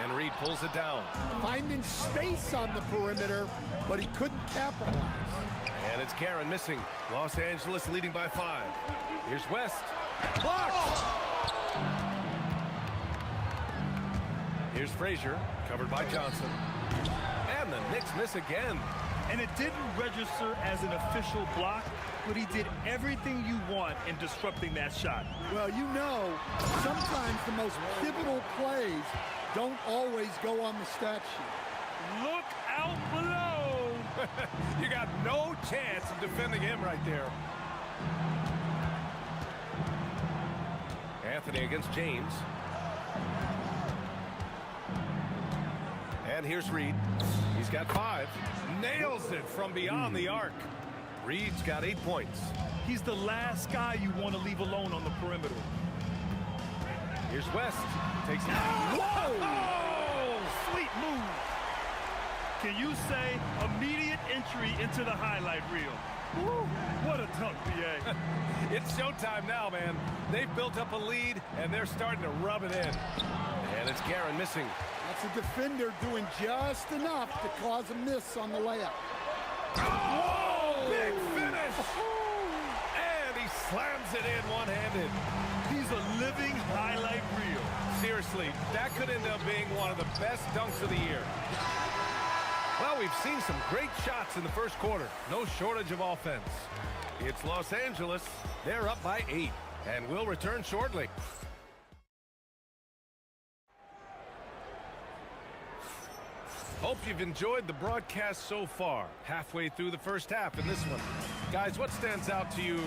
And Reed pulls it down. Finding space on the perimeter, but he couldn't capitalize. And it's Guerin missing. Los Angeles leading by 5. Here's West. Blocked! Here's Frazier, covered by Johnson. And the Knicks miss again. And it didn't register as an official block, but he did everything you want in disrupting that shot. Well, you know, sometimes the most pivotal plays don't always go on the stat sheet. Look out below! You got no chance of defending him right there. Anthony against James. And here's Reed. He's got 5. Nails it from beyond the arc. Reed's got 8 points. He's the last guy you want to leave alone on the perimeter. Here's West. Takes it. Whoa! Oh, sweet move. Can you say immediate entry into the highlight reel? Woo, what a dunk, B.A. It's showtime now, man. They've built up a lead, and they're starting to rub it in. And it's Guerin missing. That's a defender doing just enough to cause a miss on the layup. Oh, big finish! And he slams it in one-handed. He's a living highlight reel. Seriously, that could end up being one of the best dunks of the year. Well, we've seen some great shots in the first quarter. No shortage of offense. It's Los Angeles. They're up by 8, and we'll return shortly. Hope you've enjoyed the broadcast so far. Halfway through the first half in this one. Guys, what stands out to you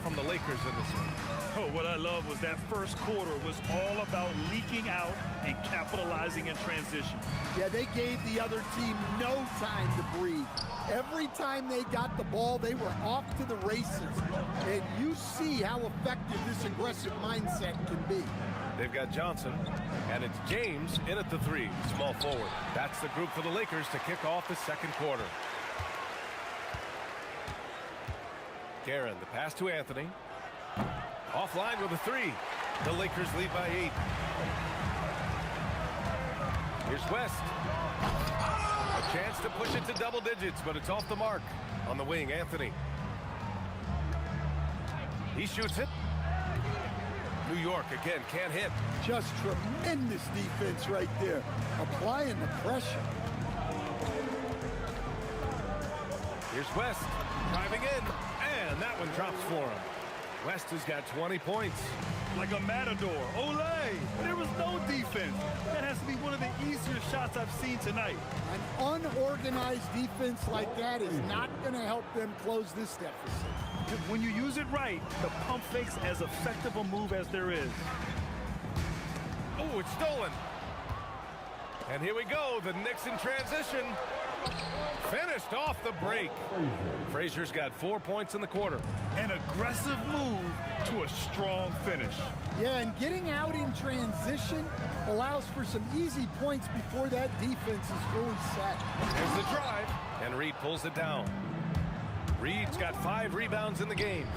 from the Lakers in this one? Oh, what I love was that first quarter was all about leaking out and capitalizing in transition. Yeah, they gave the other team no time to breathe. Every time they got the ball, they were off to the races. And you see how effective this aggressive mindset can be. They've got Johnson, and it's James in at the 3, small forward. That's the group for the Lakers to kick off the second quarter. Guerin, the pass to Anthony. Offline with a 3. The Lakers lead by 8. Here's West. A chance to push it to double digits, but it's off the mark. On the wing, Anthony. He shoots it. New York again can't hit. Just tremendous defense right there. Applying the pressure. Here's West driving in, and that one drops for him. West has got 20 points. Like a matador. Olay! There was no defense. That has to be one of the easier shots I've seen tonight. An unorganized defense like that is not going to help them close this deficit. When you use it right, the pump fake's as effective a move as there is. Oh, it's stolen. And here we go, the Knicks in transition. Finished off the break. Frazier's got 4 points in the quarter. An aggressive move to a strong finish. Yeah, and getting out in transition allows for some easy points before that defense is fully set. Here's the drive, and Reed pulls it down. Reed's got 5 rebounds in the game.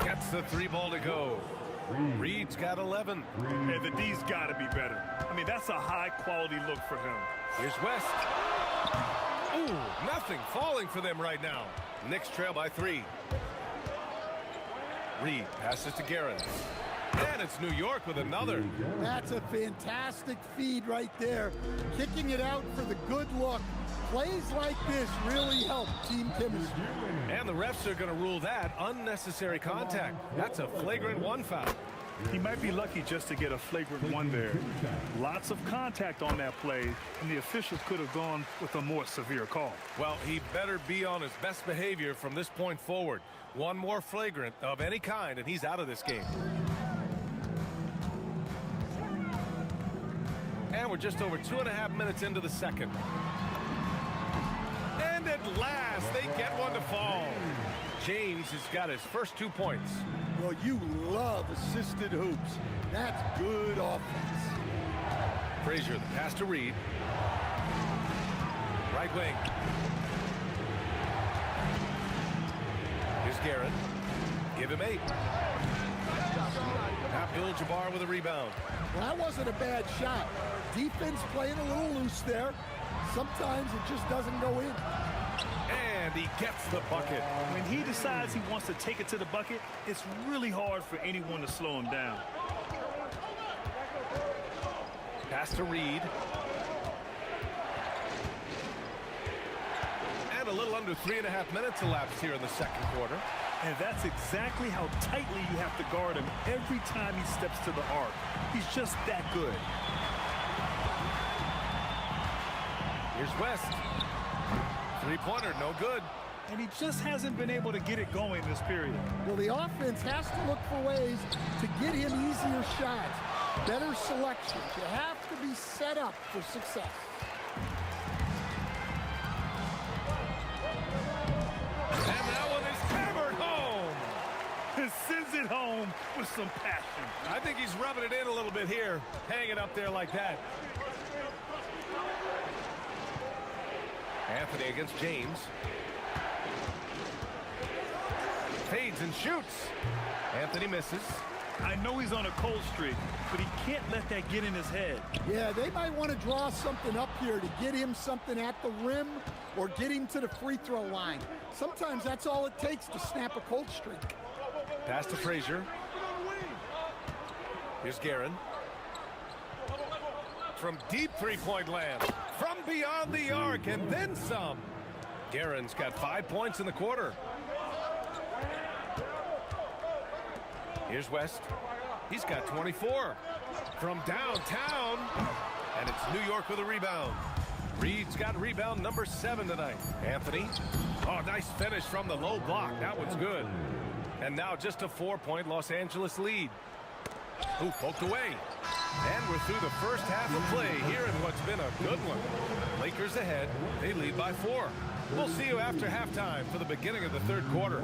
Gets the 3 ball to go. Reed's got 11. And the D's got to be better. I mean, that's a high-quality look for him. Here's West. Ooh, nothing falling for them right now. Knicks trail by 3. Reed passes to Guerin. And it's New York with another. That's a fantastic feed right there. Kicking it out for the good look. Plays like this really help team chemistry. And the refs are going to rule that unnecessary contact. That's a flagrant 1 foul. He might be lucky just to get a flagrant 1 there. Lots of contact on that play, and the officials could have gone with a more severe call. Well, he better be on his best behavior from this point forward. One more flagrant of any kind, and he's out of this game. And we're just over 2.5 minutes into the second. And at last, they get one to fall. James has got his first 2 points. Well, you love assisted hoops. That's good offense. Frazier, the pass to Reed. Right wing. Here's Guerin. Give him 8. Abdul-Jabbar with a rebound. Well, that wasn't a bad shot. Defense playing a little loose there. Sometimes it just doesn't go in. And he gets the bucket. When he decides he wants to take it to the bucket, it's really hard for anyone to slow him down. Pass to Reed. And a little under 3.5 minutes elapsed here in the second quarter. And that's exactly how tightly you have to guard him every time he steps to the arc. He's just that good. Here's West. 3-pointer, no good. And he just hasn't been able to get it going this period. Well, the offense has to look for ways to get him easier shots, better selections. You have to be set up for success. And that one is hammered home. He sends it home with some passion. I think he's rubbing it in a little bit here, hanging up there like that. Anthony against James. Fades and shoots. Anthony misses. I know he's on a cold streak, but he can't let that get in his head. Yeah, they might want to draw something up here to get him something at the rim or get him to the free throw line. Sometimes that's all it takes to snap a cold streak. Pass to Frazier. Here's Guerin. From deep three-point land. From beyond the arc and then some. Guerin's got 5 points in the quarter. Here's West. He's got 24. From downtown. And it's New York with a rebound. Reed's got rebound number 7 tonight. Anthony. Oh, nice finish from the low block. That one's good. And now just a 4-point Los Angeles lead. Ooh, poked away. And we're through the first half of play here in what's been a good one. Lakers ahead. They lead by 4. We'll see you after halftime for the beginning of the third quarter.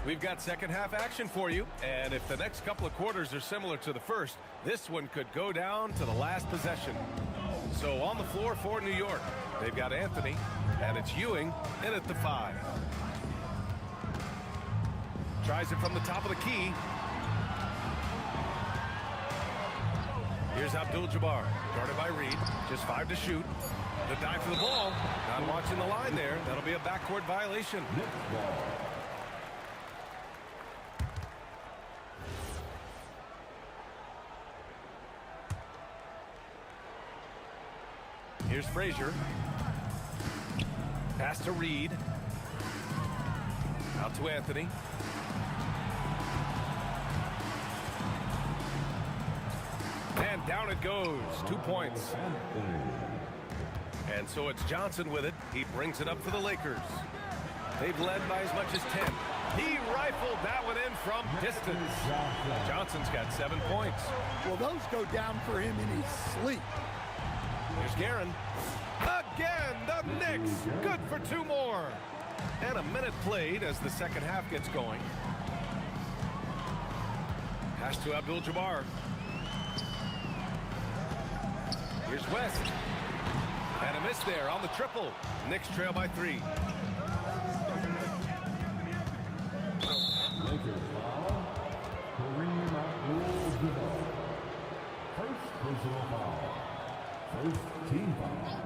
We've got second half action for you, and if the next couple of quarters are similar to the first, this one could go down to the last possession. So on the floor for New York, they've got Anthony, and it's Ewing in at the 5. Tries it from the top of the key. Here's Abdul-Jabbar, guarded by Reed, just 5 to shoot. The dive for the ball, not watching the line there. That'll be a backcourt violation. Here's Frazier. Pass to Reed. Out to Anthony. And down it goes. 2 points. And so it's Johnson with it. He brings it up for the Lakers. They've led by as much as 10. He rifled that one in from distance. Johnson's got 7 points. Well, those go down for him in his sleep. Here's Guerin. Again, the Knicks. Good for 2 more. And a minute played as the second half gets going. Pass to Abdul-Jabbar. Here's West. And a miss there on the triple. Knicks trail by 3. Lakers foul. Kareem Abdul-Jabbar. First personal foul. First team foul.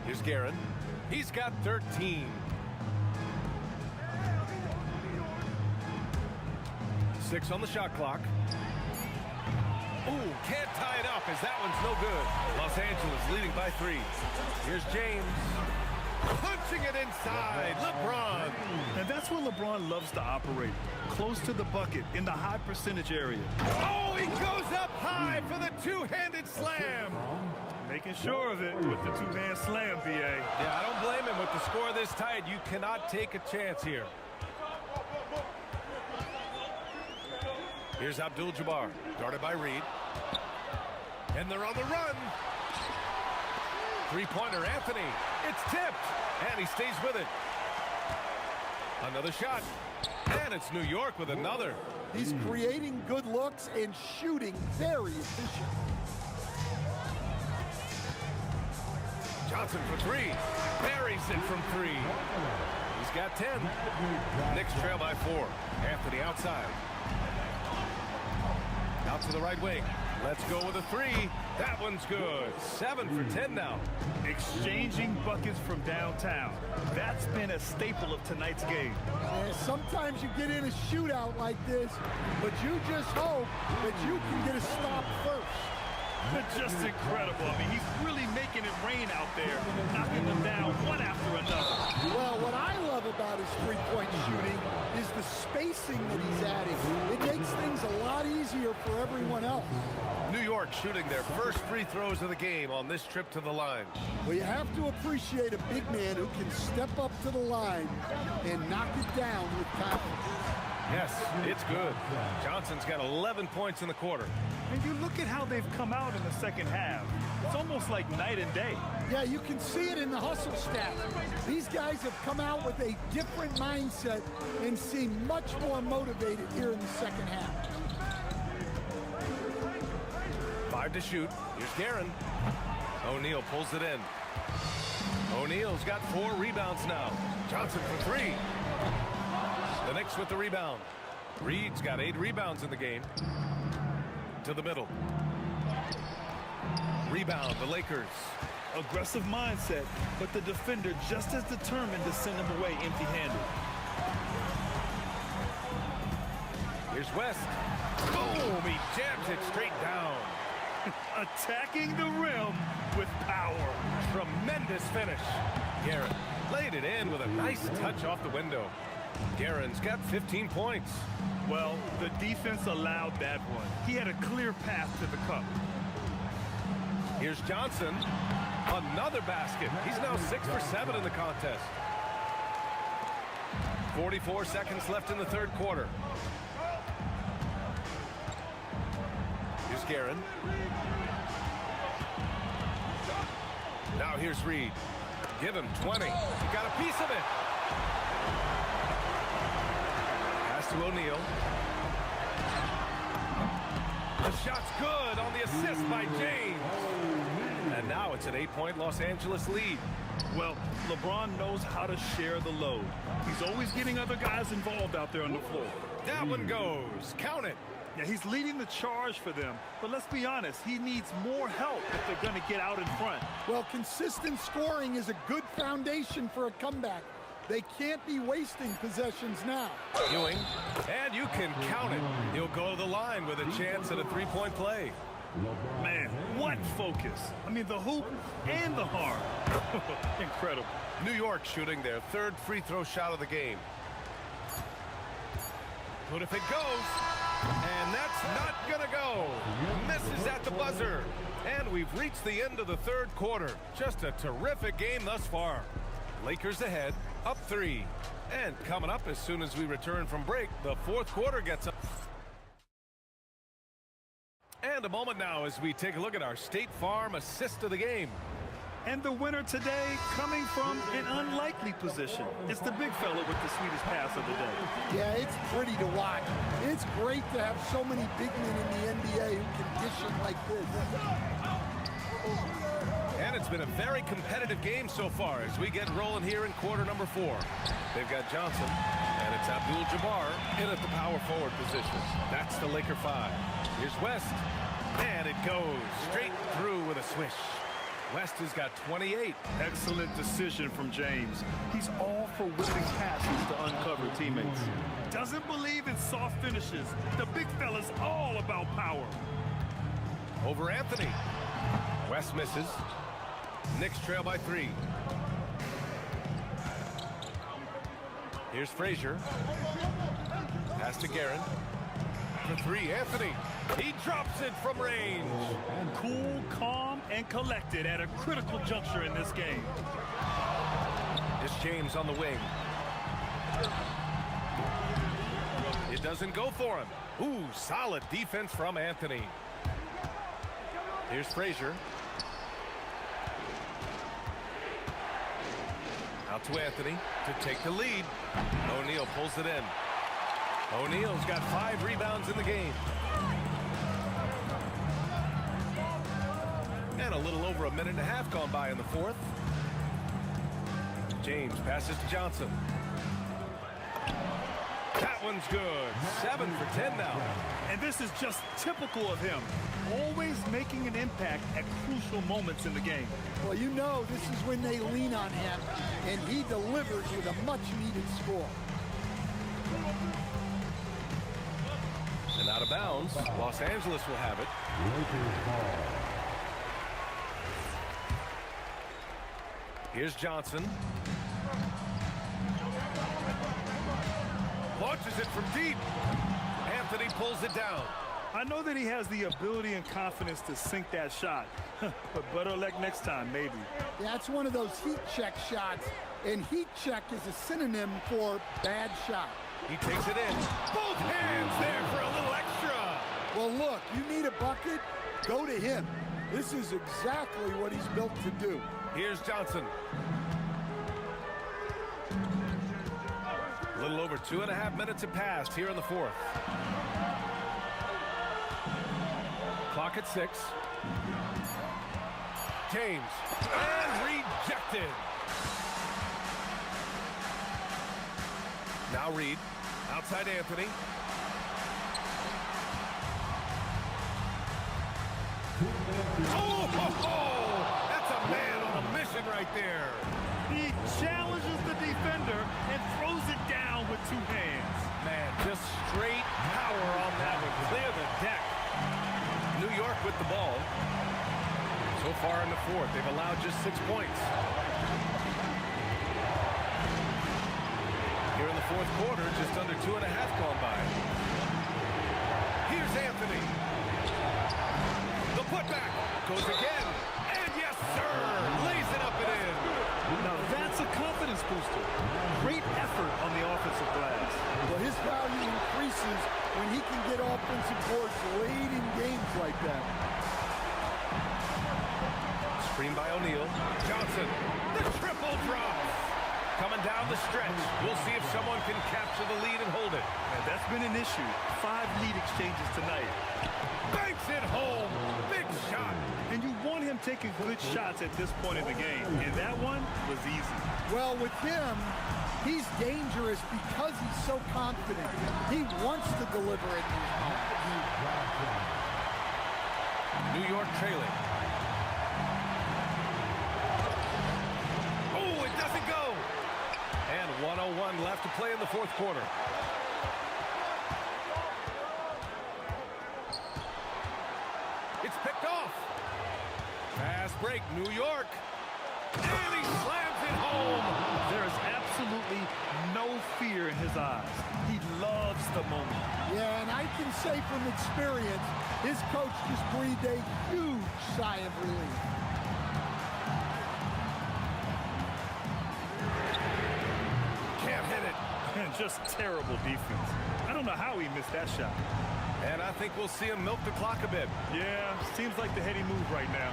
Here's Guerin. He's got 13. 6 on the shot clock. Ooh, can't tie it up as that one's no good. Los Angeles leading by 3. Here's James. Punching it inside. LeBron. And that's where LeBron loves to operate. Close to the bucket in the high percentage area. Oh, he goes up high for the two-handed slam. Making sure of it with the two-hand slam, B.A. Yeah, I don't blame him with the score this tight. You cannot take a chance here. Here's Abdul-Jabbar, guarded by Reed. And they're on the run. Three-pointer, Anthony. It's tipped, and he stays with it. Another shot, and it's New York with another. He's creating good looks and shooting very efficient. Johnson for 3. Buries it from 3. He's got 10. Knicks trail by 4. Anthony outside. Out to the right wing. Let's go with a 3. That one's good. 7 for 10 now. Exchanging buckets from downtown. That's been a staple of tonight's game. Yeah, sometimes you get in a shootout like this, but you just hope that you can get a stop first. Just incredible. I mean, he's really making it rain out there, knocking them down one after another. Well, what I love about his three-point shooting is the spacing that he's adding. It makes things a lot easier for everyone else. New York shooting their first free throws of the game on this trip to the line. Well, you have to appreciate a big man who can step up to the line and knock it down with confidence. Yes, it's good. Johnson's got 11 points in the quarter. And you look at how they've come out in the second half. It's almost like night and day. Yeah, you can see it in the hustle stat. These guys have come out with a different mindset and seem much more motivated here in the second half. 5 to shoot. Here's Guerin. O'Neal pulls it in. O'Neal's got 4 rebounds now. Johnson for 3. The Knicks with the rebound. Reed's got 8 rebounds in the game. To the middle. Rebound, the Lakers. Aggressive mindset, but the defender just as determined to send him away empty-handed. Here's West. Boom! He jams it straight down. Attacking the rim with power. Tremendous finish. Guerin laid it in with a nice touch off the window. Guerin's got 15 points. Well, the defense allowed that one. He had a clear path to the cup. Here's Johnson. Another basket. He's now 6 for 7 in the contest. 44 seconds left in the third quarter. Here's Guerin. Now here's Reed. Give him 20. He got a piece of it. Pass to O'Neal. The shot's good on the assist by James. And now it's an 8-point Los Angeles lead. Well, LeBron knows how to share the load. He's always getting other guys involved out there on the floor. That one goes. Count it. Yeah, he's leading the charge for them. But let's be honest, he needs more help if they're going to get out in front. Well, consistent scoring is a good foundation for a comeback. They can't be wasting possessions now. Ewing, and you can count it. He'll go to the line with a chance at a 3-point play. Man, what focus. I mean, the hoop and the harm. Incredible. New York shooting their 3rd free throw shot of the game. But if it goes, and that's not gonna go. Misses at the buzzer. And we've reached the end of the third quarter. Just a terrific game thus far. Lakers ahead, up 3. And coming up as soon as we return from break, the fourth quarter gets up. And a moment now as we take a look at our State Farm assist of the game. And the winner today coming from an unlikely position. It's the big fella with the sweetest pass of the day. Yeah, it's pretty to watch. It's great to have so many big men in the NBA who can dish it like this. And it's been a very competitive game so far as we get rolling here in quarter number 4. They've got Johnson, and it's Abdul-Jabbar in at the power forward position. That's the Laker 5. Here's West, and it goes straight through with a swish. West has got 28. Excellent decision from James. He's all for whipping passes to uncover teammates. Doesn't believe in soft finishes. The big fella's all about power. Over Anthony. West misses. Knicks trail by 3. Here's Frazier. Pass to Guerin. For 3, Anthony. He drops it from range. Cool, calm, and collected at a critical juncture in this game. It's James on the wing. It doesn't go for him. Ooh, solid defense from Anthony. Here's Frazier. Out to Anthony to take the lead. O'Neal pulls it in. O'Neal's got 5 rebounds in the game. And a little over a minute and a half gone by in the fourth. James passes to Johnson. That one's good. 7 for 10 now. And this is just typical of him. Always making an impact at crucial moments in the game. Well, you know this is when they lean on him, and he delivers with a much-needed score. And out of bounds, Los Angeles will have it. Here's Johnson. Launches it from deep. Anthony pulls it down. I know that he has the ability and confidence to sink that shot, but better luck next time, maybe. That's one of those heat check shots, and heat check is a synonym for bad shot. He takes it in. Both hands there for a little extra. Well, look, you need a bucket, go to him. This is exactly what he's built to do. Here's Johnson. A little over 2.5 minutes have passed here in the fourth. Clock at 6. James. And rejected. Now Reed. Outside Anthony. That's a man on a mission right there. He challenges the defender and throws it down with 2 hands. Man, just straight power on that one. Clear the deck. New York with the ball. So far in the 4th, they've allowed just 6 points. Here in the 4th quarter, just under 2.5 gone by. Here's Anthony. The putback goes again. And yes, sir, lays it up and in. Now that's a confidence booster. Great effort on the offensive glass. Well, his value increases when he can get offensive boards late in games like that. Screen by O'Neal. Johnson, the triple drop. Coming down the stretch. We'll see if someone can capture the lead and hold it. And that's been an issue. 5 lead exchanges tonight. Banks it home. Big shot. And you want him taking good shots at this point in the game. And that one was easy. Well, with him, he's dangerous because he's so confident. He wants to deliver it. New York trailing. Oh, it doesn't go. And 1:01 left to play in the 4th quarter. It's picked off. Fast break, New York. And he slams it home. There is absolutely no fear in his eyes. He loves the moment. Yeah, and I can say from experience, his coach just breathed a huge sigh of relief. Can't hit it. And just terrible defense. I don't know how he missed that shot. And I think we'll see him milk the clock a bit. Yeah, seems like the heady move right now.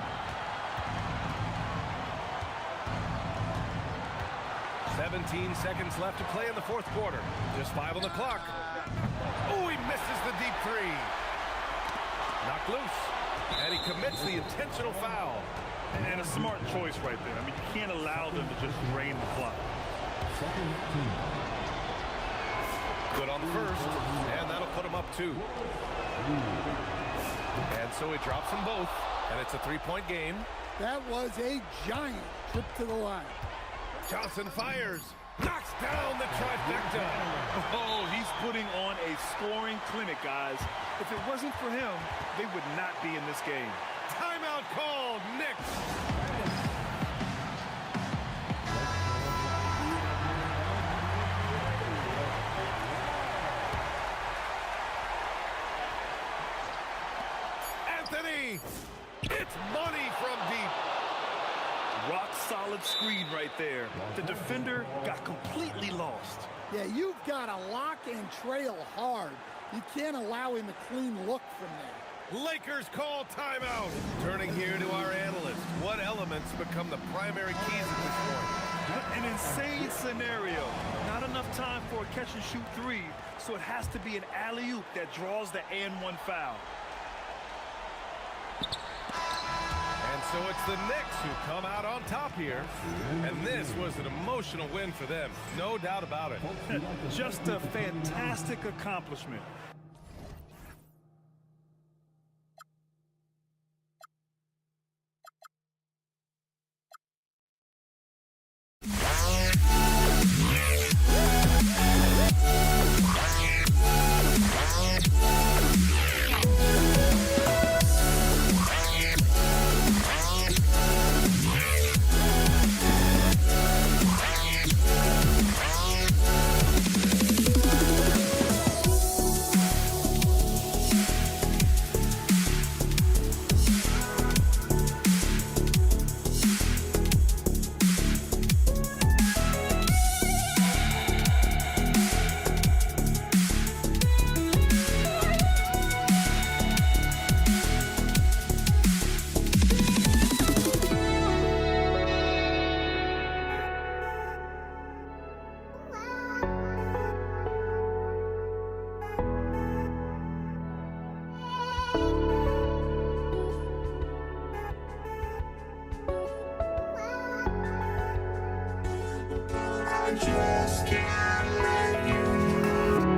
17 seconds left to play in the 4th quarter. Just 5 on the clock. Oh, he misses the deep 3. Knocked loose. And he commits the intentional foul. And a smart choice right there. I mean, you can't allow them to just drain the clock. Good on the first. And that'll put him up 2. And so he drops them both. And it's a 3-point game. That was a giant trip to the line. Johnson fires. Knocks down the trifecta. Oh, he's putting on a scoring clinic, guys. If it wasn't for him, they would not be in this game. Timeout called. Knicks. Anthony. It's money from deep. Rock solid screen right there. The defender got completely lost. Yeah, you've got to lock and trail hard. You can't allow him a clean look from there. Lakers call timeout. Turning here to our analyst. What elements become the primary keys at this point? An insane scenario. Not enough time for a catch-and-shoot 3, so it has to be an alley-oop that draws the and-1 foul. And so it's the Knicks who come out on top here. And this was an emotional win for them. No doubt about it. Just a fantastic accomplishment. I just can't let you go.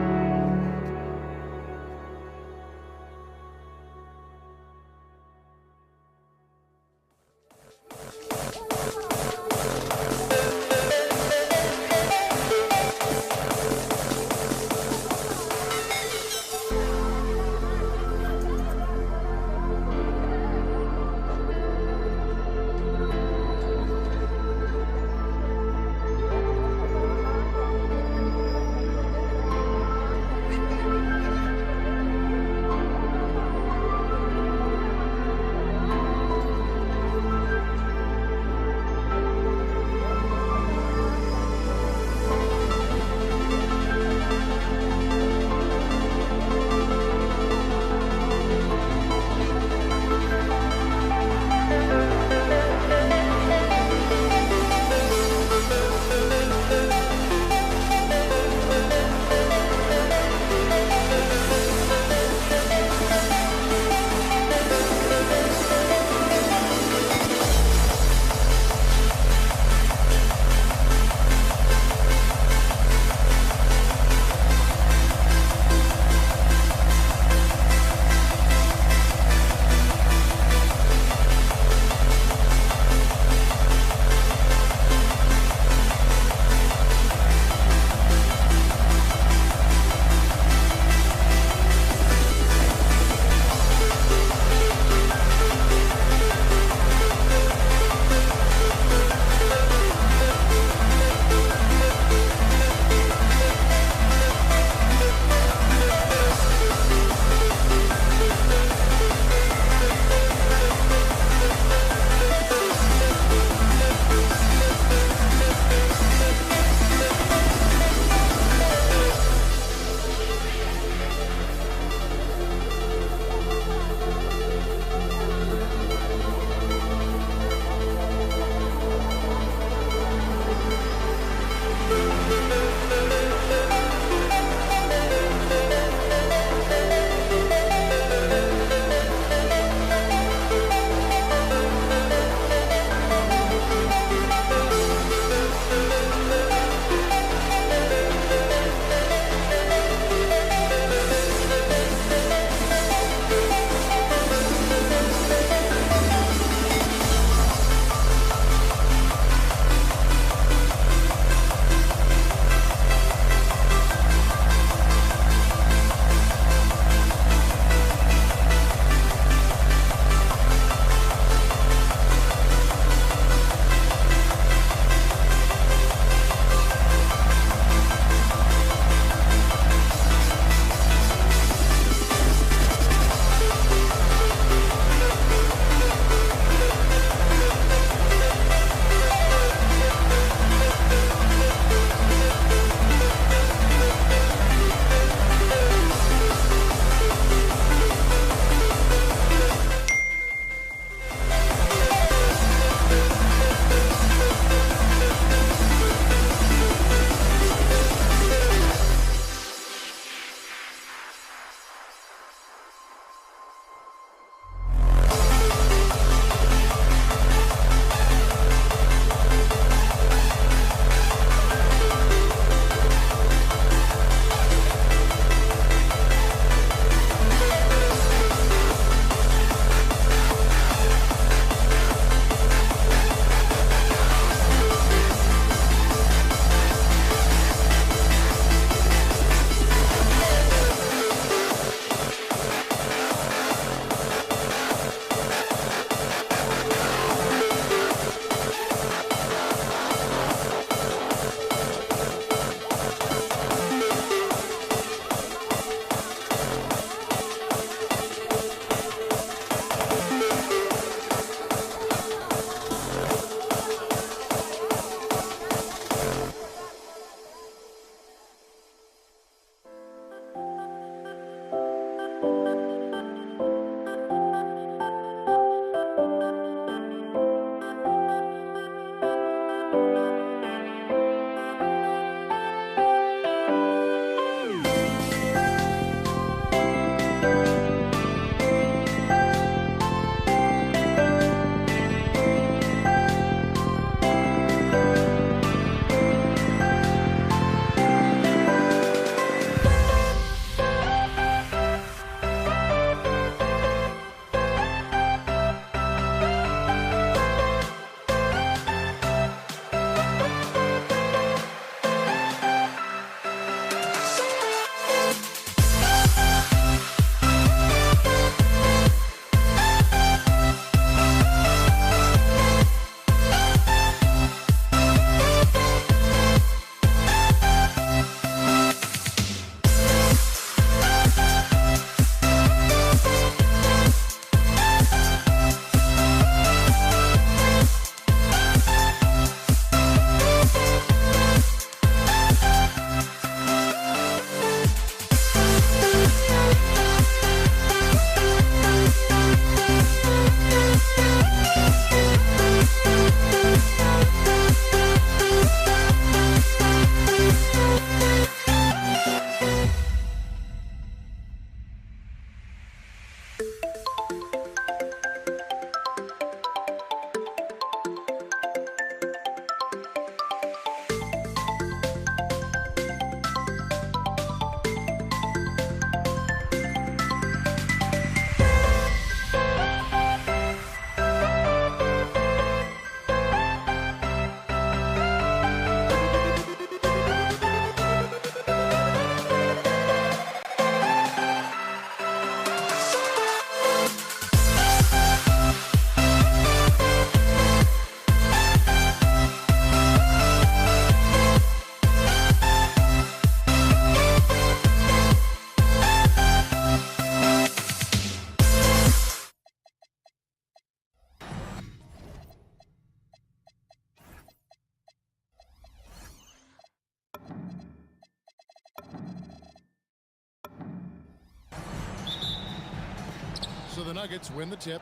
the Nuggets win the tip.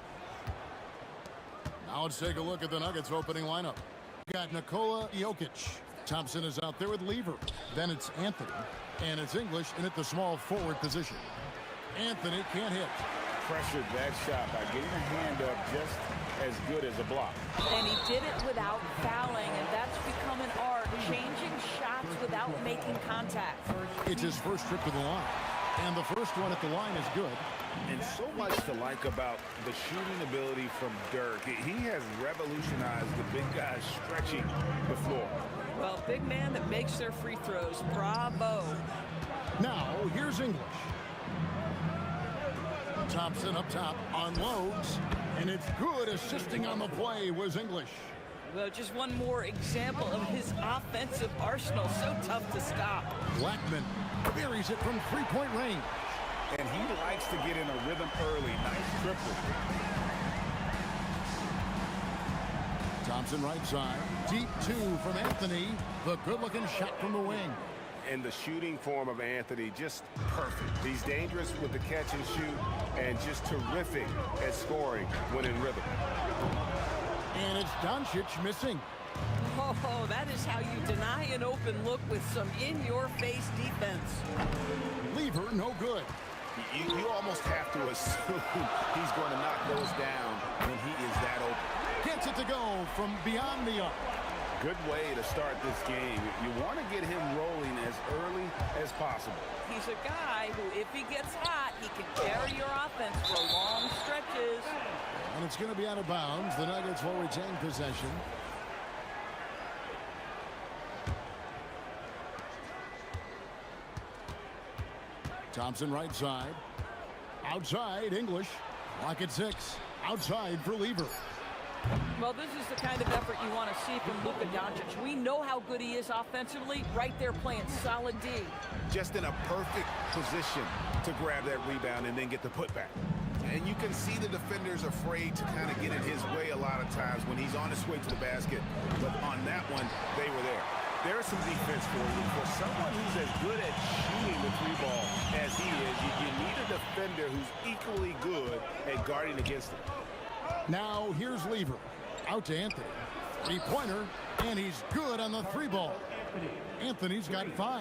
Now let's take a look at the Nuggets opening lineup. Got Nikola Jokic. Thompson is out there with Lever. Then it's Anthony. And it's English in at the small forward position. Anthony can't hit. Pressured that shot by getting a hand up just as good as a block. And he did it without fouling, and that's become an art, changing shots without making contact. It's his first trip to the line. And the first one at the line is good. And so much to like about the shooting ability from Dirk. He has revolutionized the big guys stretching the floor. Well, big man that makes their free throws. Bravo. Now, here's English. Thompson up top, unloads, and it's good. Assisting on the play was English. Well, just one more example of his offensive arsenal. So tough to stop. Blackman buries it from three-point range. And he likes to get in a rhythm early. Nice triple. Thompson right side. Deep two from Anthony. The good-looking shot from the wing. And the shooting form of Anthony, just perfect. He's dangerous with the catch and shoot and just terrific at scoring when in rhythm. And it's Doncic missing. Oh, that is how you deny an open look with some in-your-face defense. Lever, no good. You almost have to assume he's going to knock those down when he is that open. Gets it to go from beyond the arc. Good way to start this game. You want to get him rolling as early as possible. He's a guy who, if he gets hot, he can carry your offense for long stretches. And it's going to be out of bounds. The Nuggets will retain possession. Thompson right side. Outside, English. Lock at 6. Outside for Lever. Well, this is the kind of effort you want to see from Luka Doncic. We know how good he is offensively. Right there playing solid D. Just in a perfect position to grab that rebound and then get the putback. And you can see the defenders afraid to kind of get in his way a lot of times when he's on his way to the basket. But on that one, they were there. There's some defense for you. For someone who's as good at shooting the three ball as he is, you need a defender who's equally good at guarding against him. Now here's Lever. Out to Anthony. Three-pointer, and he's good on the three ball. Anthony's got 5.